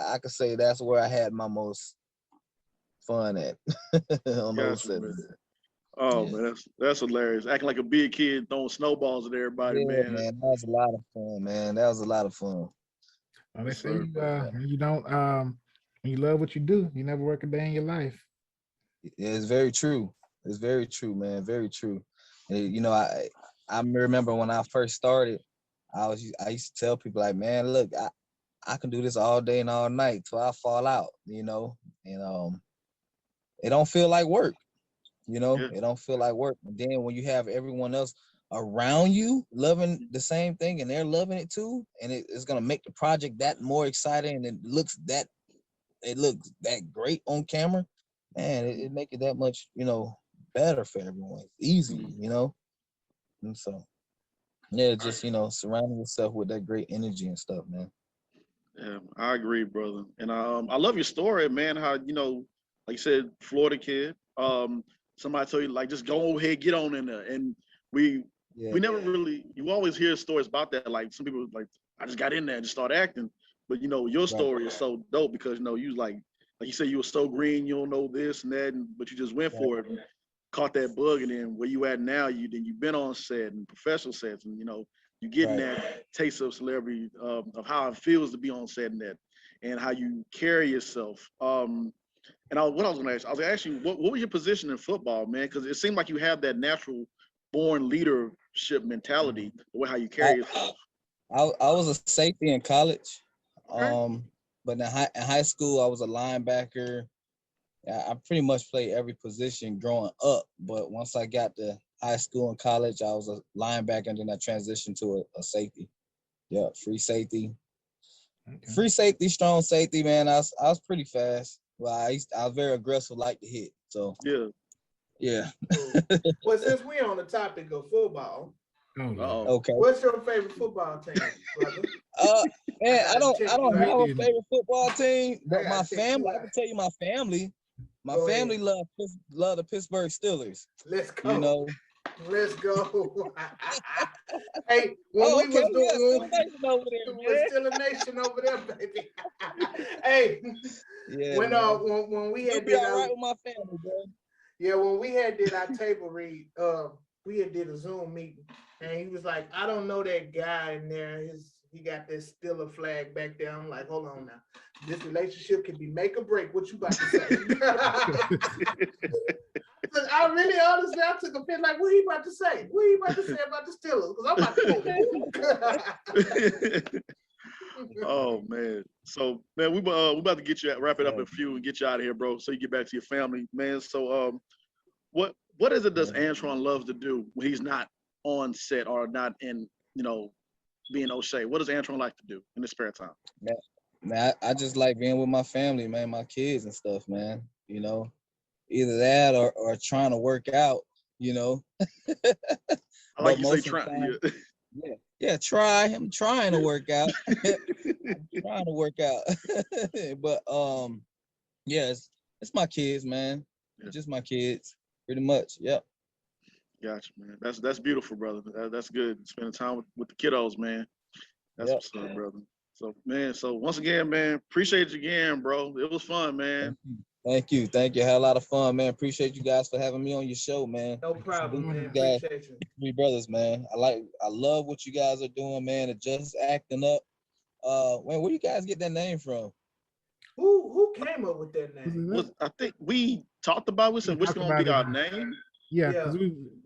Speaker 5: I could say that's where I had my most fun at on those
Speaker 1: Gotcha,
Speaker 5: sets.
Speaker 1: man. Oh
Speaker 5: Yeah.
Speaker 1: man, that's hilarious. Acting like a big kid throwing snowballs at everybody,
Speaker 5: Yeah,
Speaker 1: man.
Speaker 5: man, that was a lot of fun, man. That was a lot of fun.
Speaker 3: They
Speaker 1: Yes,
Speaker 3: say
Speaker 1: sir,
Speaker 3: when you don't when you love what you do, you never work a day in your life.
Speaker 5: Yeah, it's very true. It's very true, man. Very true. And, I remember when I first started, I used to tell people like, man, look, I can do this all day and all night till I fall out, and it don't feel like work,
Speaker 1: Yeah.
Speaker 5: it don't feel like work. And then when you have everyone else around you loving the same thing and they're loving it too, and it's gonna make the project that more exciting, and it looks that great on camera, man, it make it that much, better for everyone. It's easier, and so yeah, just surrounding yourself with that great energy and stuff, man.
Speaker 1: Yeah, I agree, brother. And I love your story, man. How like you said, Florida kid. Somebody told you like just go ahead, get on in there, and we
Speaker 5: Yeah,
Speaker 1: we never really. You always hear stories about that. Like some people like I just got in there and just started acting, but your
Speaker 5: right,
Speaker 1: story is so dope because you like you said you were so green, you don't know this and that, but you just went
Speaker 5: right,
Speaker 1: for it, and caught that bug, and then where you at now, you've been on set and professional sets, and you getting
Speaker 5: right.
Speaker 1: that taste of celebrity, of how it feels to be on set and how you carry yourself. What I was gonna ask, I was gonna ask you, what was your position in football, man? Because it seemed like you have that natural born leadership mentality, the way how you
Speaker 5: I,
Speaker 1: carry yourself.
Speaker 5: I was a safety in college,
Speaker 1: Okay.
Speaker 5: but in high school I was a linebacker. I pretty much played every position growing up, but once I got to high school and college, I was a linebacker, and then I transitioned to a safety. Yeah, free safety.
Speaker 3: Okay.
Speaker 5: Free safety, strong safety, man. I was pretty fast. Well, I was very aggressive, like to hit. So
Speaker 1: Yeah.
Speaker 5: yeah.
Speaker 2: Well, since we're on the topic of football,
Speaker 3: Oh yeah.
Speaker 1: Oh.
Speaker 5: Okay.
Speaker 2: what's your favorite football team, brother?
Speaker 5: Man, I don't
Speaker 2: check you
Speaker 5: have
Speaker 2: out.
Speaker 5: a favorite football team, but my
Speaker 2: gotta check you
Speaker 5: family, I
Speaker 2: out.
Speaker 5: can tell you my family. My
Speaker 2: Go
Speaker 5: family
Speaker 2: ahead.
Speaker 5: love the Pittsburgh Steelers.
Speaker 2: Let's
Speaker 5: You
Speaker 2: go.
Speaker 5: know.
Speaker 2: Let's go. Hey, when
Speaker 5: Oh,
Speaker 2: we
Speaker 5: okay.
Speaker 2: was
Speaker 5: Yeah,
Speaker 2: doing,
Speaker 5: Steelers Nation over there,
Speaker 2: we're
Speaker 5: man.
Speaker 2: still a nation over there, baby. Hey,
Speaker 5: Yeah,
Speaker 2: when
Speaker 5: man.
Speaker 2: when we
Speaker 5: You'll
Speaker 2: had
Speaker 5: be
Speaker 2: did
Speaker 5: all
Speaker 2: our
Speaker 5: right with my family, bro.
Speaker 2: when we had did our table read, we had did a Zoom meeting, and he was like, I don't know that guy in there. He got this Steeler flag back there. I'm like, hold on now. This relationship can be make or break. What you about to say? I really honestly, I took a pin like, what he about to say? What he about to say about the Steelers? Because I'm about to quote him.
Speaker 1: Oh man. So man, we about to get you wrap it up in a few and get you out of here, bro. So you get back to your family, man. So what is it does Antrone loves to do when he's not on set or not in being O'Shea? What does Antrone like to do in his spare time?
Speaker 5: Man, I just like being with my family, man, my kids and stuff, man. Either that or trying to work out,
Speaker 1: I like
Speaker 5: But
Speaker 1: you say
Speaker 5: most of the
Speaker 1: trying.
Speaker 5: time, yeah, I'm trying to work out. I'm trying to work out. But yeah, it's my kids, man.
Speaker 1: Yeah.
Speaker 5: It's just my kids, pretty much. Yep.
Speaker 1: Gotcha, man. That's beautiful, brother. That's good. Spending time with the kiddos, man. That's
Speaker 5: Yep.
Speaker 1: what's up, brother. So man, once again, man, appreciate you again, bro. It was fun, man.
Speaker 5: Thank you. I had a lot of fun, man. Appreciate you guys for having me on your show, man.
Speaker 2: No problem, man.
Speaker 5: You guys,
Speaker 2: Appreciate you.
Speaker 5: three brothers, man. I love what you guys are doing, man. And just acting up. Where you guys get that name from?
Speaker 2: Who came up with that name?
Speaker 1: I think we talked about this and which gonna be our name.
Speaker 3: Yeah, because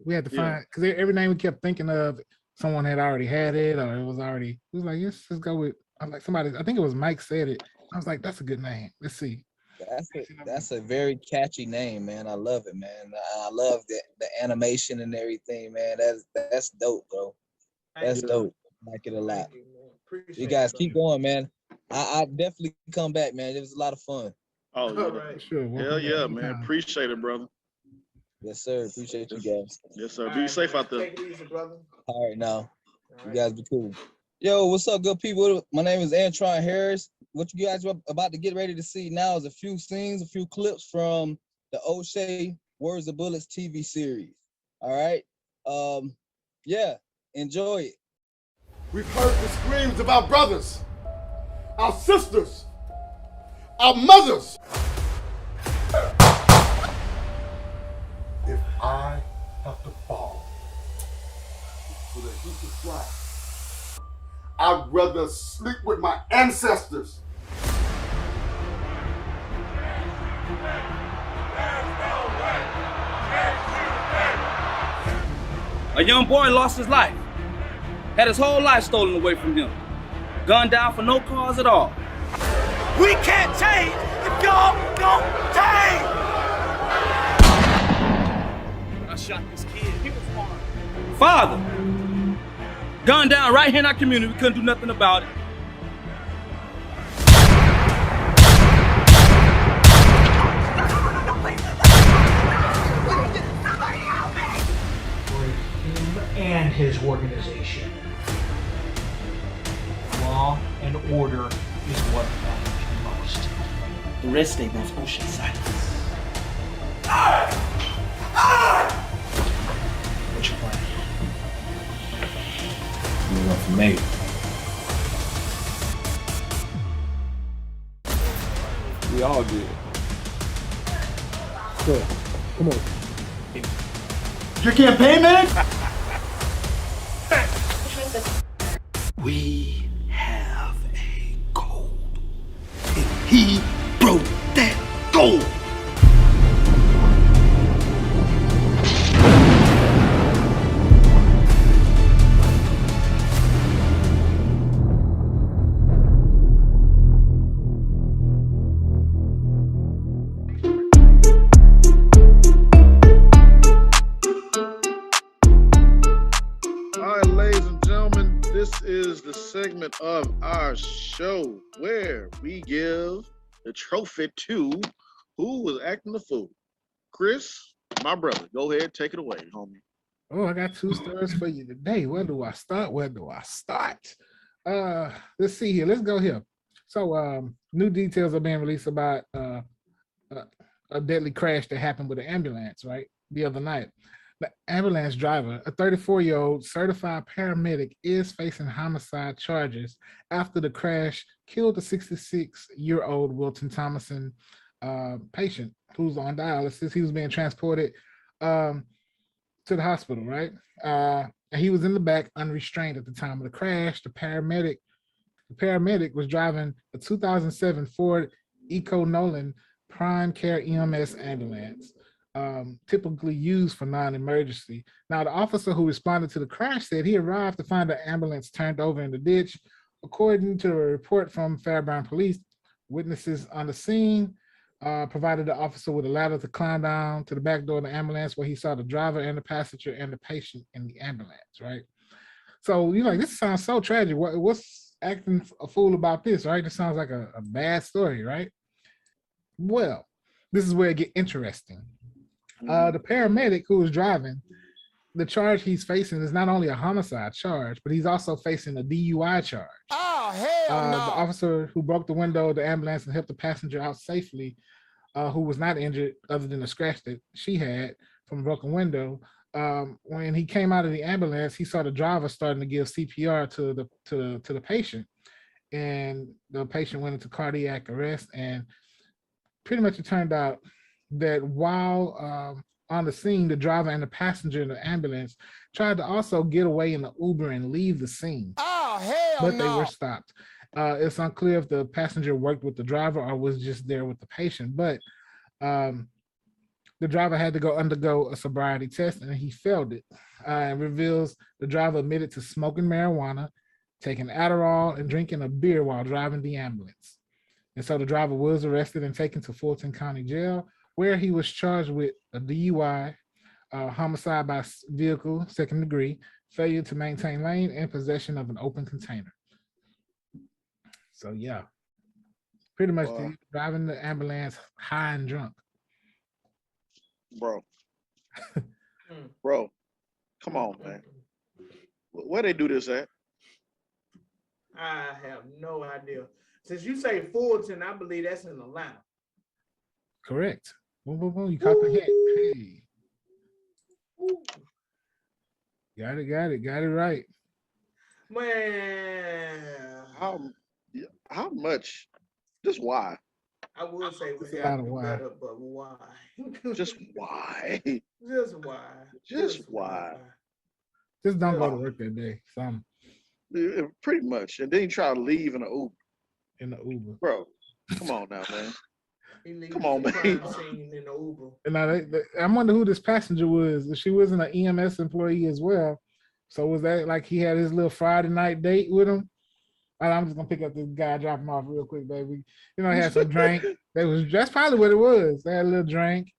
Speaker 3: we had to find because every name we kept thinking of, someone had already had it or it was like, let's go with. I'm like, I think it was Mike said it. I was like, that's a good name. Let's see.
Speaker 5: That's a very catchy name, man. I love it, man. I love the animation and everything, man. That's dope, bro. That's dope. I like it a lot. You guys keep going, man. I definitely come back, man. It was a lot of fun.
Speaker 1: Oh yeah,
Speaker 2: right.
Speaker 3: Sure.
Speaker 1: Hell yeah, man. Appreciate it, brother.
Speaker 5: Yes, sir. Appreciate you guys.
Speaker 1: Yes, sir. Be safe out there.
Speaker 2: Take it easy, brother.
Speaker 5: All right, now. You guys be cool. Yo, what's up, good people? My name is Antrone Harris. What you guys are about to get ready to see now is a few scenes, a few clips from the O'Shea Words of Bullets TV series. All right. Yeah, enjoy it.
Speaker 6: We've heard the screams of our brothers, our sisters, our mothers. If I have to fall so that he can fly, I'd rather sleep with my ancestors.
Speaker 7: A young boy lost his life, had his whole life stolen away from him, gunned down for no cause at all.
Speaker 8: We can't change if y'all don't change!
Speaker 7: I shot this kid, he was harmed. Father, gunned down right here in our community, we couldn't do nothing about it.
Speaker 8: And his organization. Law and order is what matters most. The rest they want bullshit silence. What's your plan? You run for mayor.
Speaker 7: We all did.
Speaker 3: Good. Come on.
Speaker 8: Your campaign, man? We have a goal. And he broke that goal.
Speaker 1: All right, ladies and gentlemen, this is the segment of our show where we give the trophy to who was acting the fool. Chris, my brother, go ahead, take it away, homie.
Speaker 3: Oh, I got two stories for you today. Where do I start? Let's see here. Let's go here. So, new details are being released about a deadly crash that happened with an ambulance, right? The other night. The ambulance driver, a 34-year-old certified paramedic, is facing homicide charges after the crash killed a 66-year-old Wilton Thomason patient who's on dialysis. He was being transported to the hospital, right? And he was in the back unrestrained at the time of the crash. The paramedic was driving a 2007 Ford Eco Nolan Prime Care EMS ambulance, typically used for non-emergency. Now, the officer who responded to the crash said he arrived to find the ambulance turned over in the ditch. According to a report from Fairbairn Police, witnesses on the scene provided the officer with a ladder to climb down to the back door of the ambulance, where he saw the driver and the passenger and the patient in the ambulance, right? So you're like, this sounds so tragic. What's acting a fool about this, right? This sounds like a bad story, right? Well, this is where it gets interesting. The paramedic who was driving, the charge he's facing is not only a homicide charge, but he's also facing a DUI charge.
Speaker 6: Oh, hell no.
Speaker 3: The officer who broke the window of the ambulance and helped the passenger out safely, who was not injured other than the scratch that she had from a broken window, when he came out of the ambulance, he saw the driver starting to give CPR to the patient, and the patient went into cardiac arrest. And pretty much it turned out that while on the scene, the driver and the passenger in the ambulance tried to also get away in the Uber and leave the scene.
Speaker 6: Oh, hell
Speaker 3: but they were stopped. It's unclear if the passenger worked with the driver or was just there with the patient, but the driver had to undergo a sobriety test, and he failed it. It reveals the driver admitted to smoking marijuana, taking Adderall, and drinking a beer while driving the ambulance. And so the driver was arrested and taken to Fulton County Jail, where he was charged with a DUI, homicide by vehicle, second degree, failure to maintain lane, and possession of an open container. So yeah, pretty much driving the ambulance high and drunk.
Speaker 1: Bro, come on, man. Where they do this at?
Speaker 2: I have no idea. Since you say Fulton, I believe that's in Atlanta.
Speaker 3: Correct. Boom, boom, boom. You caught the hit. Hey. Got it right.
Speaker 2: Man,
Speaker 1: How much? Just why?
Speaker 2: I would say we
Speaker 3: It's a
Speaker 2: got
Speaker 3: lot
Speaker 2: to
Speaker 3: of
Speaker 2: do
Speaker 3: why.
Speaker 2: better, but why?
Speaker 1: Just why?
Speaker 2: Just why?
Speaker 1: Just why?
Speaker 3: Just don't go to
Speaker 2: Yeah.
Speaker 3: work that day. Some
Speaker 1: Pretty much. And then you try to leave in an Uber.
Speaker 3: in the Uber.
Speaker 1: Bro, come on now, man.
Speaker 2: He leaves
Speaker 1: Come on,
Speaker 2: the
Speaker 1: man.
Speaker 2: crime scene in the Uber.
Speaker 3: And now I wonder who this passenger was. She wasn't an EMS employee as well. So was that like he had his little Friday night date with him? And I'm just gonna pick up this guy, drop him off real quick, baby. You know, he had some drink. That's probably what it was. They had a little drink,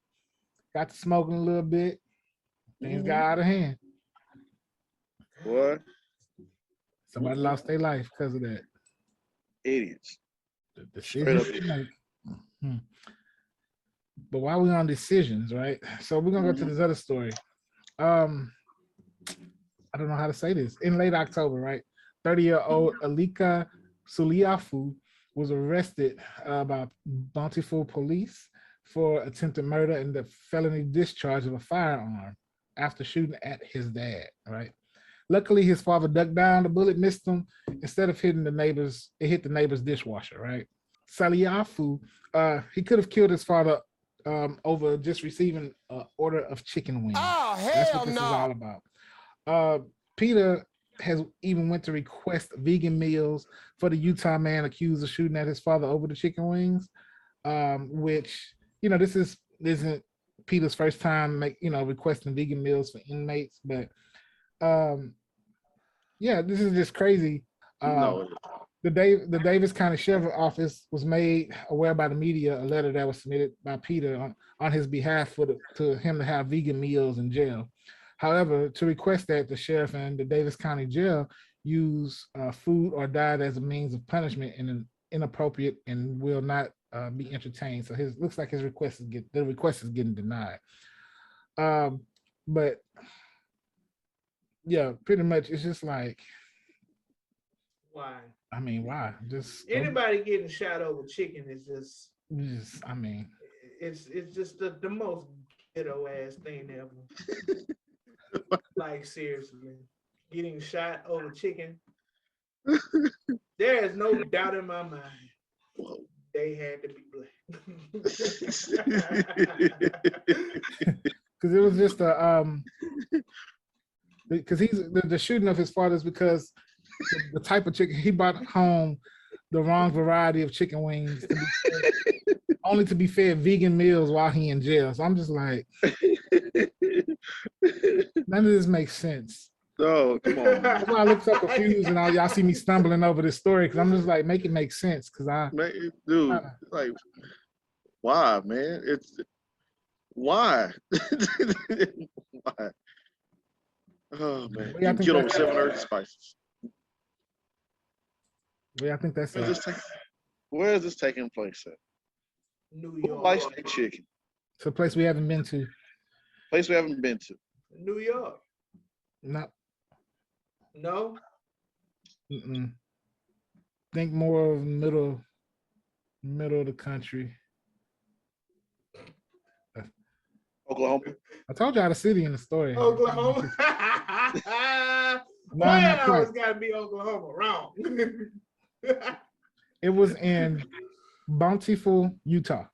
Speaker 3: got to smoking a little bit. Things got out of hand.
Speaker 1: What?
Speaker 3: Somebody lost their life because of that.
Speaker 1: Idiots.
Speaker 3: The
Speaker 1: Straight
Speaker 3: decisions
Speaker 1: up
Speaker 3: they make. Mhm. But while we're on decisions, right? So we're gonna go to this other story. I don't know how to say this. In late October, right? 30-year-old Alika Suliafu was arrested by Bountiful police for attempted murder and the felony discharge of a firearm after shooting at his dad, right? Luckily, his father ducked down. The bullet missed him. Instead of hitting the neighbors, it hit the neighbor's dishwasher, right? Saliafu, he could have killed his father over just receiving an order of chicken wings.
Speaker 9: Oh,
Speaker 3: That's what
Speaker 9: hell
Speaker 3: this is
Speaker 9: no.
Speaker 3: all about. Peter has even went to request vegan meals for the Utah man accused of shooting at his father over the chicken wings, which, you know, this isn't Peter's first time requesting vegan meals for inmates, but yeah, this is just crazy.
Speaker 1: No.
Speaker 3: The Davis County Sheriff's Office was made aware by the media a letter that was submitted by Peter on his behalf to him to have vegan meals in jail. However, to request that the sheriff and the Davis County Jail use food or diet as a means of punishment and inappropriate and will not be entertained. So looks like his request is getting denied. But yeah, pretty much it's just like,
Speaker 2: Why?
Speaker 3: I mean, why? Just
Speaker 2: Anybody getting shot over chicken is just
Speaker 3: I mean,
Speaker 2: it's just the most ghetto ass thing ever. Like seriously, getting shot over chicken. There is no doubt in my mind.
Speaker 1: Whoa.
Speaker 2: They had to be black.
Speaker 3: because it was just because he's the shooting of his father is because the type of chicken he brought home, the wrong variety of chicken wings only to be fed vegan meals while he in jail. So I'm just like, none of this makes sense.
Speaker 1: No, come on.
Speaker 3: That's why I look so confused and y'all see me stumbling over this story because I'm just like, make it make sense because
Speaker 1: Dude, like, why, man? Why? Why? Oh man,
Speaker 3: Yeah, I
Speaker 1: you
Speaker 3: think
Speaker 1: killed over
Speaker 3: that's-
Speaker 1: 700 spices.
Speaker 3: Yeah, I think that's
Speaker 1: Where is this taking place at?
Speaker 2: New
Speaker 1: Who
Speaker 2: York.
Speaker 1: likes their chicken?
Speaker 3: it's a place we haven't been to.
Speaker 1: Place we haven't been to.
Speaker 2: New York.
Speaker 3: Not.
Speaker 2: No.
Speaker 3: Think more of middle of the country.
Speaker 1: Oklahoma.
Speaker 3: I told y'all the city in the story.
Speaker 2: Oklahoma.
Speaker 3: No,
Speaker 2: Why
Speaker 3: not
Speaker 2: I
Speaker 3: quite.
Speaker 2: always gotta be Oklahoma? Wrong.
Speaker 3: It was in Bountiful, Utah.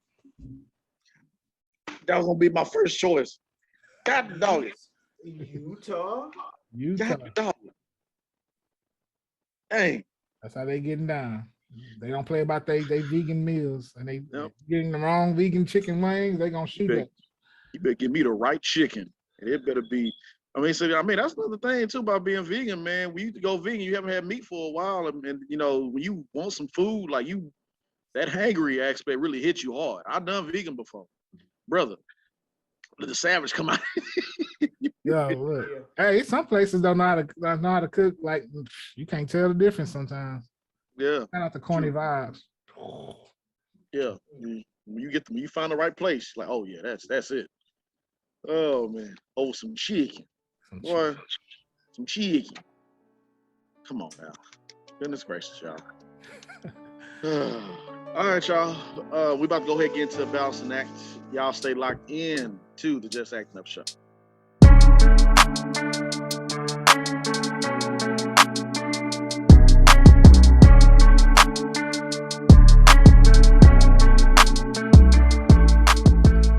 Speaker 1: That was gonna be my first choice. God dog it.
Speaker 2: Utah.
Speaker 1: God dog it. Hey.
Speaker 3: That's how they getting down. They don't play about they vegan meals and they
Speaker 1: Yep.
Speaker 3: getting the wrong vegan chicken wings, they gonna shoot it.
Speaker 1: You better give me the right chicken. And it better be, that's another thing too about being vegan, man. When you go vegan, you haven't had meat for a while. And you know, when you want some food, like that hangry aspect really hits you hard. I've done vegan before. Brother, let the savage come out.
Speaker 3: Yo, look. Hey, some places don't know how to cook. Like you can't tell the difference sometimes.
Speaker 1: Yeah.
Speaker 3: Shout out the corny vibes.
Speaker 1: Yeah. When you find the right place, like, oh yeah, that's it. Oh man. Oh, some chicken. Boy, some chicken. Come on now. Goodness gracious, y'all. All right, y'all. We about to go ahead and get into the balancing act. Y'all stay locked in to the Just Acting Up Show.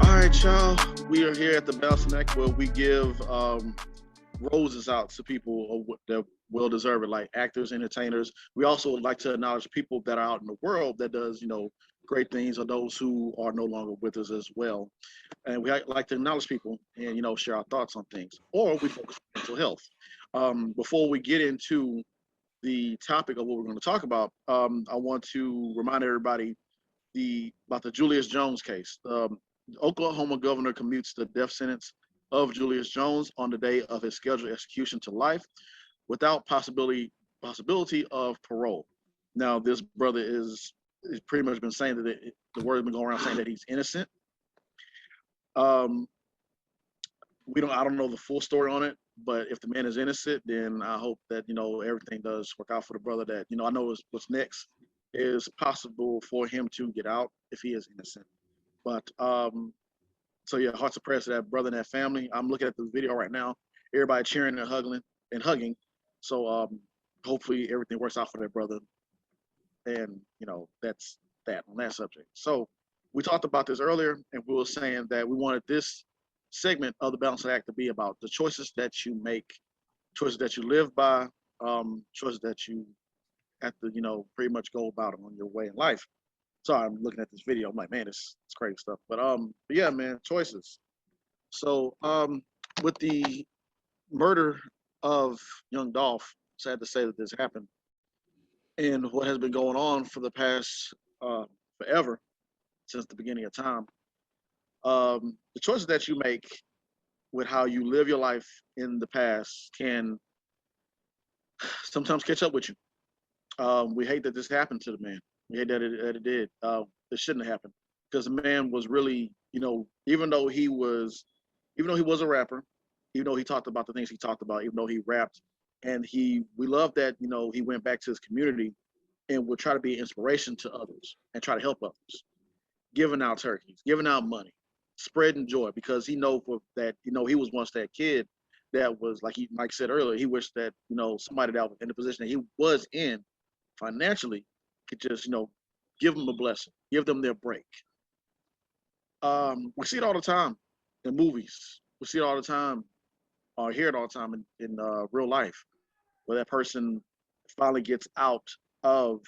Speaker 1: All right, y'all. We are here at the balancing act where we give roses out to people that well deserve it, like actors, entertainers. We also would like to acknowledge people that are out in the world that does, great things, or those who are no longer with us as well. And we like to acknowledge people and, share our thoughts on things, or we focus on mental health. Before we get into the topic of what we're going to talk about, I want to remind everybody about the Julius Jones case. Oklahoma governor commutes the death sentence of Julius Jones on the day of his scheduled execution to life without possibility of parole. Now, this brother is pretty much been saying that the word has been going around saying that he's innocent. I don't know the full story on it, but if the man is innocent, then I hope that everything does work out for the brother. That I know what's next is possible for him to get out if he is innocent. But so yeah, hearts of prayers to that brother and that family. I'm looking at the video right now. Everybody cheering and hugging. So hopefully everything works out for that brother. And that's that on that subject. So we talked about this earlier, and we were saying that we wanted this segment of the Balancing Act to be about the choices that you make, choices that you live by, choices that you have to, pretty much go about on your way in life. Sorry, I'm looking at this video. I'm like, man, it's crazy stuff. But yeah, man, choices. So with the murder of young Dolph, sad to say that this happened, and what has been going on for the past forever, since the beginning of time. The choices that you make with how you live your life in the past can sometimes catch up with you. We hate that this happened to the man. We hate that it did. It shouldn't have happened, because the man was really, even though he was a rapper, even though he talked about the things he talked about, even though he rapped, and we love that, he went back to his community and would try to be an inspiration to others and try to help others, giving out turkeys, giving out money, spreading joy, because he know for that, he was once that kid that was, like Mike said earlier, he wished that, somebody that was in the position that he was in financially could just, give them a blessing, give them their break. We see it all the time in movies. We see it all the time, or hear it all the time in real life, where that person finally gets out of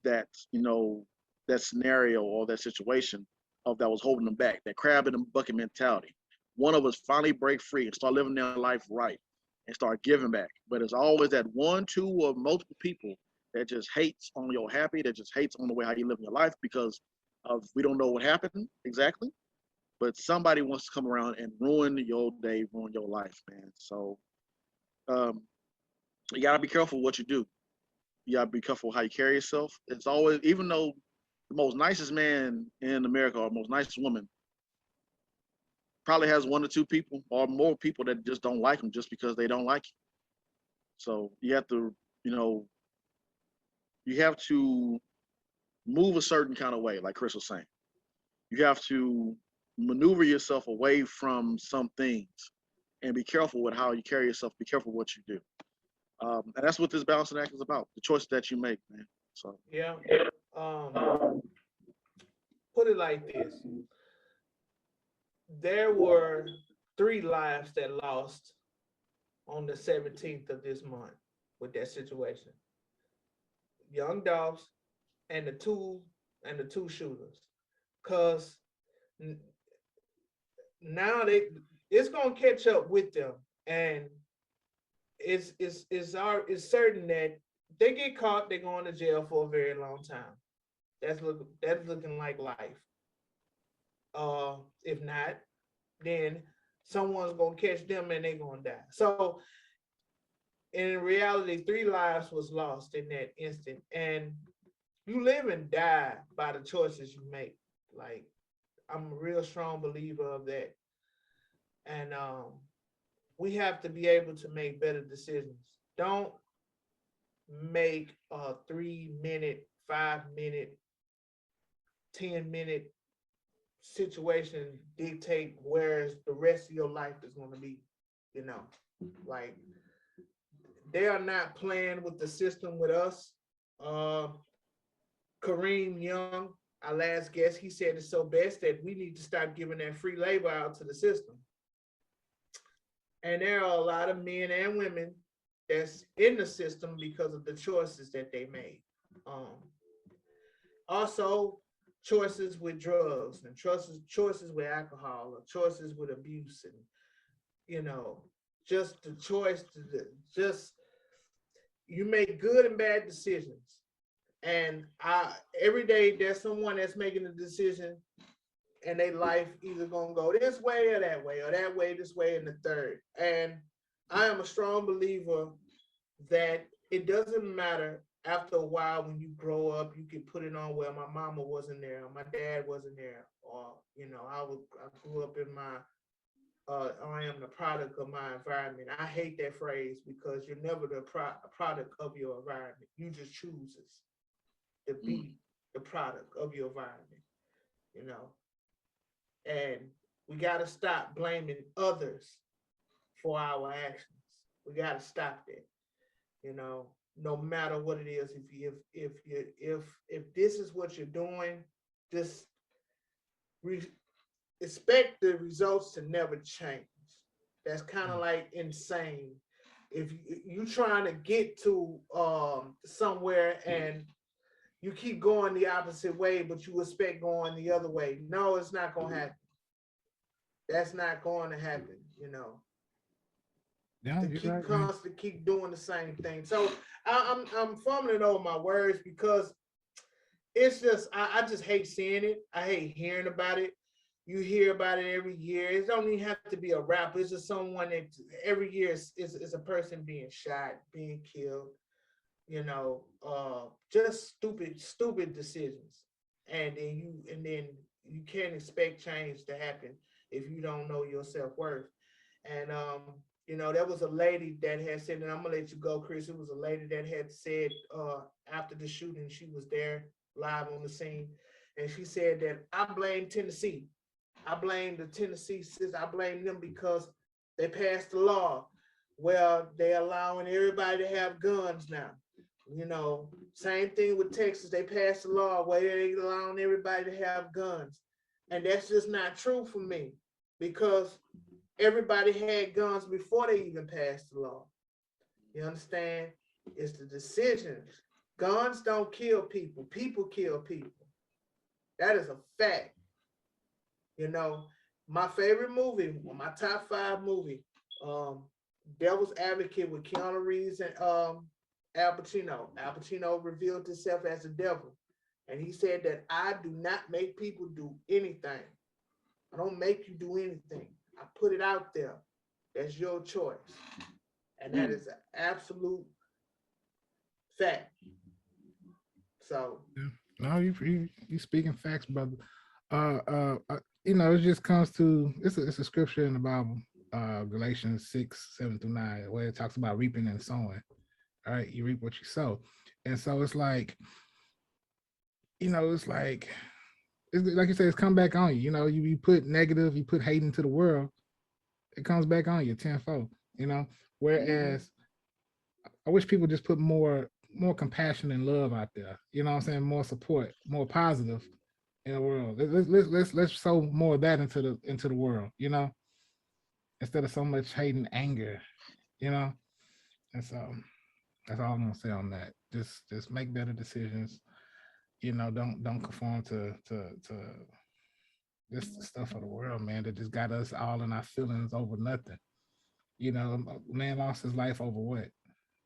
Speaker 1: that, that scenario or that situation of that was holding them back, that crab in the bucket mentality. One of us finally break free and start living their life right and start giving back. But it's always that one, two, or multiple people that just hates on your happy, that just hates on the way how you live your life, because of we don't know what happened exactly, but somebody wants to come around and ruin your day, ruin your life, man. So you gotta be careful what you do. You gotta be careful how you carry yourself. It's always, even though the most nicest man in America or most nicest woman probably has one or two people or more people that just don't like him just because they don't like him. So you have to, move a certain kind of way, like Chris was saying. You have to maneuver yourself away from some things and be careful with how you carry yourself, be careful what you do. And that's what this balancing act is about, the choice that you make, man. So
Speaker 2: yeah. Put it like this. There were 3 lives that lost on the 17th of this month with that situation. Young Dolphs and the two shooters. Cause now it's gonna catch up with them, and it's certain that they get caught, they're going to jail for a very long time. That's looking like life. If not, then someone's gonna catch them and they're gonna die. So in reality, 3 lives was lost in that instant, and you live and die by the choices you make. Like, I'm a real strong believer of that, and we have to be able to make better decisions. Don't make a 3-minute, 5-minute, 10-minute situation dictate where the rest of your life is going to be. You know, like they are not playing with the system with us. Kareem Young, our last guest, he said it's so best that we need to start giving that free labor out to the system. And there are a lot of men and women that's in the system because of the choices that they made. Also, choices with drugs and choices with alcohol, or choices with abuse, and you know, just the choice to just you make good and bad decisions. And every day there's someone that's making a decision, and their life either gonna go this way or that way, or that way, this way, and the third. And I am a strong believer that it doesn't matter. After a while, when you grow up, you can put it on, well, my mama wasn't there, or my dad wasn't there, or you know, I grew up in my I am the product of my environment. I hate that phrase because you're never the product of your environment. You just chooses to be the product of your environment, you know. And we got to stop blaming others for our actions. We got to stop that, you know. No matter what it is, if this is what you're doing, just expect the results to never change. That's kind of like insane. If you trying to get to somewhere and you keep going the opposite way, but you expect going the other way, no, it's not going to happen. That's not going to happen, you know.
Speaker 3: Yeah,
Speaker 2: To
Speaker 3: you're
Speaker 2: keep
Speaker 3: right,
Speaker 2: constantly keep doing the same thing. So I'm fumbling over my words because it's just I just hate seeing it. I hate hearing about it. You hear about it every year. It don't even have to be a rapper. It's just someone that every year is a person being shot, being killed. You know, just stupid decisions, and then you can't expect change to happen if you don't know your self-worth. And you know, there was a lady that had said, and I'm gonna let you go, Chris. It was a lady that had said after the shooting, she was there live on the scene, and she said that I blame Tennessee. I blame the Tennessee system. I blame them because they passed the law where they're allowing everybody to have guns now. You know, same thing with Texas. They passed the law where they're allowing everybody to have guns. And that's just not true for me because everybody had guns before they even passed the law. You understand? It's the decisions. Guns don't kill people. People kill people. That is a fact. You know, my favorite movie, my top 5 movie, Devil's Advocate with Keanu Reeves and Al Pacino. Al Pacino revealed himself as the devil. And he said that I do not make people do anything. I don't make you do anything. I put it out there. That's your choice. And that is an absolute fact. So.
Speaker 3: No, you speaking facts, brother. You know, it just comes to it's a scripture in the Bible, Galatians 6:7-9, where it talks about reaping and sowing. All right, you reap what you sow, and so it's like, you know, it's like you said, it's come back on you. You know, you put negative, you put hate into the world, it comes back on you tenfold. You know, whereas I wish people just put more compassion and love out there. You know what I'm saying? More support, more positive in the world. Let's sow more of that into the world, you know, instead of so much hate and anger, you know. And so that's all I'm gonna say on that. Just make better decisions. You know, don't conform to this stuff of the world, man, that just got us all in our feelings over nothing. You know, a man lost his life over what?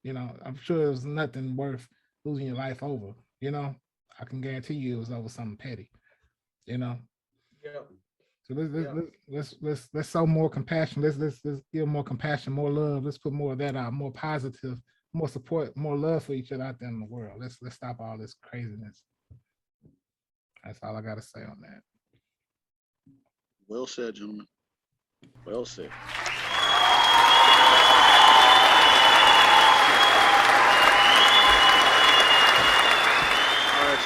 Speaker 3: You know, I'm sure there's nothing worth losing your life over. You know, I can guarantee you it was over something petty. You know.
Speaker 2: Yeah.
Speaker 3: So let's show more compassion. Let's give more compassion, more love. Let's put more of that out, more positive, more support, more love for each other out there in the world. Let's stop all this craziness. That's all I gotta say on that.
Speaker 1: Well said, gentlemen. Well said.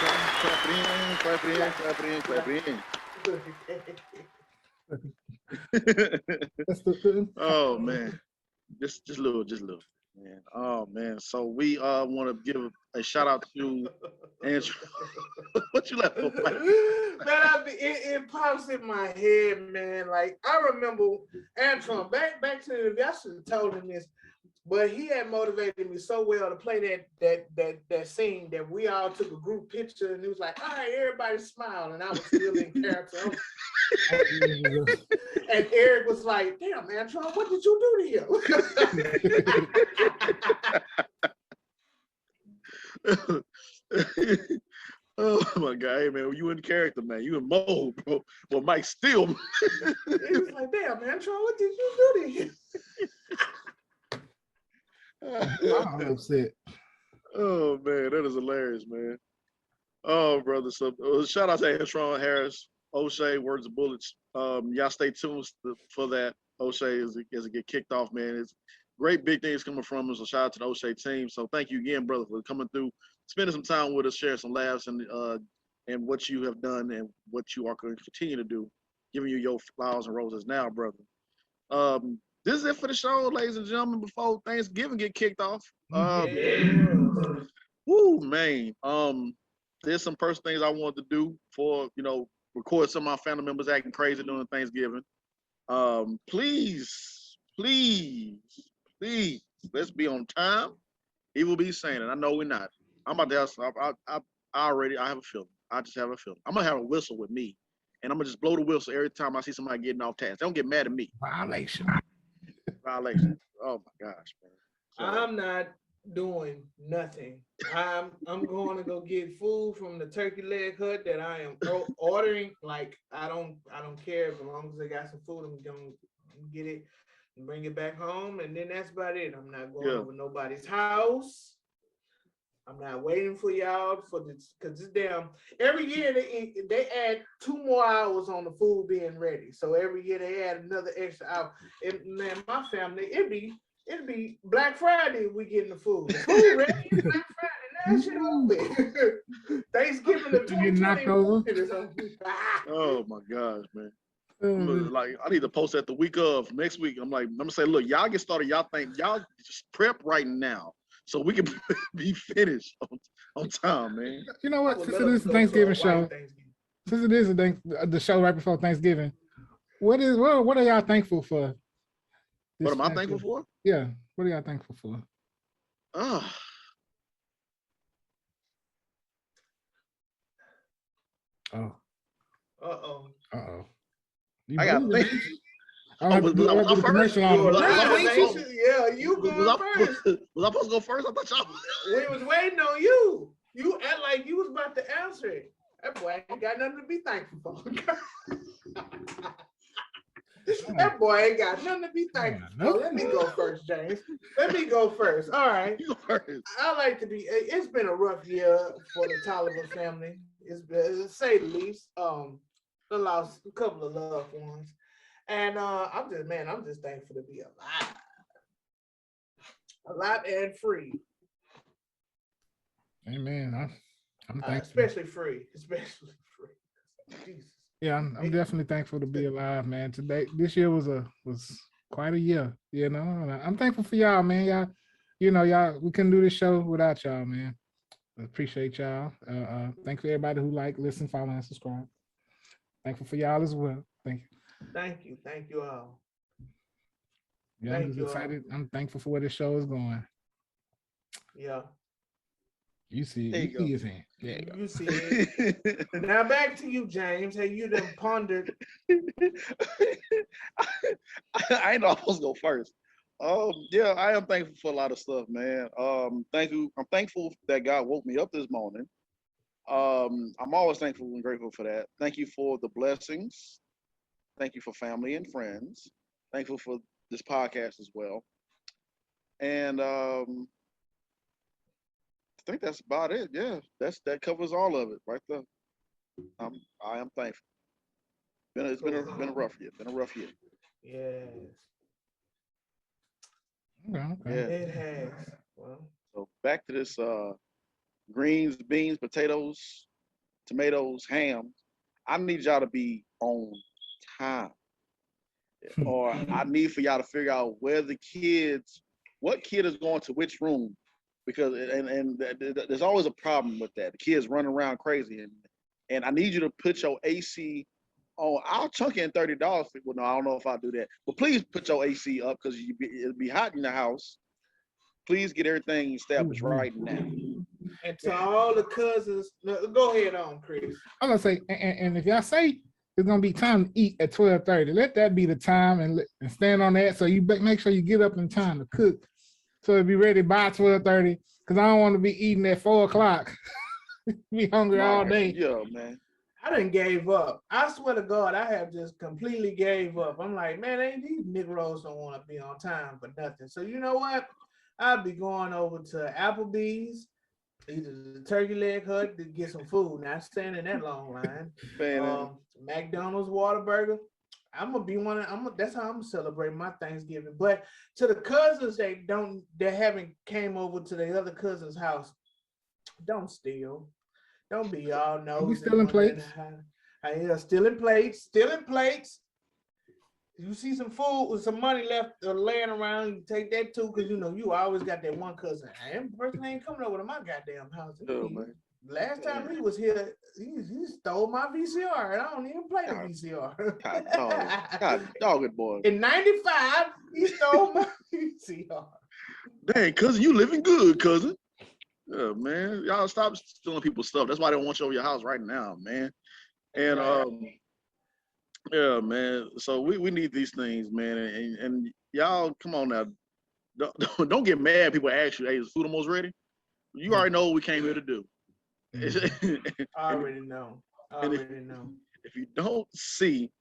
Speaker 1: Clap it in, clap it in, clap it in, clap it in.
Speaker 3: That's the
Speaker 1: Oh man, just little, man. Oh man, so we want to give a shout out to Andrew. What you left for?
Speaker 2: Man, it pops in my head, man. Like I remember Antrone back to the interview. I should have told him this, but he had motivated me so well to play that scene that we all took a group picture, and he was like, "All right, everybody smile," and I was still in character. And Eric was like, "Damn, Antrone, what did you do
Speaker 1: to him?" Oh my God, hey man, you in character, man. You in mode, bro. Well, Mike still.
Speaker 2: He was like, "Damn, Antrone, what did you do to him?"
Speaker 3: I'm upset.
Speaker 1: Oh man, that is hilarious, man. Oh brother, so shout out to Actor Harris, O'Shea, Words of Bullets. Y'all stay tuned for that. O'Shea as it get kicked off, man. It's great big things coming from us. So shout out to the O'Shea team. So thank you again, brother, for coming through, spending some time with us, sharing some laughs and what you have done and what you are going to continue to do, giving you your flowers and roses now, brother. This is it for the show, ladies and gentlemen, before Thanksgiving get kicked off. Woo, man. There's some personal things I wanted to do for, record some of my family members acting crazy during Thanksgiving. Please, let's be on time. He will be saying it. I know we're not. I'm about to ask, I have a feeling. I just have a feeling. I'm gonna have a whistle with me, and I'm gonna just blow the whistle every time I see somebody getting off task. Don't get mad at me.
Speaker 3: Violation.
Speaker 1: Oh my gosh, man. So,
Speaker 2: I'm not doing nothing. I'm going to go get food from the turkey leg hut that I am ordering. Like I don't care as long as they got some food. I'm gonna get it and bring it back home, and then that's about it. I'm not going over nobody's house. I'm not waiting for y'all for this, because this damn every year they add 2 more hours on the food being ready. So every year they add another extra hour. And man, my family, it'd be Black Friday we getting the food. The food ready is Black Friday. That shit over. Thanksgiving the 2020.
Speaker 1: Oh my gosh, man. I need to post that the week of next week. I'm gonna say, look, y'all get started. Y'all just prep right now so we can be finished on time, man.
Speaker 3: You know what? Since it is a Thanksgiving show, since it is the show right before Thanksgiving, what are y'all thankful for?
Speaker 1: What am I thankful for?
Speaker 3: Yeah, what are y'all thankful for?
Speaker 1: Oh. I got think.
Speaker 2: Yeah, you go first.
Speaker 1: Was I supposed to go first? I thought y'all.
Speaker 2: We was waiting on you. You act like you was about to answer it. That boy ain't got nothing to be thankful for. That boy ain't got nothing to be thankful for. Let me go first, James. Let me go first. All right.
Speaker 1: You go first.
Speaker 2: It's been a rough year for the Tolliver family. It's been, to say the least. They lost a couple of loved ones. And I'm just thankful to be alive and free.
Speaker 3: Amen. I'm thankful.
Speaker 2: Especially free. Jesus.
Speaker 3: Yeah, I'm definitely thankful to be alive, man. This year was quite a year, And I'm thankful for y'all, man. Y'all, we couldn't do this show without y'all, man. I appreciate y'all. Thanks for everybody who listen, follow, and subscribe. Thankful for y'all as well. Thank you.
Speaker 2: Thank you all.
Speaker 3: Yeah, I'm just excited. I'm thankful for where this show is going.
Speaker 2: Yeah.
Speaker 3: You see his hand. Yeah,
Speaker 2: you see it. Now back to you, James. Have you done pondered?
Speaker 1: I ain't know I was supposed to go first. Yeah, I am thankful for a lot of stuff, man. Thank you. I'm thankful that God woke me up this morning. I'm always thankful and grateful for that. Thank you for the blessings. Thank you for family and friends. Thankful for this podcast as well. And I think that's about it. Yeah, that covers all of it right there. I am thankful. It's been a rough year.
Speaker 2: Yes.
Speaker 3: Okay.
Speaker 2: Yeah. It has. Well.
Speaker 1: So back to this greens, beans, potatoes, tomatoes, ham. I need y'all to be on time. Or I need for y'all to figure out where the kids, what kid is going to which room, because there's always a problem with that. The kids running around crazy, and I need you to put your AC on. I'll chunk in $30. Well, no, I don't know if I'll do that, but please put your AC up because it'll be hot in the house. Please get everything established right now.
Speaker 2: And to all the cousins, no, go ahead on, Chris.
Speaker 3: I'm gonna say, and if y'all say it's gonna be time to eat at 12:30, let that be the time and stand on that. So you make sure you get up in time to cook, so it'll be ready by 12:30. Because I don't want to be eating at 4 o'clock. Be hungry all day.
Speaker 1: Yeah, man.
Speaker 2: I done gave up. I swear to God, I have just completely gave up. I'm like, man, these Negroes don't want to be on time for nothing. So you know what? I'll be going over to Applebee's, either the Turkey Leg Hut to get some food. Not standing in that long line. McDonald's, Whataburger. I'm gonna be that's how I'm gonna celebrate my Thanksgiving. But to the cousins that haven't came over to the other cousin's house, don't steal. Don't be all nosy.
Speaker 3: We stealing plates?
Speaker 2: Stealing plates. You see some food with some money left laying around, you take that too, because you always got that one cousin. And the person ain't coming over to my goddamn house. Last time he was here, he stole my VCR, and I don't even play the VCR.
Speaker 1: God dog it, boy.
Speaker 2: In 95, he stole my VCR.
Speaker 1: Dang, cousin, you living good, cousin. Yeah, man. Y'all stop stealing people's stuff. That's why they don't want you over your house right now, man. And yeah, man. So we need these things, man. And y'all, come on now. Don't get mad. People ask you, hey, is the food almost ready? You already know what we came here to do.
Speaker 2: I already know.
Speaker 1: If you don't see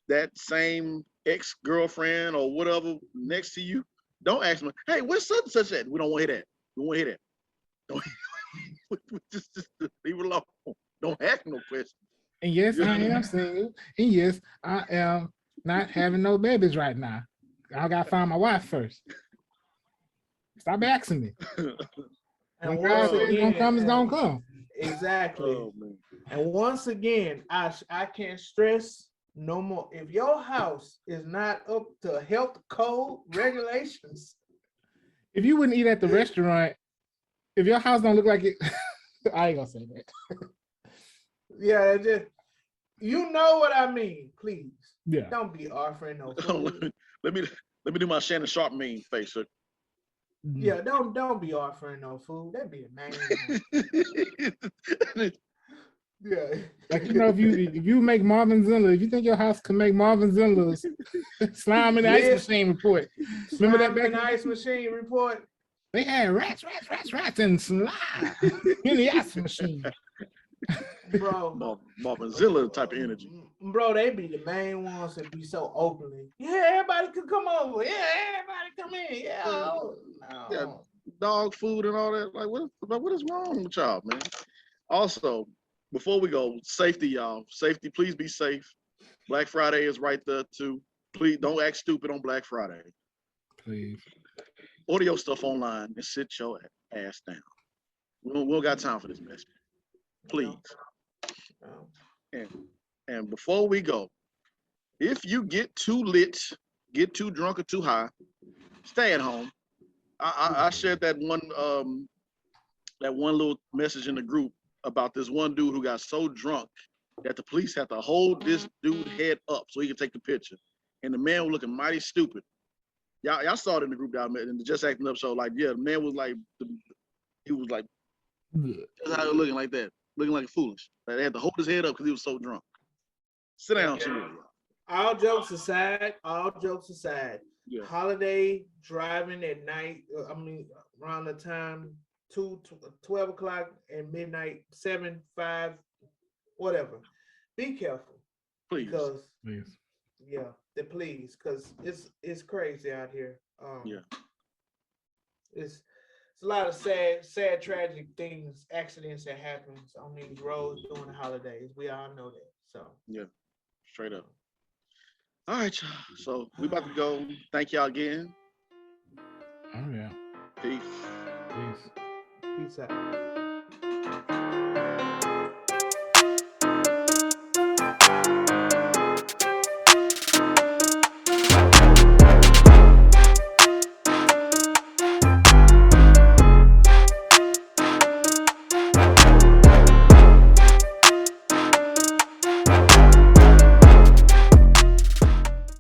Speaker 1: that same ex-girlfriend or whatever next to you, don't ask them, hey, what's such and such at? We don't want to hear that. We want to hear that. Just leave it alone. Don't ask no questions.
Speaker 3: And yes, I am single. And yes, I am not having no babies right now. I gotta find my wife first. Stop asking me.
Speaker 2: And
Speaker 3: when God says it's gonna come, it's gonna come.
Speaker 2: Exactly. And once again, I can't stress no more. If your house is not up to health code regulations,
Speaker 3: if you wouldn't eat at the restaurant, if your house don't look like it, I ain't gonna say that.
Speaker 2: Yeah, just you know what I mean. Please,
Speaker 3: yeah,
Speaker 2: don't be offering no food.
Speaker 1: let me do my Shannon Sharp mean face. Sir.
Speaker 2: Yeah, don't be offering no food. That'd be amazing. Yeah,
Speaker 3: like if you make Marvin Zilla, if you think your house can make Marvin Zilla's slime in the ice machine report, remember that back in
Speaker 2: the ice machine report?
Speaker 3: They had rats, and slime in the ice machine.
Speaker 2: Bro,
Speaker 1: Marvin Zilla type of energy.
Speaker 2: Bro, they be the main ones that be so openly. Yeah, everybody could come over. Yeah, everybody come in. Yeah, no.
Speaker 1: Yeah, dog food and all that. Like, what is wrong with y'all, man? Also, before we go, safety, y'all. Safety, please be safe. Black Friday is right there too. Please don't act stupid on Black Friday.
Speaker 3: Please.
Speaker 1: Order your stuff online and sit your ass down. We don't got time for this mess. Please. And before we go, if you get too lit, get too drunk or too high, stay at home. I shared that one little message in the group about this one dude who got so drunk that the police had to hold this dude head up so he could take the picture. And the man was looking mighty stupid. Y'all saw it in the group down there in the Just Acting Up show. Like, yeah, the man was like, he was like, just how he was looking like that, looking like foolish. Like they had to hold his head up because he was so drunk. Sit down, somewhere.
Speaker 2: All jokes aside,
Speaker 1: yeah.
Speaker 2: Holiday driving at night, around the time 12 o'clock and midnight, 7, 5, whatever. Be careful.
Speaker 1: Please.
Speaker 3: Please.
Speaker 2: Yeah, please, because it's crazy out here.
Speaker 1: Yeah.
Speaker 2: It's a lot of sad, tragic things, accidents that happens on these roads during the holidays. We all know that. So
Speaker 1: yeah, straight up. All right, y'all. So we about to go. Thank y'all again.
Speaker 3: Oh yeah.
Speaker 1: Peace.
Speaker 3: Peace.
Speaker 2: Peace out.